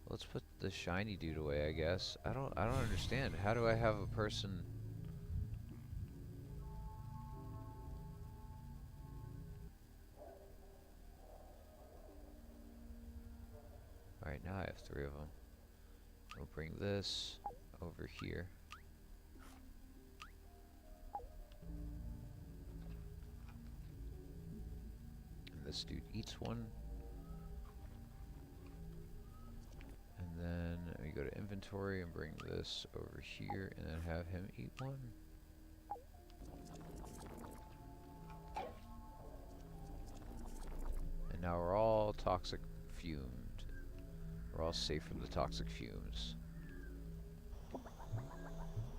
Let's put the shiny dude away, I guess. I don't understand. How do I have a person? Alright, now I have 3 of them. We'll bring this over here. And this dude eats one. And then we go to inventory and bring this over here and then have him eat one. And now we're all toxic fumed. We're all safe from the toxic fumes.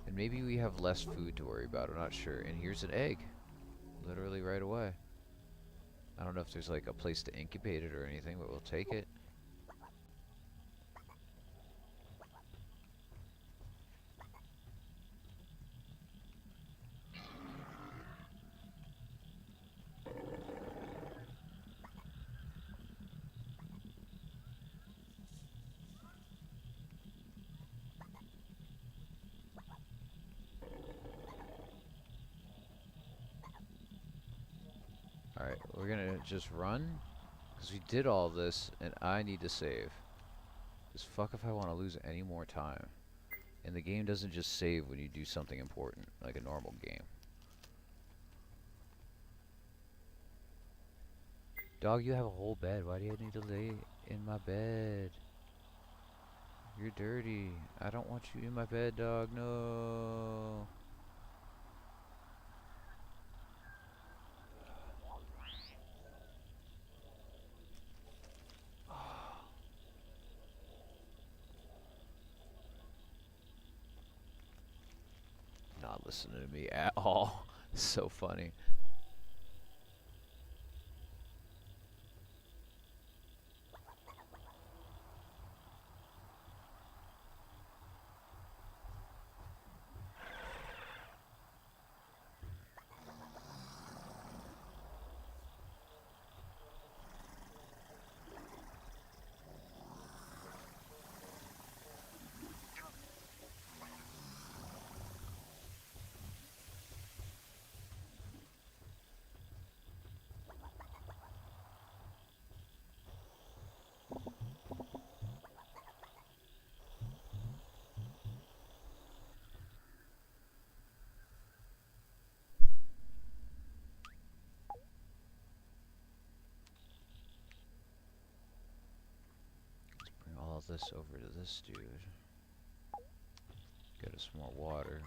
And maybe we have less food to worry about, I'm not sure. And here's an egg. Literally right away. I don't know if there's like a place to incubate it or anything, but we'll take it. Alright, we're gonna just run, because we did all this, and I need to save. Because fuck if I want to lose any more time. And the game doesn't just save when you do something important, like a normal game. Dog, you have a whole bed. Why do you need to lay in my bed? You're dirty. I don't want you in my bed, dog. No. Not listening to me at all. So funny. Bring all of this over to this dude. Get us more water.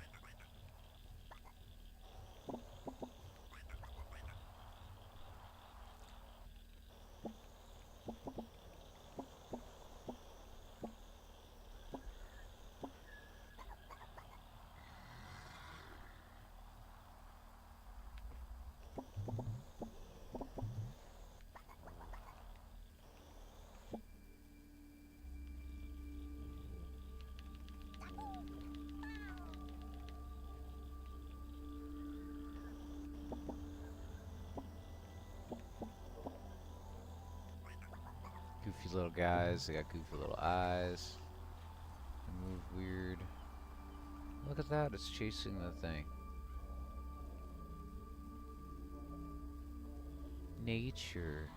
These little guys, they got goofy little eyes. They move weird. Look at that, it's chasing the thing. Nature.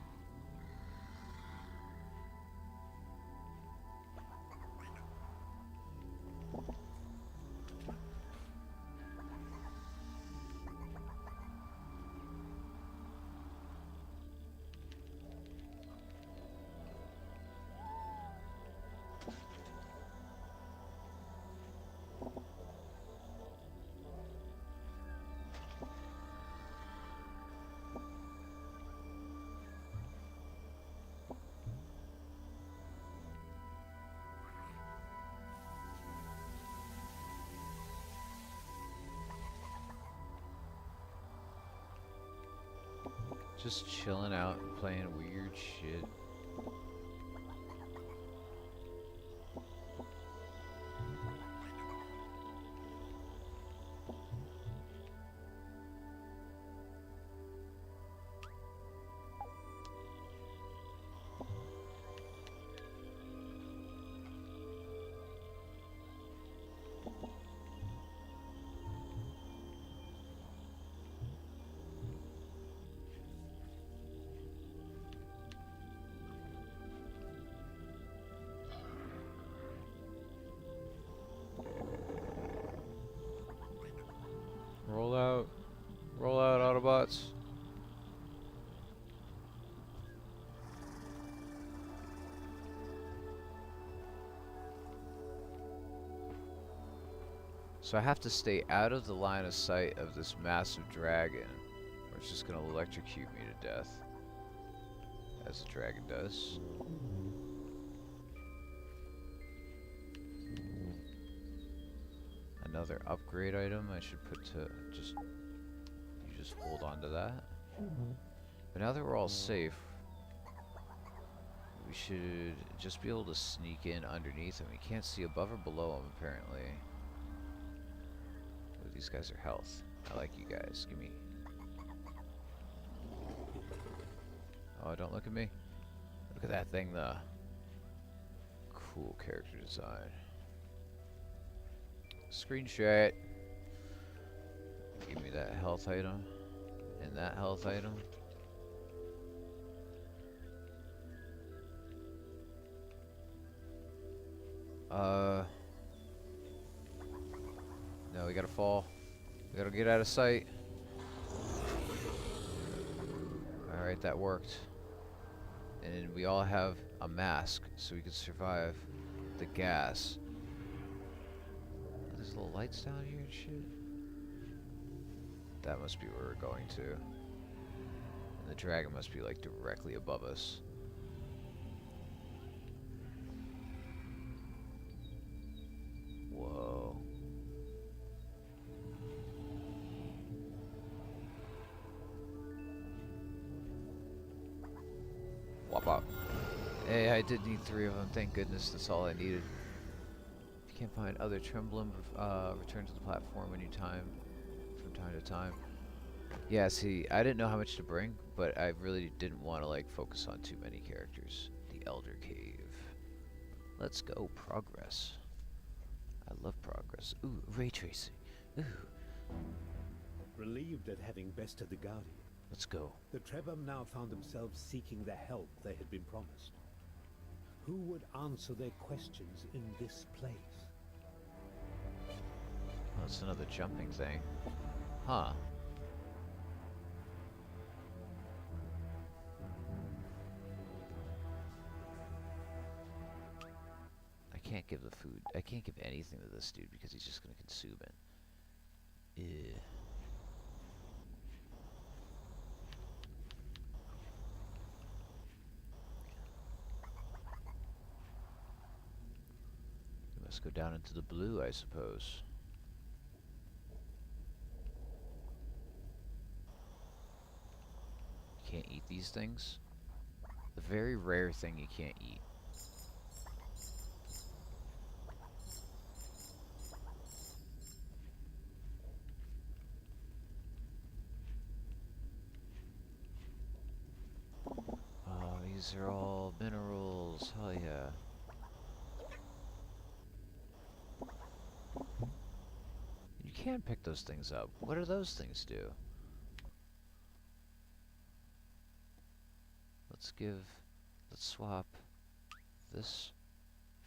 Just chilling out and playing weird shit. Roll out, Autobots. So I have to stay out of the line of sight of this massive dragon, or it's just gonna electrocute me to death, as the dragon does. Another upgrade item I should put to just, you just hold on to that. But now that we're all safe, we should just be able to sneak in underneath him. We can't see above or below him apparently. Ooh, these guys are health. I like you guys. Give me. Oh, don't look at me. Look at that thing, the cool character design. Screenshot. Give me that health item and that health item. No, we gotta fall. We gotta get out of sight. Alright, that worked. And we all have a mask, so we can survive the gas. There's little lights down here and shit. That must be where we're going to. And the dragon must be like directly above us. Whoa. Wop up. Hey, I did need 3 of them. Thank goodness, that's all I needed. If you can't find other Tremblum, return to the platform anytime, from time to time. Yeah, see, I didn't know how much to bring, but I really didn't want to like focus on too many characters. The Elder Cave. Let's go, progress. I love progress. Ooh, ray tracing. Ooh. Relieved at having bested the Guardian, Let's go. the Trebhum now found themselves seeking the help they had been promised. Who would answer their questions in this place? Oh, it's another jumping thing. Huh. I can't give the food. I can't give anything to this dude because he's just gonna consume it. Ew. We must go down into the blue, I suppose. You can't eat these things? The very rare thing you can't eat. These are all minerals. Hell yeah. You can't pick those things up. What do those things do? Let's swap this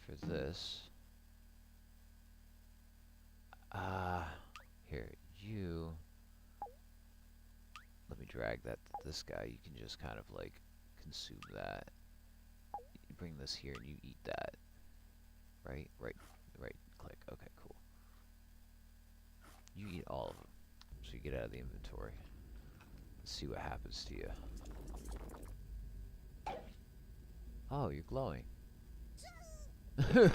for this. Here, you. Let me drag that to this guy. You can just kind of like consume that. You bring this here and you eat that. Right click. Okay, cool. You eat all of them. So you get out of the inventory. Let's see what happens to you. Oh, you're glowing. Damn,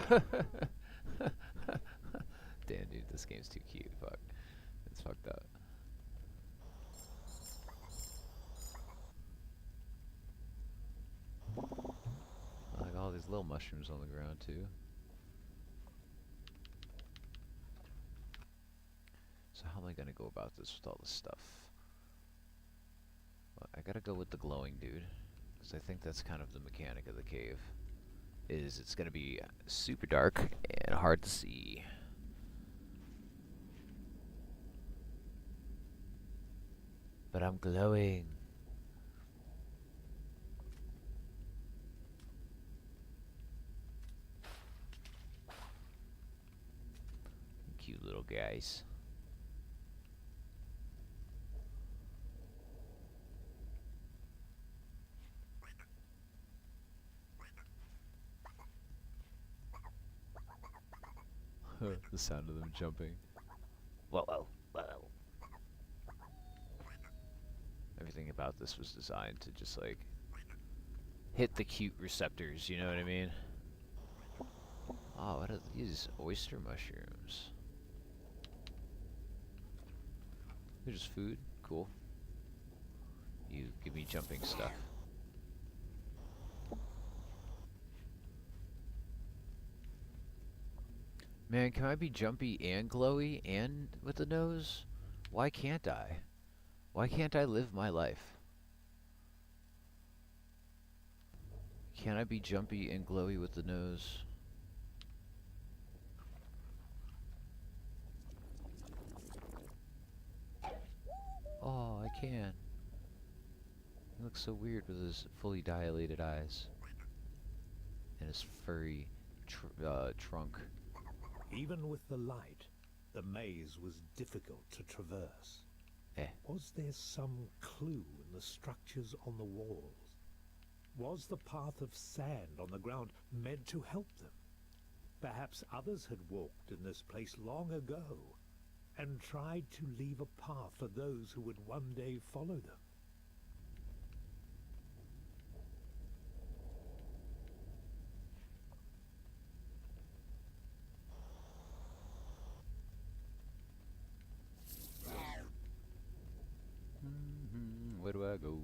dude, this game's too cute. Fuck. It's fucked up. I like all these little mushrooms on the ground, too. So how am I gonna go about this with all this stuff? Well, I gotta go with the glowing dude, because I think that's kind of the mechanic of the cave. Is it's gonna be super dark and hard to see. But I'm glowing. Cute little guys. The sound of them jumping. Whoa, whoa, whoa. Everything about this was designed to just like hit the cute receptors, you know what I mean? Oh, what are these? Oyster mushrooms. They're just food? Cool. You give me jumping stuff. Man, can I be jumpy and glowy and with the nose? Why can't I? Why can't I live my life? Can I be jumpy and glowy with the nose? Oh, I can. He looks so weird with his fully dilated eyes. And his furry trunk. Even with the light, the maze was difficult to traverse. Was there some clue in the structures on the walls? Was the path of sand on the ground meant to help them? Perhaps others had walked in this place long ago and tried to leave a path for those who would one day follow them. Where do I go?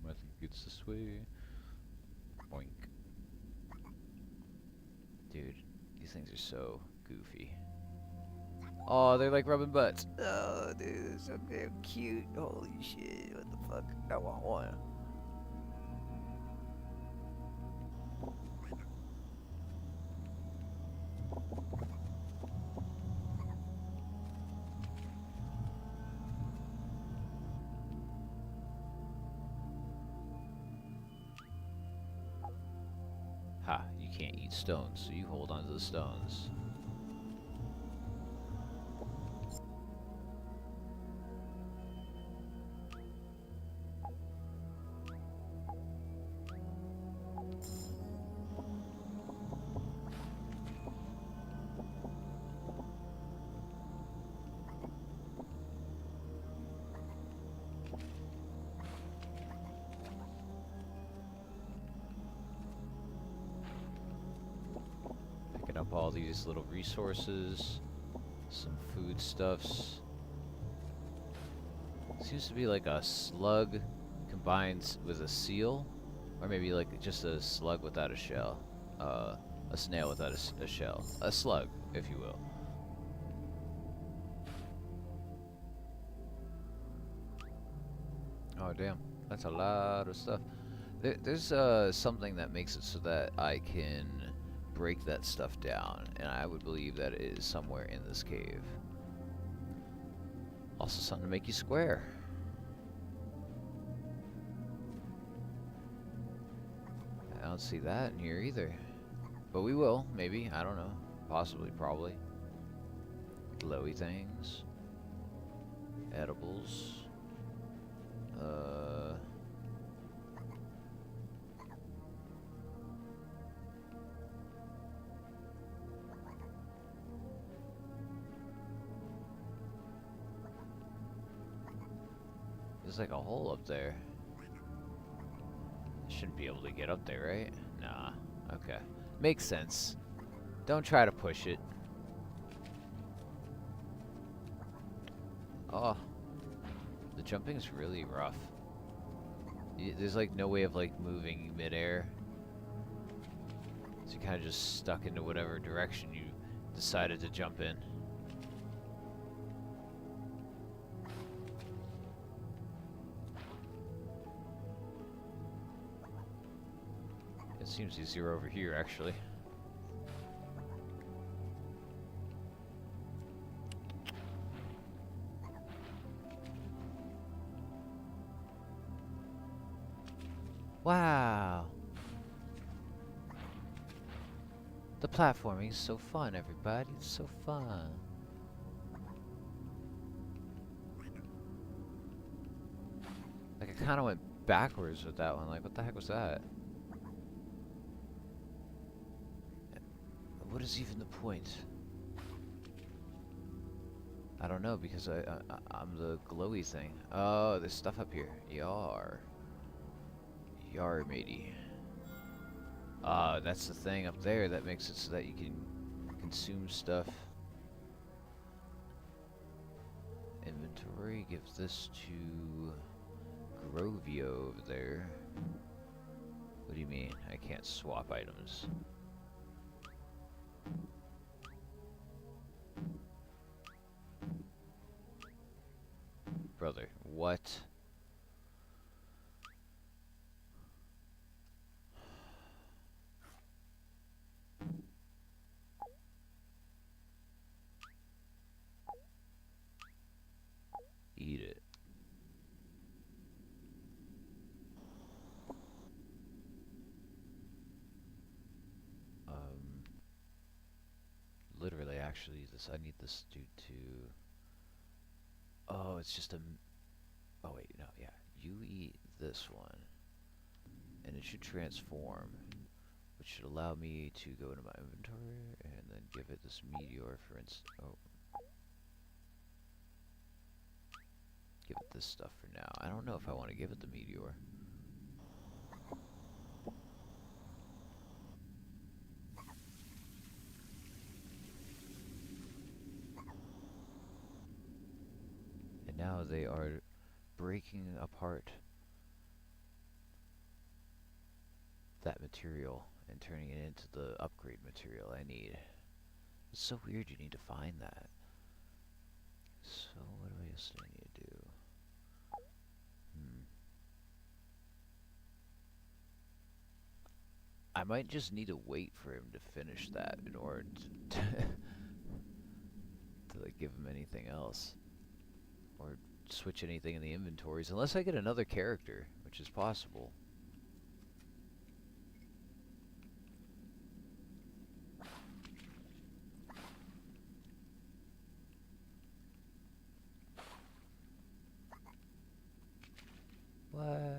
I think it's this way. Boink. Dude, these things are so goofy. Oh, they're like rubbing butts. Oh, dude, they're so damn cute. Holy shit, what the fuck? I want one. Ha, you can't eat stones, so you hold on to the stones. Picking up all these little resources, some foodstuffs. Seems to be like a slug combined with a seal, or maybe like just a slug without a shell. A snail without a shell. A slug, if you will. Oh damn, that's a lot of stuff. There's something that makes it so that I can break that stuff down, and I would believe that it is somewhere in this cave. Also something to make you square. I don't see that in here either. But we will, maybe, I don't know. Possibly, probably. Glowy things. Edibles. There's like a hole up there. Shouldn't be able to get up there, right? Nah. Okay. Makes sense. Don't try to push it. Oh. The jumping's really rough. There's like no way of like moving midair. So you're kind of just stuck into whatever direction you decided to jump in. It seems easier over here, actually. Wow. The platforming is so fun, everybody. It's so fun. Like, I kind of went backwards with that one. Like, what the heck was that? What is even the point? I don't know, because I'm the glowy thing. Oh, there's stuff up here. Yar. Yar, matey. That's the thing up there that makes it so that you can consume stuff. Inventory, give this to Grovio over there. What do you mean? I can't swap items. Brother, what? Eat it. Literally, actually, I need this dude to... Oh, it's just a... Oh, wait, no, yeah. You eat this one, and it should transform, which should allow me to go into my inventory, and then give it this meteor, for instance. Oh. Give it this stuff for now. I don't know if I want to give it the meteor. And now they are breaking apart that material and turning it into the upgrade material I need. It's so weird you need to find that. So what do I still need to do? I might just need to wait for him to finish that in order to, like, give him anything else. Or switch anything in the inventories, unless I get another character, which is possible. What?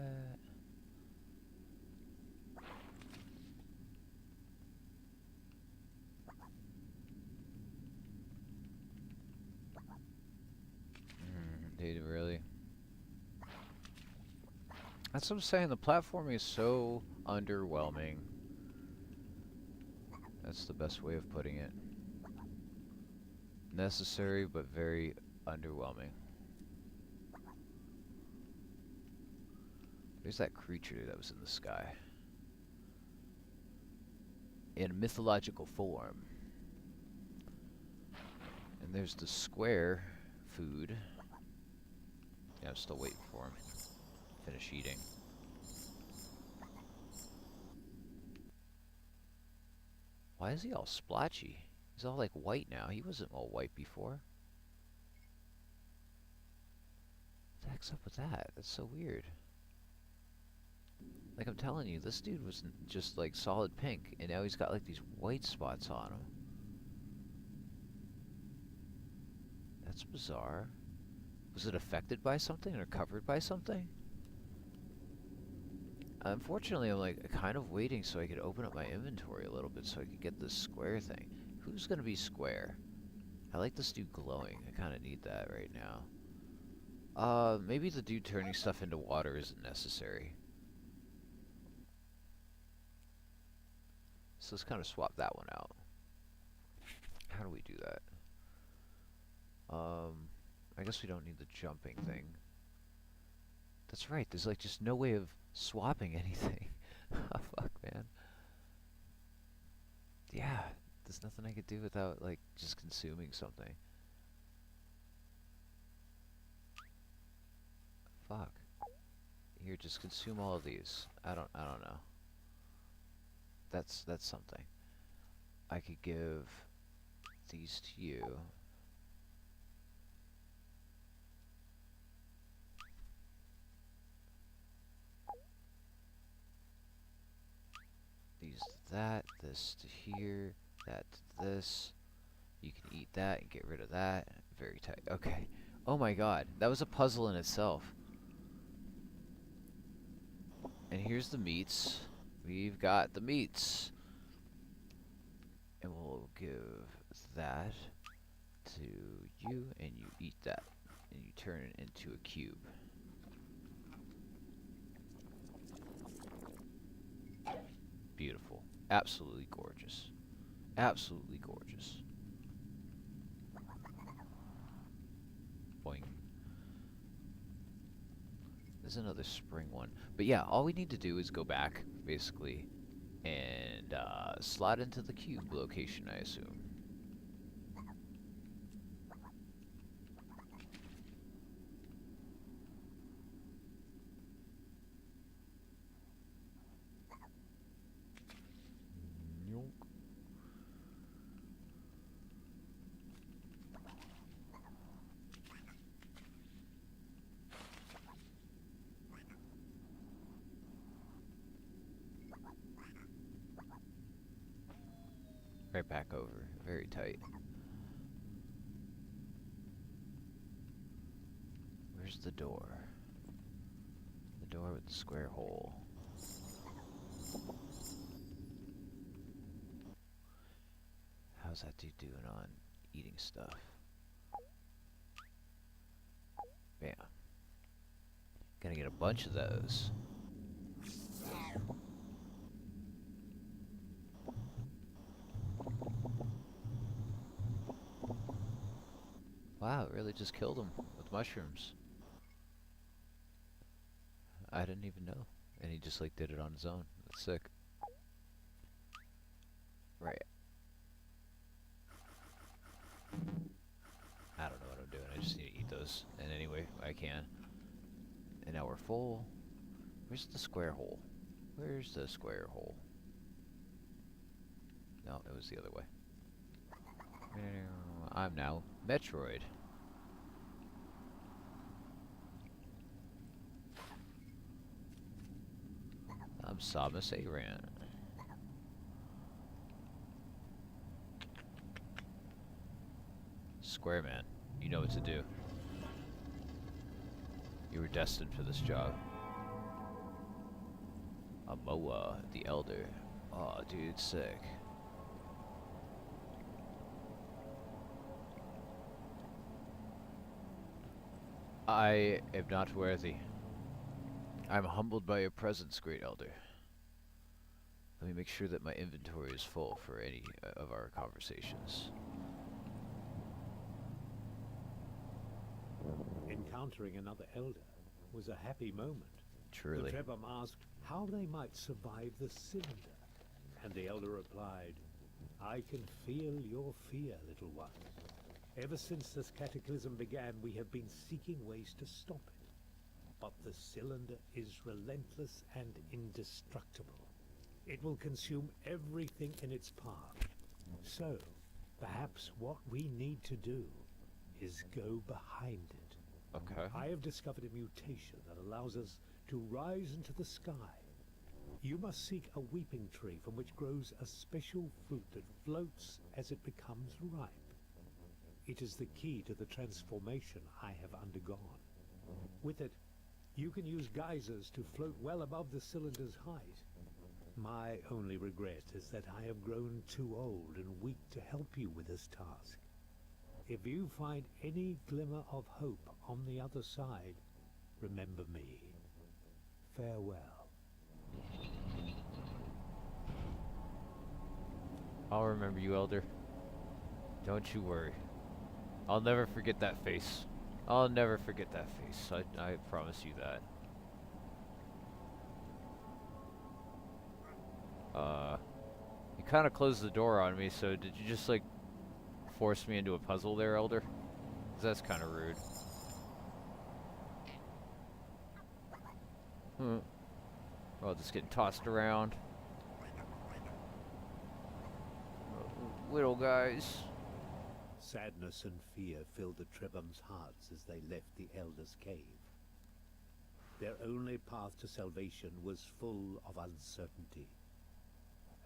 Dude, really? That's what I'm saying, the platforming is so underwhelming. That's the best way of putting it. Necessary, but very underwhelming. There's that creature that was in the sky. In mythological form. And there's the square food. Yeah, I'm still waiting for him. Finish eating. Why is he all splotchy? He's all like white now. He wasn't all white before. What the heck's up with that? That's so weird. Like I'm telling you, this dude was just like solid pink, and now he's got like these white spots on him. That's bizarre. Was it affected by something or covered by something? Unfortunately, I'm like kind of waiting so I could open up my inventory a little bit so I could get this square thing. Who's gonna be square? I like this dude glowing. I kind of need that right now. Maybe the dude turning stuff into water isn't necessary. So let's kind of swap that one out. How do we do that? I guess we don't need the jumping thing. That's right, there's like just no way of swapping anything. Oh, fuck, man. Yeah, there's nothing I could do without like just consuming something. Fuck. Here, just consume all of these. I don't know. That's something. I could give these to you. These to that, this to here, that to this. You can eat that and get rid of that. Very tight. Okay. Oh my god, that was a puzzle in itself. And here's the meats. We've got the meats. And we'll give that to you, and you eat that. And you turn it into a cube. Beautiful. Absolutely gorgeous. Absolutely gorgeous. Boing. There's another spring one. But yeah, all we need to do is go back, basically, and slot into the cube location, I assume. Right back over. Very tight. Where's the door? The door with the square hole. How's that dude doing on eating stuff? Bam. Gonna get a bunch of those. Wow, it really just killed him with mushrooms. I didn't even know. And he just like did it on his own. That's sick. Right. I don't know what I'm doing. I just need to eat those in any way I can. And now we're full. Where's the square hole? Where's the square hole? No, it was the other way. I'm now Metroid. I'm Samus Aran. Square Man, you know what to do. You were destined for this job. Amoa, the Elder. Oh, dude, sick. I am not worthy. I am humbled by your presence, great elder. Let me make sure that my inventory is full for any of our conversations. Encountering another elder was a happy moment. Truly. The Trebhum asked how they might survive the cylinder, and the elder replied, "I can feel your fear, little one. Ever since this cataclysm began, we have been seeking ways to stop it. But the cylinder is relentless and indestructible. It will consume everything in its path, So, perhaps what we need to do is go behind it. Okay. I have discovered a mutation that allows us to rise into the sky. You must seek a weeping tree from which grows a special fruit that floats as it becomes ripe. It is the key to the transformation I have undergone. With it, you can use geysers to float well above the cylinder's height. My only regret is that I have grown too old and weak to help you with this task. If you find any glimmer of hope on the other side, remember me. Farewell. I'll remember you, Elder. Don't you worry. I'll never forget that face. I'll never forget that face. I promise you that. You kind of closed the door on me, so did you just, like, force me into a puzzle there, Elder? 'Cause that's kind of rude. We're all just getting tossed around. Little guys. Sadness and fear filled the Trebhum's hearts as they left the Elder's cave. Their only path to salvation was full of uncertainty,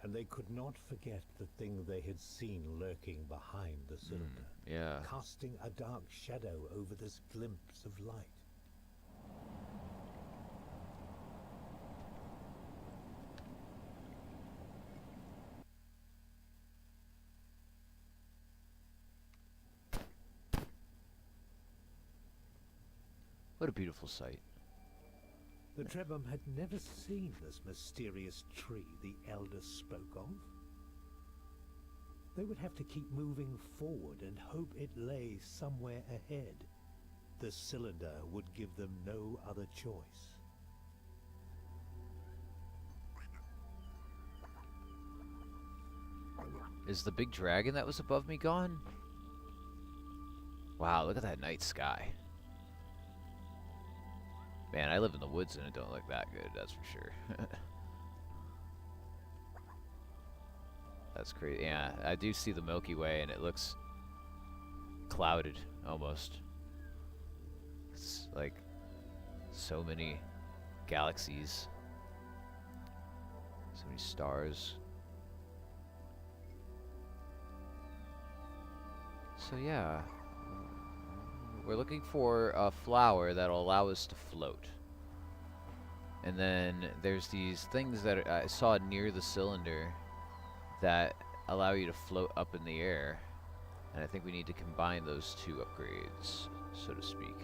and they could not forget the thing they had seen lurking behind the cylinder, Yeah. casting a dark shadow over this glimpse of light. What a beautiful sight. The Trebhum had never seen this mysterious tree the Elder spoke of. They would have to keep moving forward and hope it lay somewhere ahead. The cylinder would give them no other choice. Is the big dragon that was above me gone? Wow, look at that night sky. Man, I live in the woods and it don't look that good, that's for sure. That's crazy. Yeah, I do see the Milky Way and it looks clouded almost. It's like so many galaxies, so many stars. So yeah, we're looking for a flower that'll allow us to float. And then there's these things that I saw near the cylinder that allow you to float up in the air. And I think we need to combine those two upgrades, so to speak.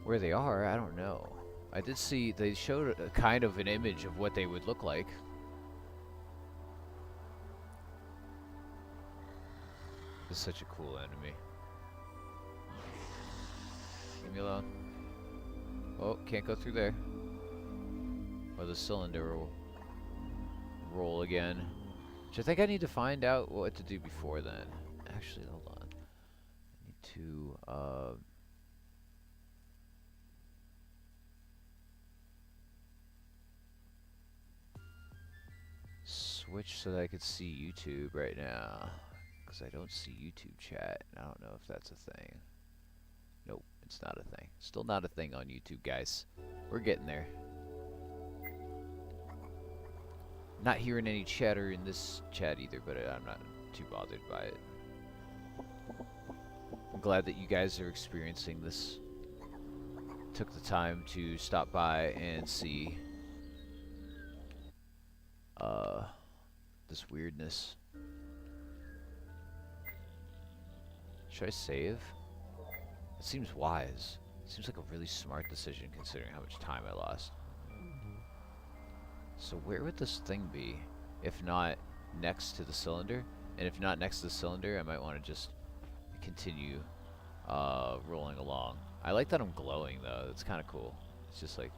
Where they are, I don't know. I did see, they showed a kind of an image of what they would look like. This is such a cool enemy. Leave me alone. Oh, can't go through there. Or the cylinder will roll again. Which I think I need to find out what to do before then. Actually, hold on. I need to, switch so that I could see YouTube right now. Because I don't see YouTube chat. I don't know if that's a thing. Nope, it's not a thing. Still not a thing on YouTube, guys. We're getting there. Not hearing any chatter in this chat either, but I'm not too bothered by it. I'm glad that you guys are experiencing this. Took the time to stop by and see this weirdness. Should I save? It seems wise. Seems like a really smart decision considering how much time I lost. So where would this thing be? If not next to the cylinder? And if not next to the cylinder, I might want to just continue rolling along. I like that I'm glowing though. It's kind of cool. It's just like,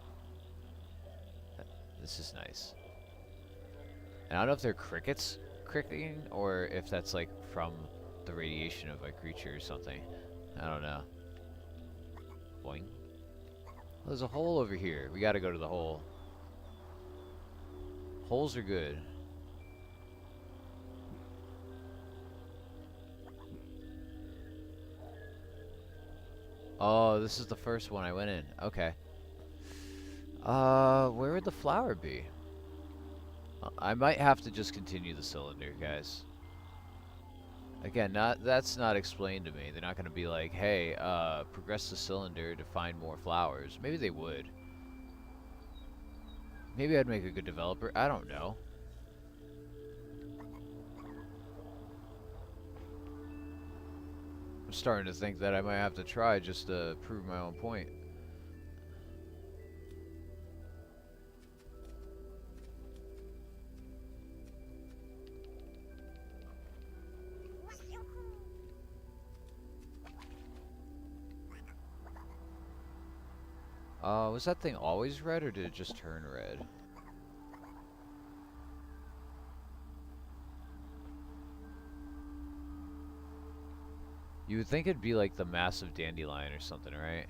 this is nice. And I don't know if they're crickets cricketing or if that's like from the radiation of a creature or something. I don't know. Boing. Well, there's a hole over here. We gotta go to the hole. Holes are good. Oh, this is the first one I went in. Okay. Where would the flower be? I might have to just continue the cylinder, guys. Again, that's not explained to me. They're not going to be like, hey, progress the cylinder to find more flowers. Maybe they would. Maybe I'd make a good developer. I don't know. I'm starting to think that I might have to try just to prove my own point. Was that thing always red or did it just turn red? You would think it'd be like the massive dandelion or something, right?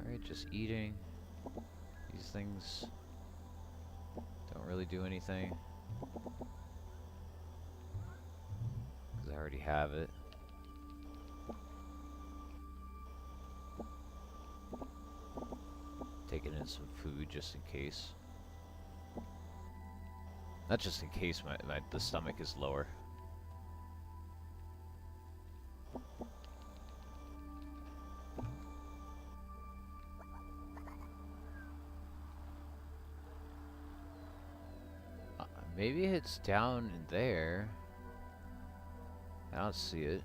Alright, just eating. These things don't really do anything. Because I already have it. Taking in some food just in case. Not just in case the stomach is lower. Maybe it's down in there. I don't see it.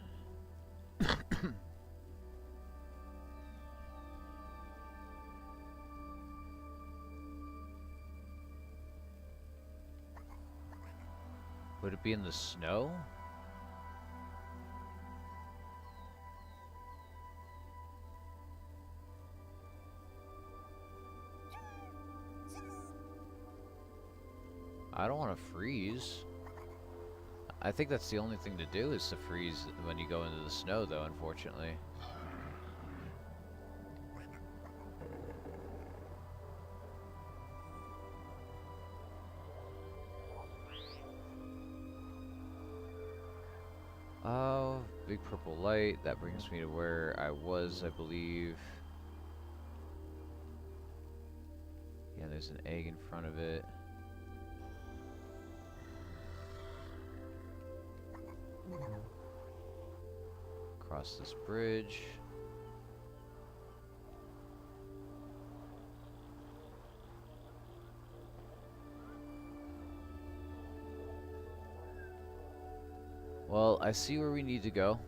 Would it be in the snow? I don't want to freeze. I think that's the only thing to do is to freeze when you go into the snow, though, unfortunately. Oh, big purple light. That brings me to where I was, I believe. Yeah, there's an egg in front of it. Cross this bridge. Well, I see where we need to go.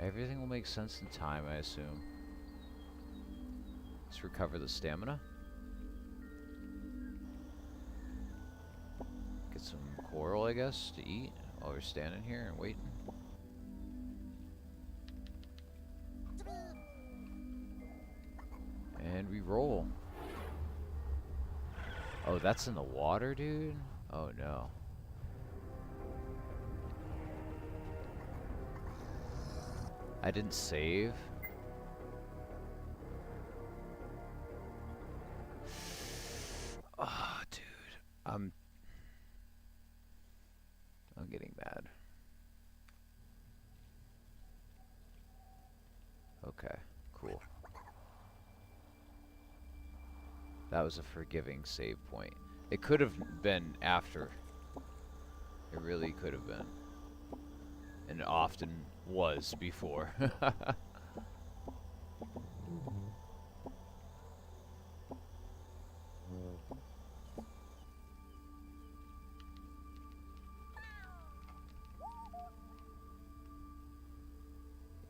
Everything will make sense in time, I assume. Let's recover the stamina. Get some coral, I guess, to eat while we're standing here and waiting. And we roll. Oh, that's in the water, dude? Oh, no. I didn't save. Oh, dude. I'm getting mad. Okay, cool. That was a forgiving save point. It could have been after. It really could have been. And often was before.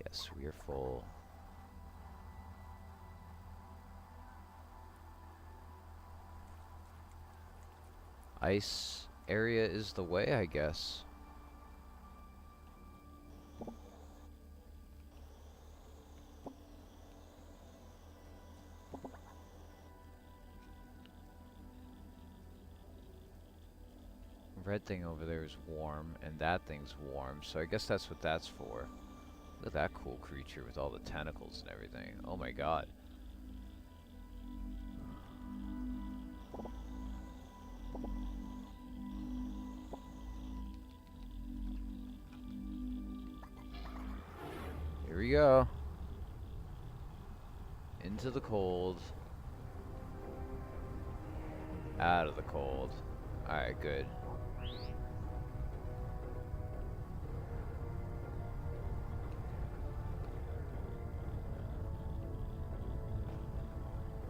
Yes, we are full. Ice area is the way, I guess. red thing over there is warm, and that thing's warm, so I guess that's what that's for. Look at that cool creature with all the tentacles and everything. Oh my god. Here we go. Into the cold. Out of the cold. Alright, good.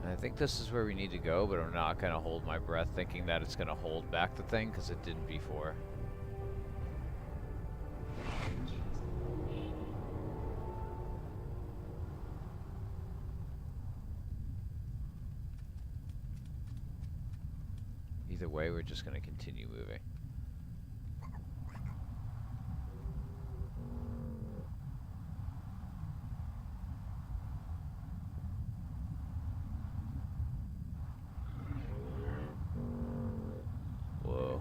I think this is where we need to go, but I'm not going to hold my breath thinking that it's going to hold back the thing, because it didn't before. Either way, we're just going to continue moving. Whoa.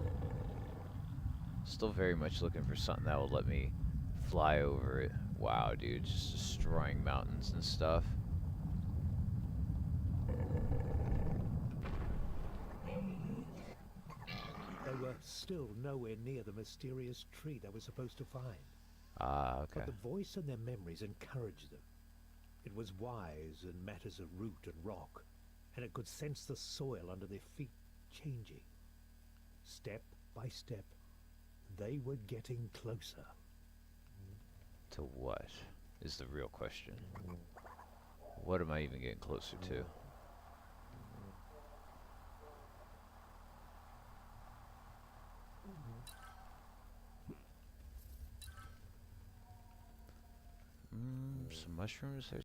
Still very much looking for something that will let me fly over it. Wow, dude, just destroying mountains and stuff. They were still nowhere near the mysterious tree they were supposed to find. Ah, okay. But the voice in their memories encouraged them. It was wise in matters of root and rock, and it could sense the soil under their feet changing. Step by step, they were getting closer. To what is the real question? What am I even getting closer to? Some mushrooms. There's